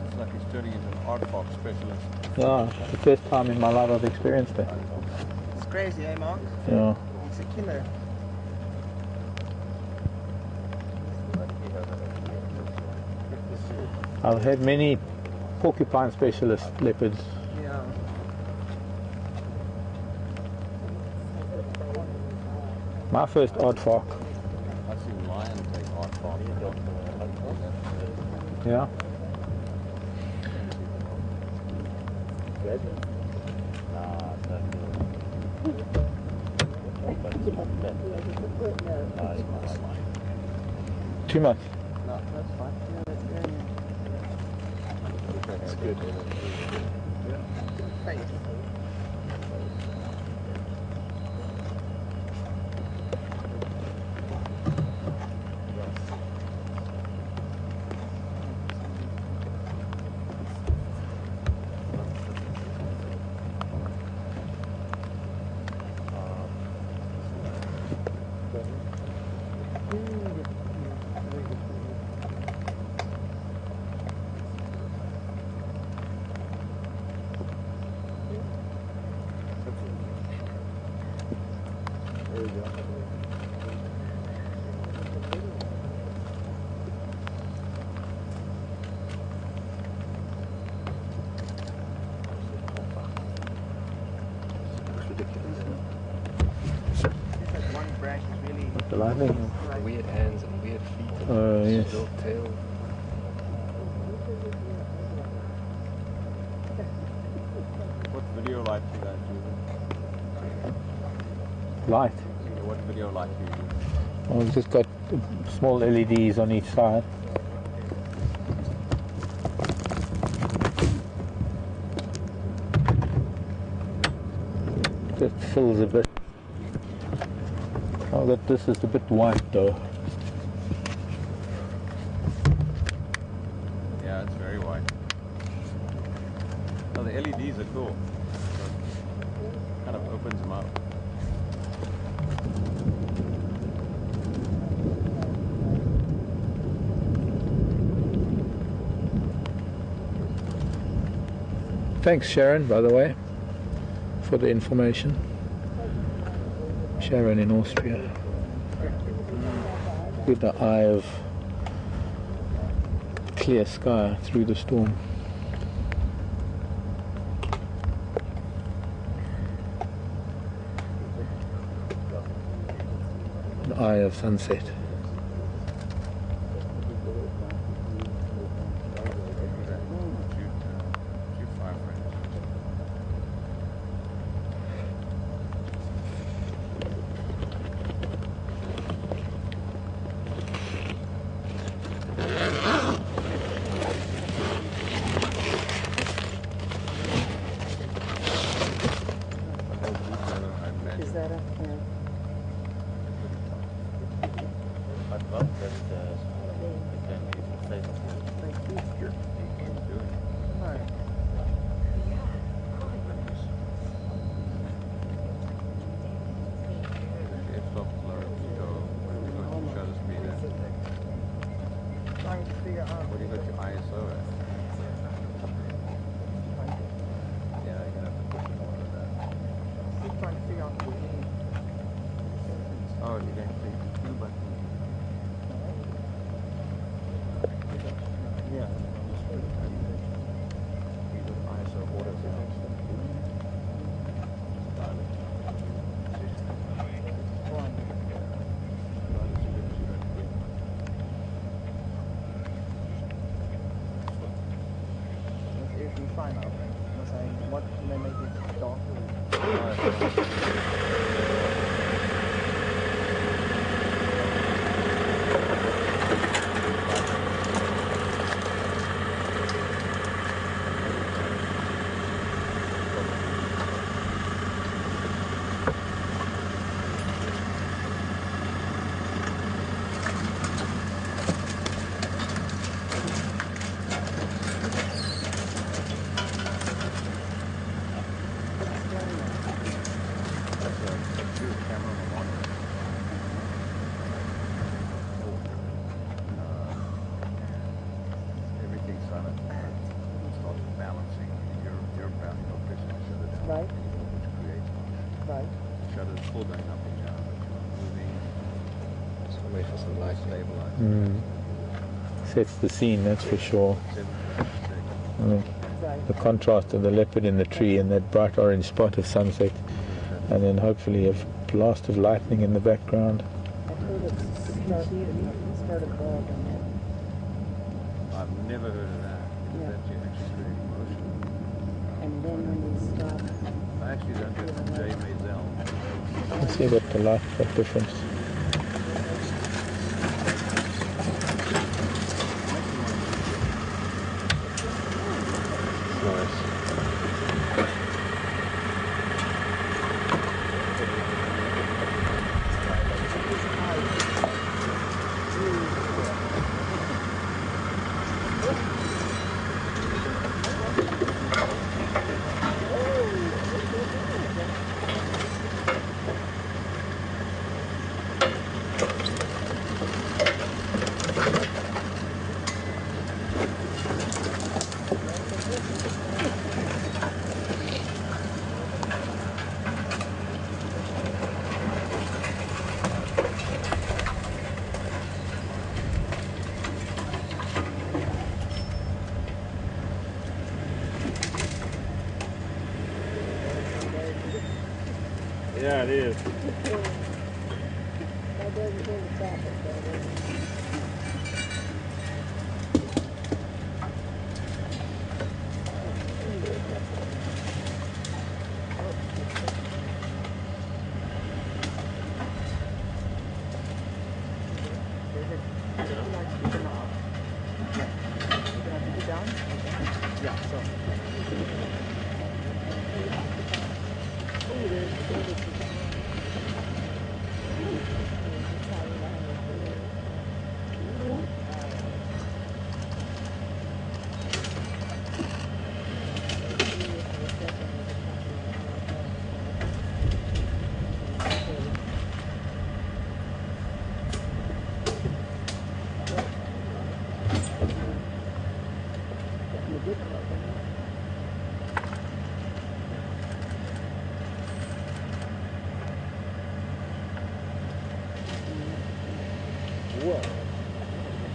It's like he's turning into an aardvark specialist. Yeah, the first time in my life I've experienced it. It's crazy, eh, Mark? Yeah. It's a killer. I've had many porcupine specialist leopards. Yeah. My first aardvark. I've seen lions take aardvark. Yeah. Too much. No, that's fine. Yeah, that's good. That's good. Thanks. The lightning. Weird hands and weird feet. Oh, yes. Still tail. What video light do you guys use? Light. What video light do you use? Oh, we've just got small LEDs on each side. Just fills a bit. Oh, that this is a bit white though. Yeah, it's very white. Oh, the LEDs are cool. Kind of opens them up. Thanks, Sharon, by the way, for the information. Sharon in Austria. With the eye of clear sky through the storm. The eye of sunset. Is that a... I'd love that it can be safe. Trying to figure out... What do you got your ISO at? Yeah, you're gonna have to push more of that. Still trying to figure out the game. Oh, you're going to take the 2 button. Yeah. ISO order. Right. Shutters full going up and down, moving. Just gonna wait for some light stabilizer. Sets the scene, that's for sure. I mean, Right. the contrast of the leopard in the tree and that bright orange spot of sunset, and then hopefully a blast of lightning in the background. I've heard it started bald on that. I've never heard of that. Yeah. That's actually very emotional. And then when you stop, I actually don't get from Jay Maisel. You see that the light, that difference. Nice. Yeah, it is. that doesn't go to top of that. Whoa.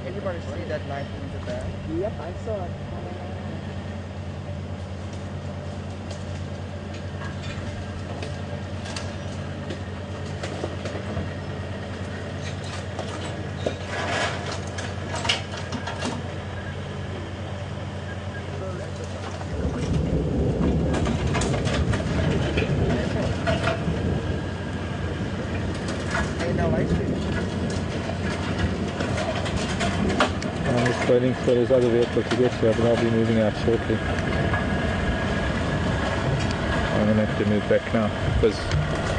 Everybody see that light in the back? Yep, I saw it. Hey, now I see. I'm just waiting for this other vehicle to get here, but I'll be moving out shortly. I'm going to have to move back now because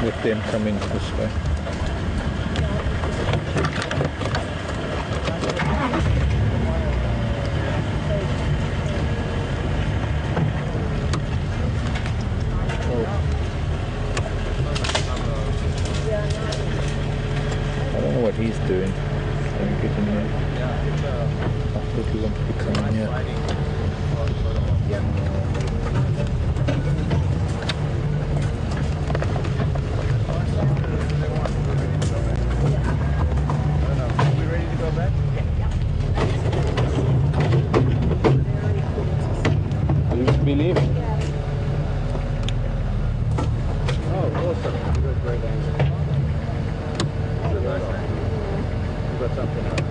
with them coming this way. I don't know what he's doing. I'm getting there. I thought he wanted to come in here. You should be leaving. Oh, awesome. You got great angle. That's a nice angle. You got something else.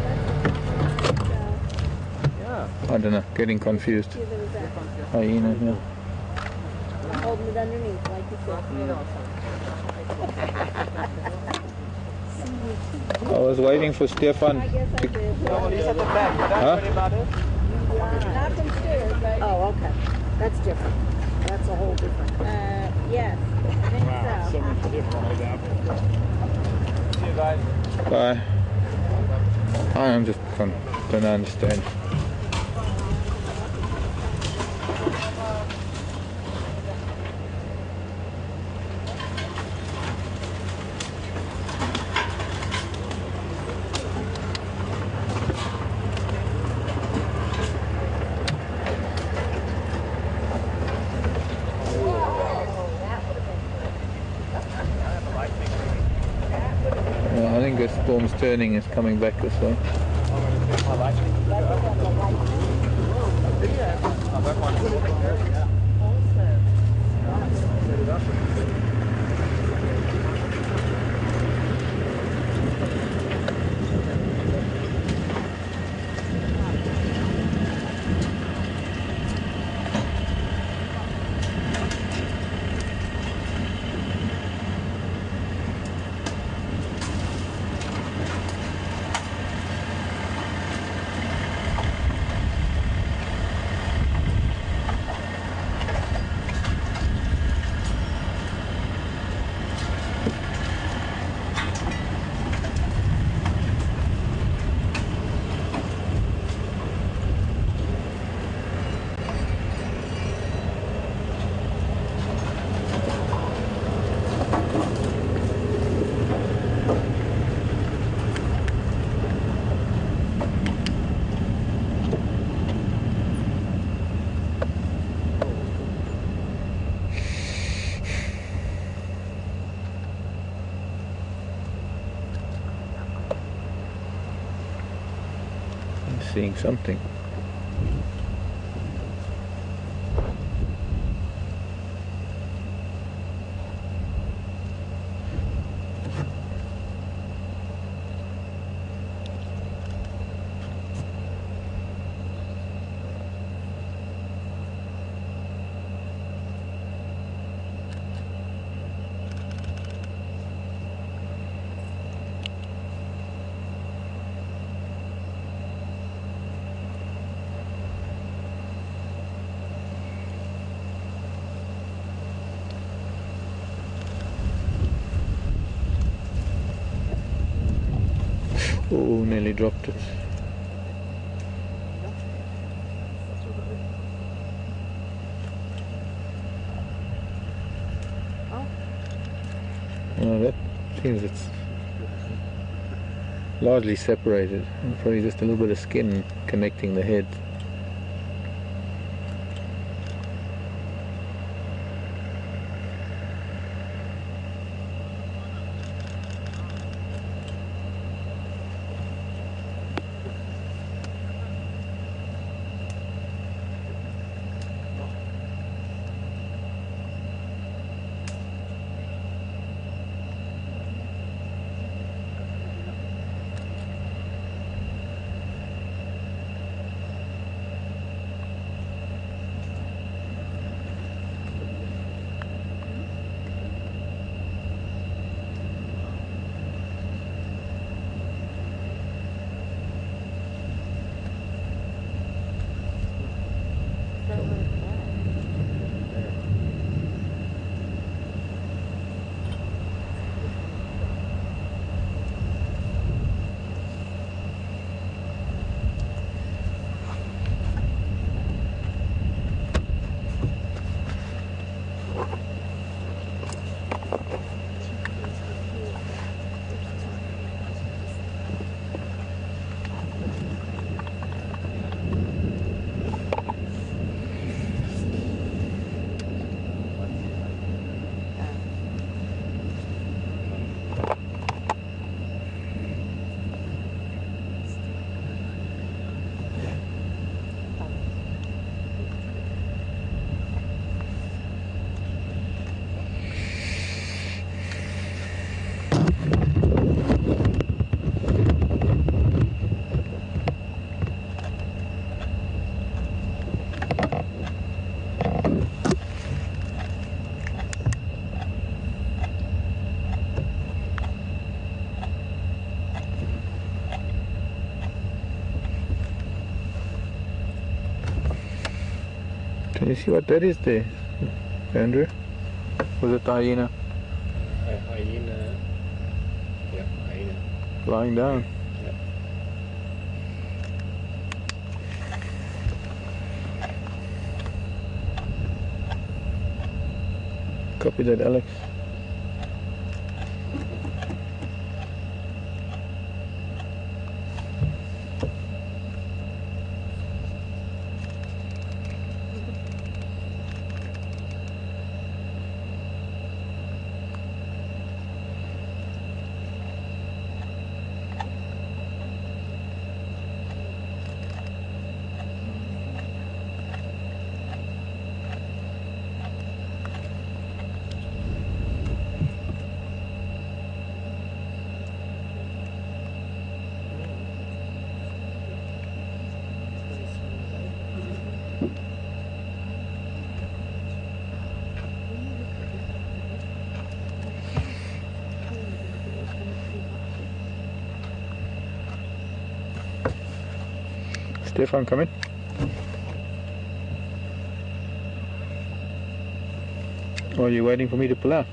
Yeah. I don't know, getting confused. Hyena here. Holding it underneath, like you said. I was waiting for Stefan. I guess I did. He's at the back. Huh? About it? Not from stairs, right? Oh, okay. That's different. That's a whole different. Yes. I think so. See you guys. Bye. I'm just don't understand. think the storm's turning, it's coming back this way. Seeing something. Oh, nearly dropped it. Oh, that seems it's largely separated. Probably just a little bit of skin connecting the head. Can you see what that is there, Andrew? Was it the hyena? Hyena. Yeah, hyena. Lying down. Yeah. Copy that, Alex. Stefan, come in. Or are you waiting for me to pull out?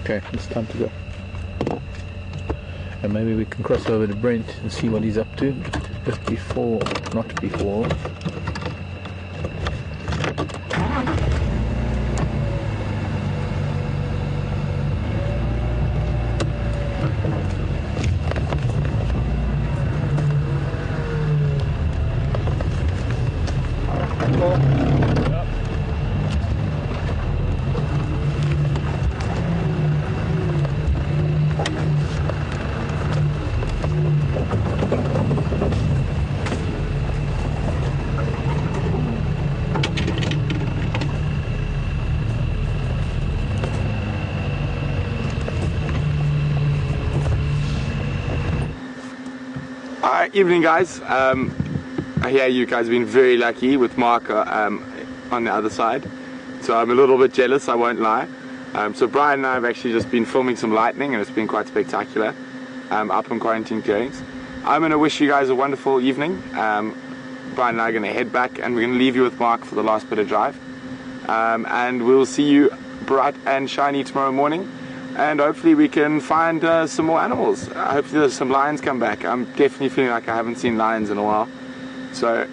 Okay, it's time to go. And maybe we can cross over to Brent and see what he's up to just before, not before. Evening guys, I hear you guys have been very lucky with Mark on the other side, so I'm a little bit jealous, I won't lie. So Brian and I have actually just been filming some lightning and it's been quite spectacular up in quarantine clearings. I'm going to wish you guys a wonderful evening. Brian and I are going to head back and we're going to leave you with Mark for the last bit of drive, and we'll see you bright and shiny tomorrow morning. And hopefully we can find some more animals. Hopefully there's some lions come back. I'm definitely feeling like I haven't seen lions in a while. So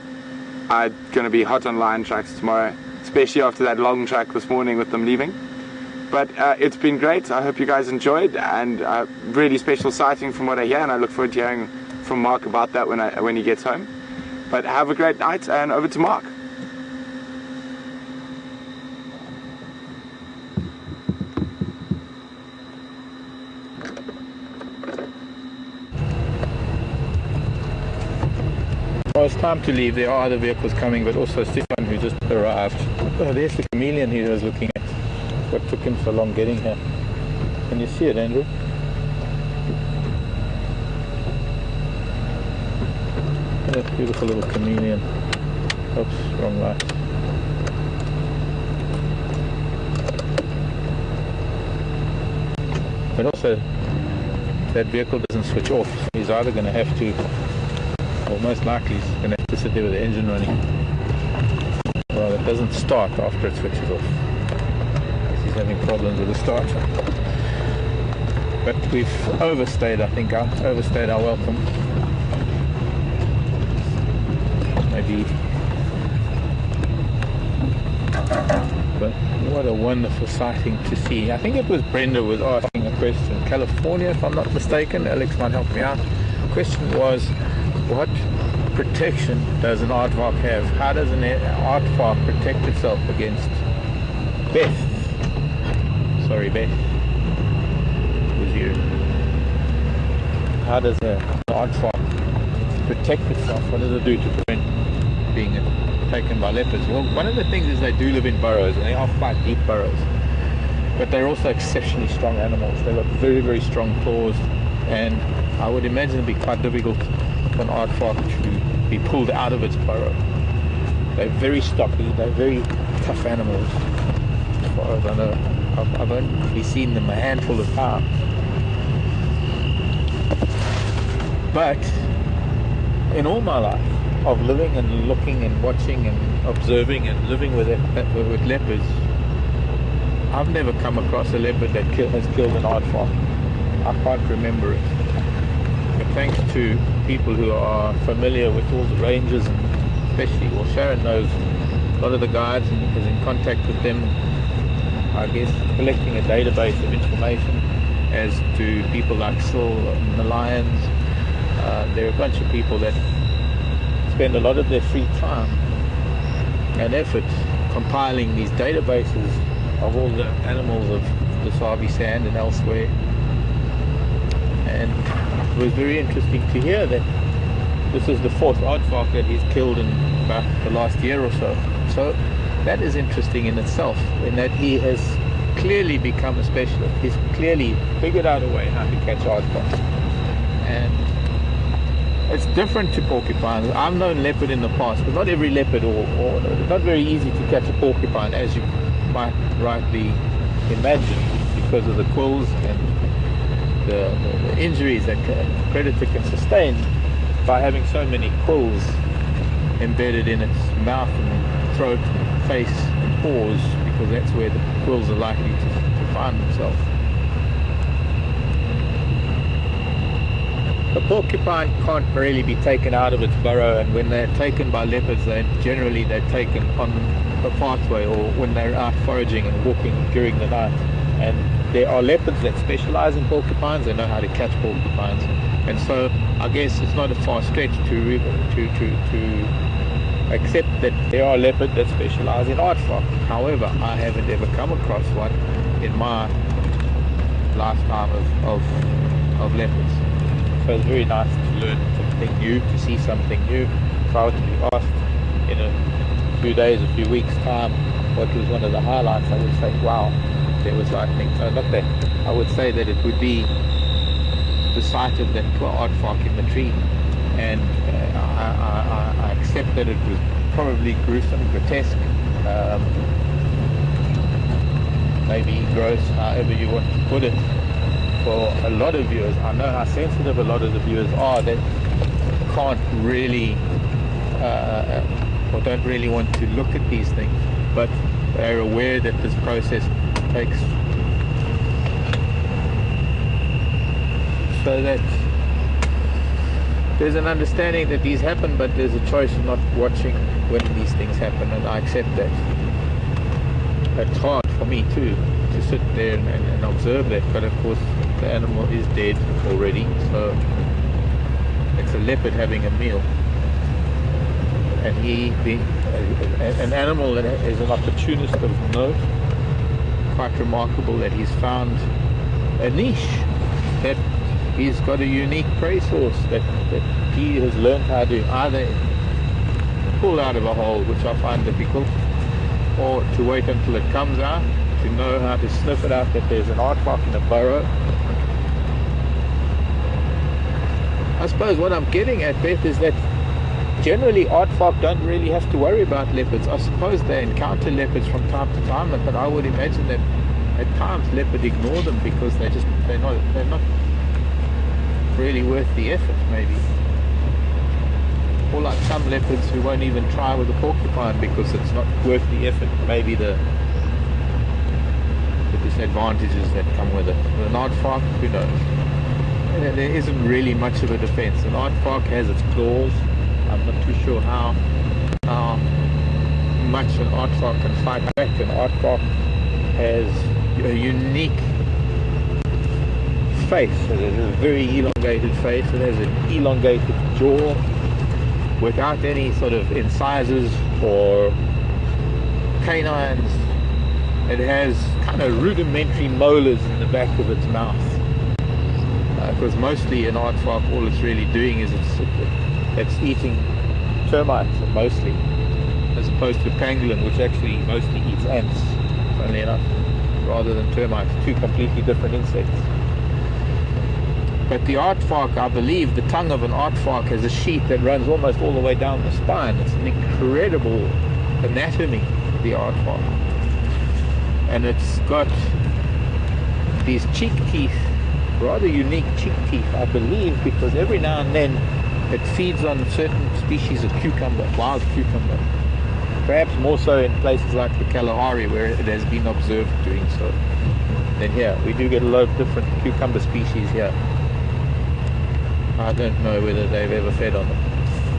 I'm going to be hot on lion tracks tomorrow, especially after that long track this morning with them leaving. But it's been great. I hope you guys enjoyed, and really special sighting from what I hear, and I look forward to hearing from Mark about that when he gets home. But have a great night, and over to Mark. Well, it's time to leave. There are other vehicles coming, but also Stefan, who just arrived. Oh, there's the chameleon he was looking at. What took him so long getting here? Can you see it, Andrew? That beautiful little chameleon. Oops, wrong light. But also, that vehicle doesn't switch off. He's either going to have to, or most likely he's going to have to sit there with the engine running. Well, it doesn't start after it switches off. He's having problems with the starter. But we've overstayed, I think, overstayed our welcome. Maybe. But what a wonderful sighting to see. I think it was Brenda was asking a question. California, if I'm not mistaken. Alex might help me out. The question was, what protection does an aardvark have? How does an aardvark protect itself against Beth? Sorry, Beth. It was you. How does an aardvark protect itself? What does it do to prevent being taken by leopards? Well, one of the things is they do live in burrows, and they are quite deep burrows. But they're also exceptionally strong animals. They've got very, very strong claws, and I would imagine it'd be quite difficult for an aardvark to be pulled out of its burrow. They're very stocky, they're very tough animals, as far as I know. I've only seen them a handful of times. But in all my life of living and looking and watching and observing and living with leopards, I've never come across a leopard that has killed an aardvark. I can't remember it. But thanks to people who are familiar with all the ranges, and especially, well, Sharon knows a lot of the guides and is in contact with them, I guess, collecting a database of information as to people like Syl and the lions. There are a bunch of people that spend a lot of their free time and effort compiling these databases of all the animals of the Sabi Sand and elsewhere. And it was very interesting to hear that this is the fourth aardvark that he's killed in about the last year or so. So that is interesting in itself, in that he has clearly become a specialist. He's clearly figured out a way how to catch aardvark. And it's different to porcupines. I've known leopard in the past, but not every leopard, or not very easy to catch a porcupine, as you might rightly imagine, because of the quills and the injuries that a predator can sustain by having so many quills embedded in its mouth and throat, face and paws, because that's where the quills are likely to find themselves. A porcupine can't really be taken out of its burrow, and when they're taken by leopards, they're taken on a pathway, or when they're out foraging and walking during the night. And there are leopards that specialize in porcupines. They know how to catch porcupines, and so I guess it's not a far stretch to accept that there are leopards that specialize in aardvark. However, I haven't ever come across one in my lifetime of leopards. So it's very nice to learn something new, to see something new. If I were to be asked in a few days, a few weeks' time, what was one of the highlights, I would say, wow, there was lightning. No, not that. I would say that it would be the sight of that poor aardvark in the tree. And I accept that it was probably gruesome, grotesque, maybe gross, however you want to put it. For a lot of viewers, I know how sensitive a lot of the viewers are, that can't really or don't really want to look at these things, but they're aware that this process takes, so that there's an understanding that these happen, but there's a choice of not watching when these things happen, and I accept that. It's hard for me too to sit there and observe that, but of course the animal is dead already, so it's a leopard having a meal, and he being an animal that is an opportunist of note. Quite remarkable that he's found a niche, that he's got a unique prey source, that he has learned how to either pull out of a hole, which I find difficult, or to wait until it comes out, to know how to sniff it out that there's an aardvark in a burrow. I suppose what I'm getting at, Beth, is that generally aardvark don't really have to worry about leopards. I suppose they encounter leopards from time to time, but I would imagine that at times leopard ignore them because they're not really worth the effort, maybe. Or like some leopards who won't even try with a porcupine because it's not worth the effort. Maybe the disadvantages that come with it. With an aardvark, who knows? There isn't really much of a defense. An aardvark has its claws. I'm not too sure how much an aardvark can fight back. An aardvark has a unique face. It has a very elongated face. It has an elongated jaw without any sort of incisors or canines. It has kind of rudimentary molars in the back of its mouth. Because mostly an aardvark, all it's really doing is it's eating termites, mostly, as opposed to a pangolin, which actually mostly eats ants, funnily enough, rather than termites. Two completely different insects. But the aardvark, I believe, the tongue of an aardvark has a sheath that runs almost all the way down the spine. It's an incredible anatomy, the aardvark. And it's got these cheek teeth, rather unique cheek teeth, I believe, because every now and then it feeds on certain species of cucumber, wild cucumber. Perhaps more so in places like the Kalahari, where it has been observed doing so. Then here, we do get a lot of different cucumber species here. I don't know whether they've ever fed on them.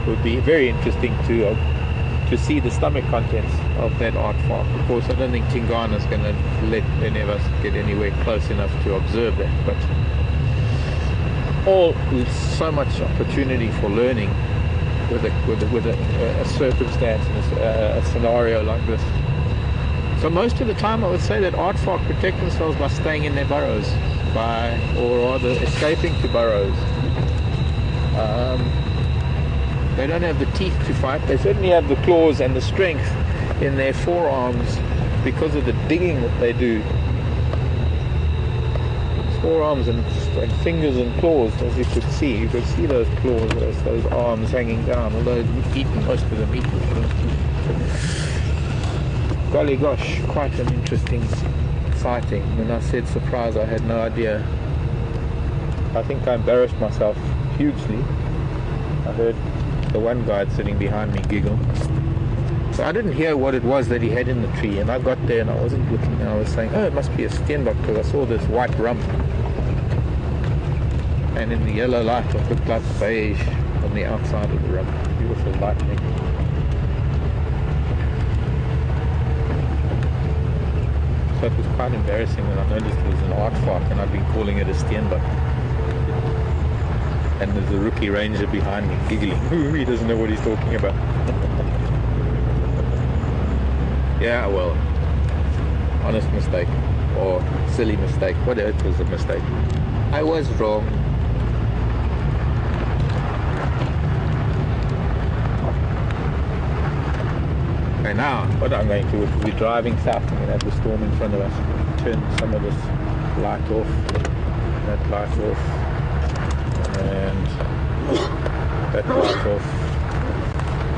It would be very interesting to see the stomach contents of that aardvark. Of course, I don't think Tingana is going to let any of us get anywhere close enough to observe that, but so much opportunity for learning with a circumstance and a scenario like this. So most of the time, I would say that aardvark protect themselves by staying in their burrows, or rather escaping to burrows. They don't have the teeth to fight. They certainly have the claws and the strength in their forearms because of the digging that they do. Forearms and fingers and claws, as you could see. You could see those claws, those arms hanging down, although most of them eat with those teeth. Golly gosh, quite an interesting sighting. When I said surprise, I had no idea. I think I embarrassed myself hugely. I heard the one guide sitting behind me giggle. So I didn't hear what it was that he had in the tree, and I got there and I wasn't looking, and I was saying, oh, it must be a steenbok, because I saw this white rump, and in the yellow light it looked like beige on the outside of the rump. Beautiful lightning. So it was quite embarrassing when I noticed it was an aardvark and I'd been calling it a steenbok. And there's a rookie ranger behind me giggling. Ooh, he doesn't know what he's talking about. Yeah, well, honest mistake or silly mistake, whatever, it was a mistake. I was wrong. Okay, now what I'm going to do is we're driving south. I'm going to have the storm in front of us. Turn some of this light off, that light off, and that light off.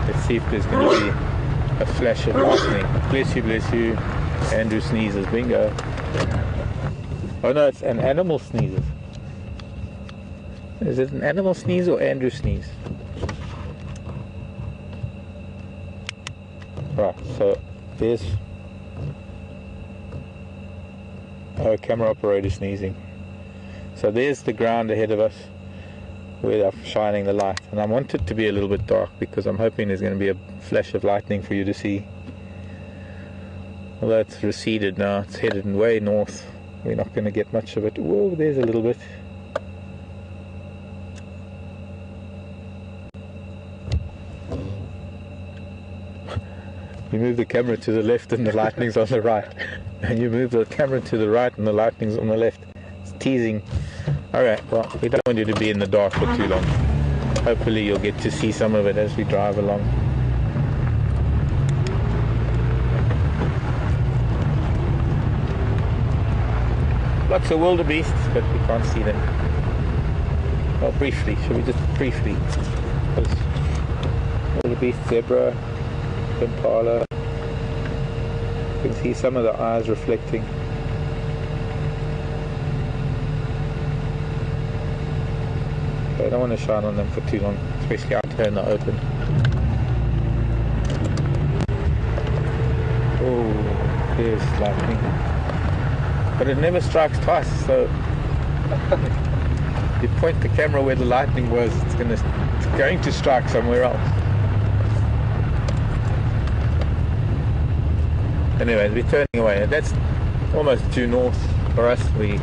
Let's see if there's going to be a flash of lightning. Bless you, bless you. Andrew sneezes. Bingo. Oh no, it's an animal sneezes. Is it an animal sneeze or Andrew sneeze? Right, so there's our camera operator sneezing. So there's the ground ahead of us where I'm shining the light, and I want it to be a little bit dark because I'm hoping there's going to be a flash of lightning for you to see. Although it's receded now, it's headed way north. We're not going to get much of it. Whoa, there's a little bit. You move the camera to the left and the lightning's on the right. And you move the camera to the right and the lightning's on the left. It's teasing. Alright, well, we don't want you to be in the dark for too long. Hopefully you'll get to see some of it as we drive along. Lots of wildebeests, but we can't see them. Well, briefly. Shall we just briefly? Because wildebeest, zebra, impala. You can see some of the eyes reflecting. Okay, I don't want to shine on them for too long, especially out here in the open. Oh, there's lightning. But it never strikes twice, so you point the camera where the lightning was, it's going to strike somewhere else. Anyway, we're turning away. That's almost due north for us. It's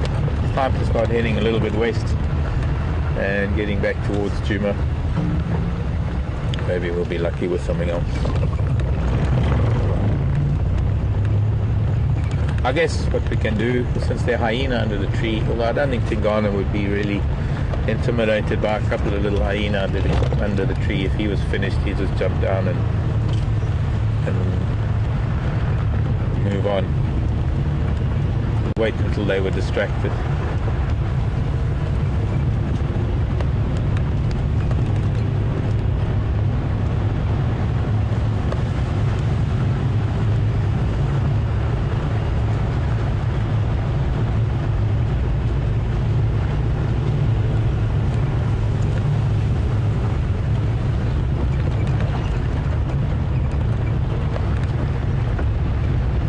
time to start heading a little bit west and getting back towards Djuma. Maybe we'll be lucky with something else. I guess what we can do, since there's hyena under the tree, although I don't think Tingana would be really intimidated by a couple of little hyena under the tree. If he was finished, he'd just jump down and move on. Wait until they were distracted.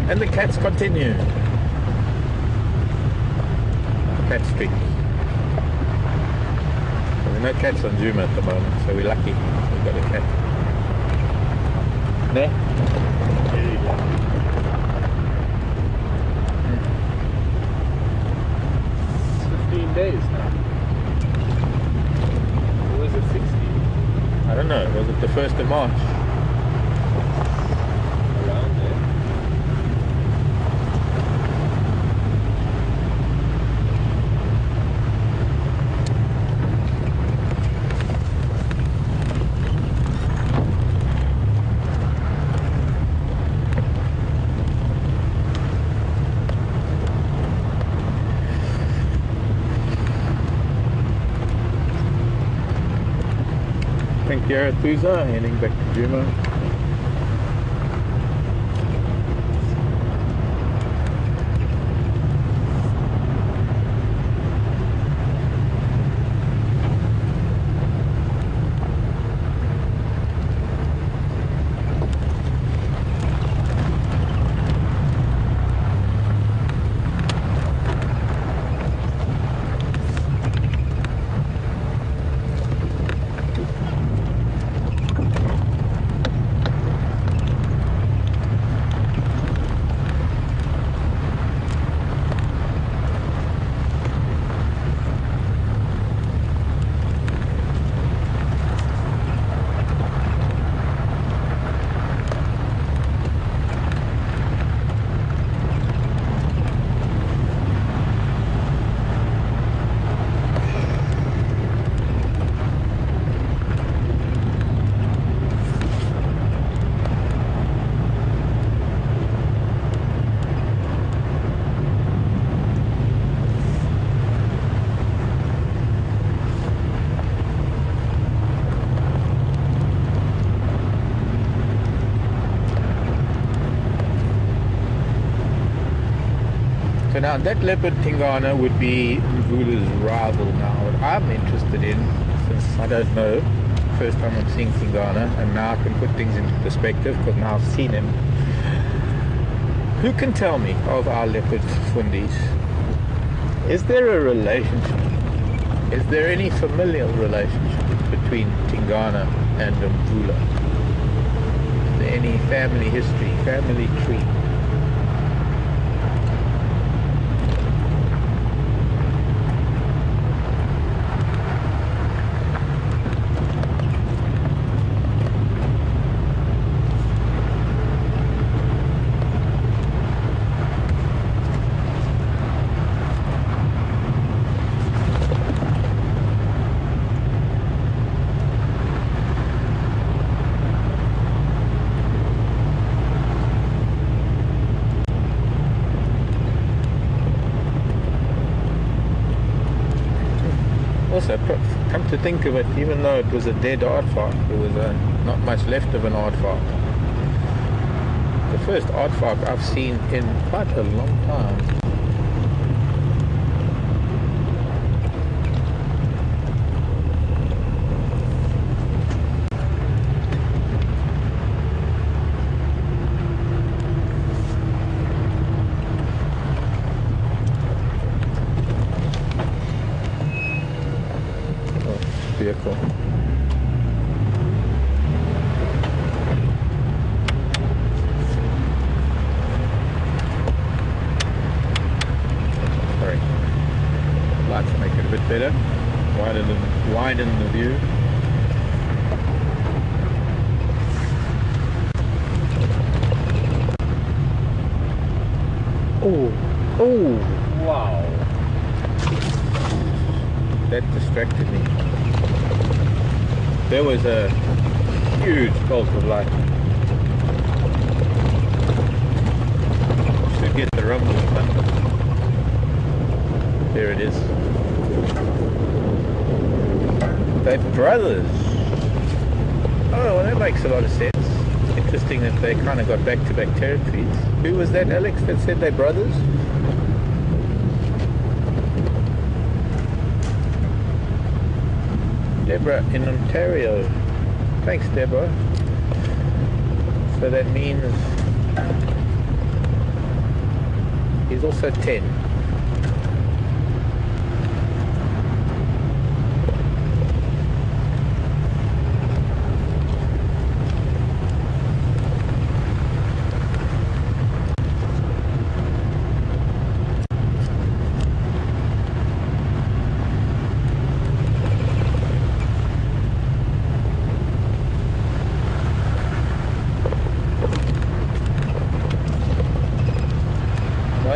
And the cats continue. Cat streak. There are no cats on Djuma at the moment, so we're lucky we've got a cat. There? 15 days now. Or was it 16? I don't know, was it the 1st of March? Around there. Arathusa, heading back to Djuma. So now that leopard Tingana would be Mvula's rival now. What I'm interested in, since I don't know, first time I'm seeing Tingana, and now I can put things into perspective because now I've seen him. Who can tell me of our leopard fundis? Is there a relationship? Is there any familial relationship between Tingana and Mvula? Is there any family history, family tree? Also, come to think of it, even though it was a dead aardvark, there was not much left of an aardvark. The first aardvark I've seen in quite a long time. Vehicle. Sorry. Lights make it a bit better. Widen the view. Oh, wow. That distracted me. There was a huge pulse of light. Should get the rumble. There it is. They're brothers. Oh, well, that makes a lot of sense. Interesting that they kind of got back-to-back territories. Who was that, Alex, that said they're brothers? Deborah in Ontario. Thanks, Deborah. So that means he's also 10.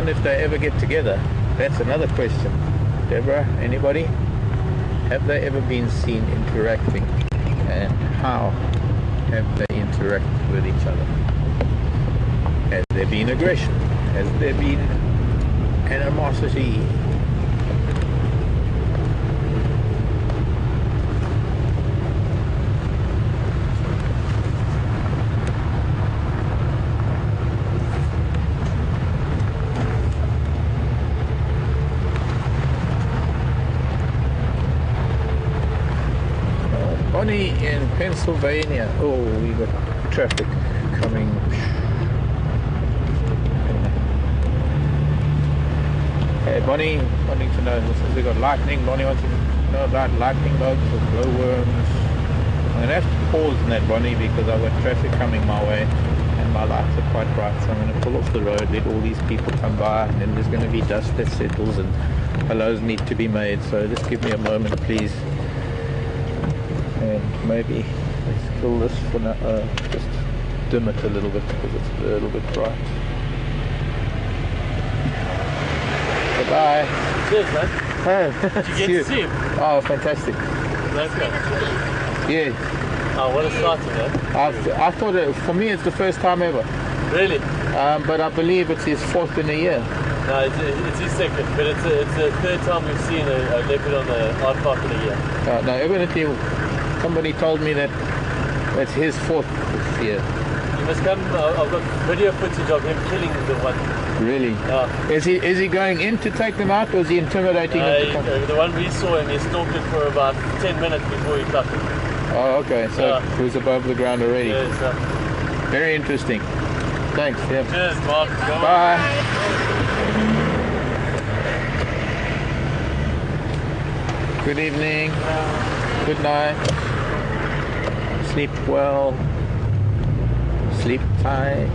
If they ever get together, that's another question. Deborah, anybody? Have they ever been seen interacting, and how have they interacted with each other? Has there been aggression? Has there been animosity? Pennsylvania. Oh, we got traffic coming. Hey, Bonnie wanting to know, since we got lightning, Bonnie wants to know about lightning bugs or glowworms. I'm going to have to pause in that, Bonnie, because I've got traffic coming my way and my lights are quite bright, so I'm going to pull off the road, let all these people come by, and then there's going to be dust that settles and hellos need to be made, so just give me a moment, please. And maybe let's kill this for now, just dim it a little bit because it's a little bit bright. Goodbye. Cheers, man. Oh, Did you get to see him? Oh, fantastic. That's good. Yeah. Oh, what a sighting, man. I thought for me it's the first time ever. Really? But I believe it's his fourth in a year. No, it's his second, but it's the third time we've seen a leopard on the aardvark in a year. No, evidently somebody told me that it's his fourth this year. You must come. I've got video footage of him killing the one. Really? Is he going in to take them out, or is he intimidating them to come? The one we saw him, he stalked it for about 10 minutes before he cut it. Oh, okay. So it was above the ground already. Yeah, very interesting. Thanks. Yeah. Cheers, Mark. Bye. Good evening. Good night. Sleep well. Sleep tight.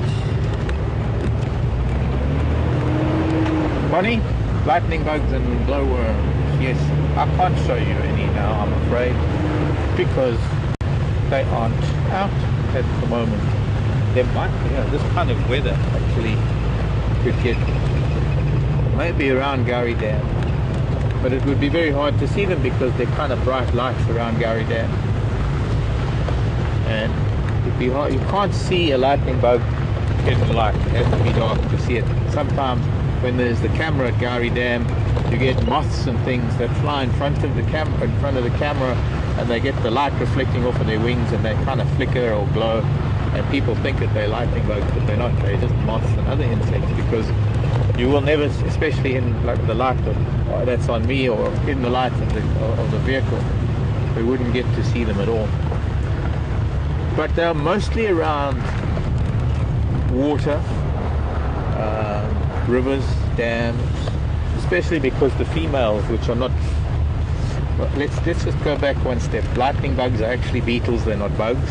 Bonnie, lightning bugs and glowworms. Yes, I can't show you any now, I'm afraid, because they aren't out at the moment. There might be, this kind of weather actually could get maybe around Gowrie Dam, but it would be very hard to see them because they're kind of bright lights around Gowrie Dam, and it'd be hard. You can't see a lightning bug in the light. It has to be dark to see it. Sometimes when there's the camera at Gowrie Dam, you get moths and things that fly in front of the camera, and they get the light reflecting off of their wings, and they kind of flicker or glow, and people think that they're lightning bugs, but they're not. They're just moths and other insects, because you will never, especially in like the light that's on me, or in the light of the vehicle, we wouldn't get to see them at all. But they're mostly around water, rivers, dams, especially because the females, which are not, well, let's just go back one step. Lightning bugs are actually beetles, they're not bugs,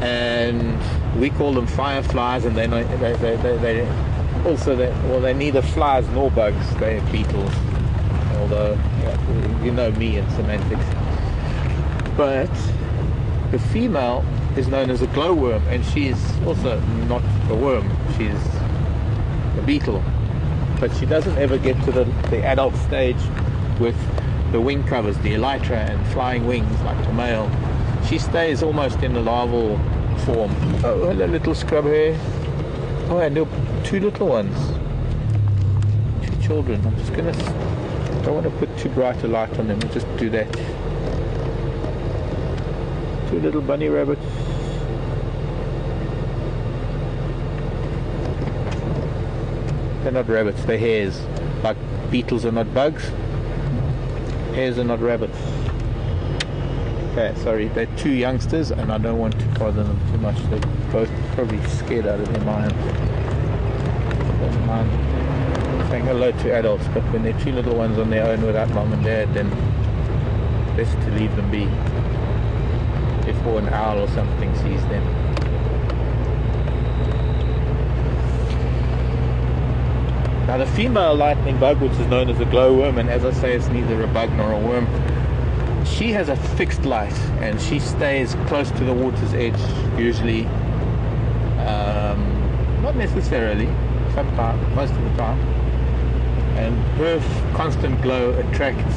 and we call them fireflies, and they're neither flies nor bugs, they're beetles, although you know me and semantics. But the female is known as a glowworm, and she's also not a worm, she's a beetle, but she doesn't ever get to the adult stage with the wing covers, the elytra and flying wings like the male. She stays almost in the larval form. Oh, hello little scrub hair. Oh, and two little ones, 2 children. I'm just gonna, don't want to put too bright a light on them, I'll just do that. 2 little bunny rabbits. They're not rabbits, they're hares. Like beetles are not bugs, hares are not rabbits. Okay, sorry, they're 2 youngsters, and I don't want to bother them too much. They're both probably scared out of their mind. Don't mind saying hello to adults, but when they're 2 little ones on their own without mom and dad, then best to leave them be before an owl or something sees them. Now the female lightning bug, which is known as a glowworm, and as I say, it's neither a bug nor a worm, she has a fixed light, and she stays close to the water's edge usually. Not necessarily, sometimes, most of the time. And her constant glow attracts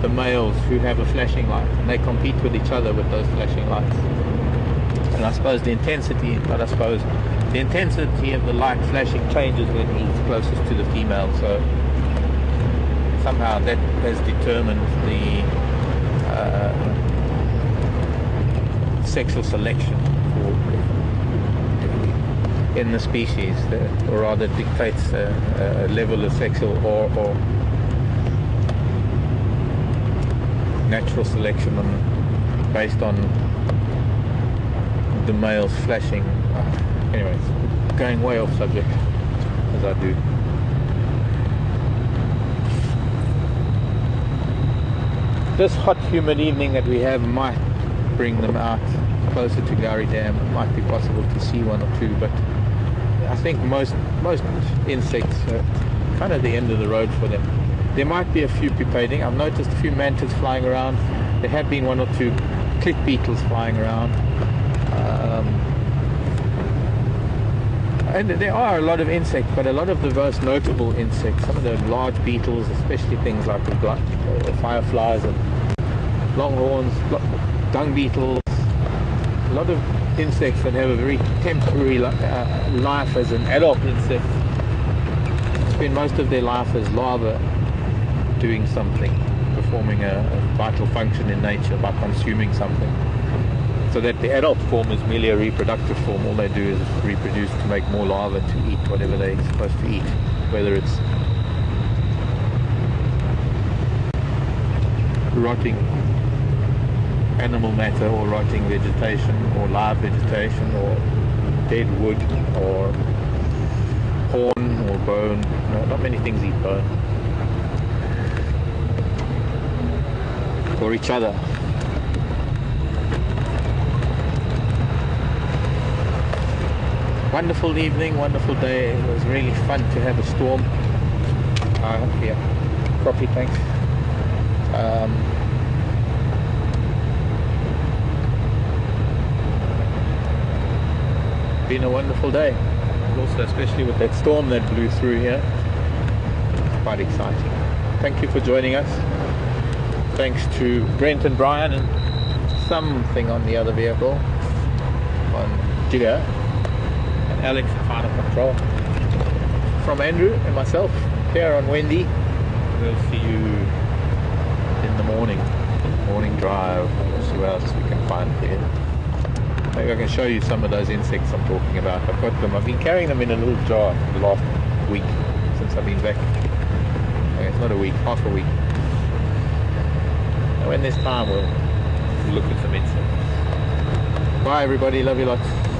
the males who have a flashing light, and they compete with each other with those flashing lights. And I suppose the intensity of the light flashing changes when he's closest to the female, so somehow that has determined the sexual selection in the species, or rather dictates a level of sexual or natural selection based on the males flashing. Anyways, going way off subject as I do. This hot, humid evening that we have might bring them out closer to Gowrie Dam. It might be possible to see one or two, but I think most insects are kind of the end of the road for them. There might be a few pupating. I've noticed a few mantids flying around. There have been one or two click beetles flying around. And there are a lot of insects, but a lot of the most notable insects, some of the large beetles, especially things like the fireflies and longhorns, dung beetles, a lot of insects that have a very temporary life as an adult insect, spend most of their life as larvae doing something, performing a vital function in nature by consuming something. So that the adult form is merely a reproductive form. All they do is reproduce to make more larvae to eat whatever they're supposed to eat, whether it's rotting animal matter or rotting vegetation or live vegetation or dead wood or horn or bone. No, not many things eat bone. Or each other. Wonderful evening, wonderful day. It was really fun to have a storm. Yeah, copy, thanks. Been a wonderful day. Also, especially with that storm that blew through here. It's quite exciting. Thank you for joining us. Thanks to Brent and Brian and something on the other vehicle, on Jigger. Alex in final control. From Andrew and myself here on Wendy. We'll see you in the morning drive. We'll see what else we can find here. Maybe I can show you some of those insects I'm talking about. I've got them. I've been carrying them in a little jar for the last week since I've been back. Okay, it's not a week, half a week. And when there's time, we'll look at some insects. Bye everybody, love you lots.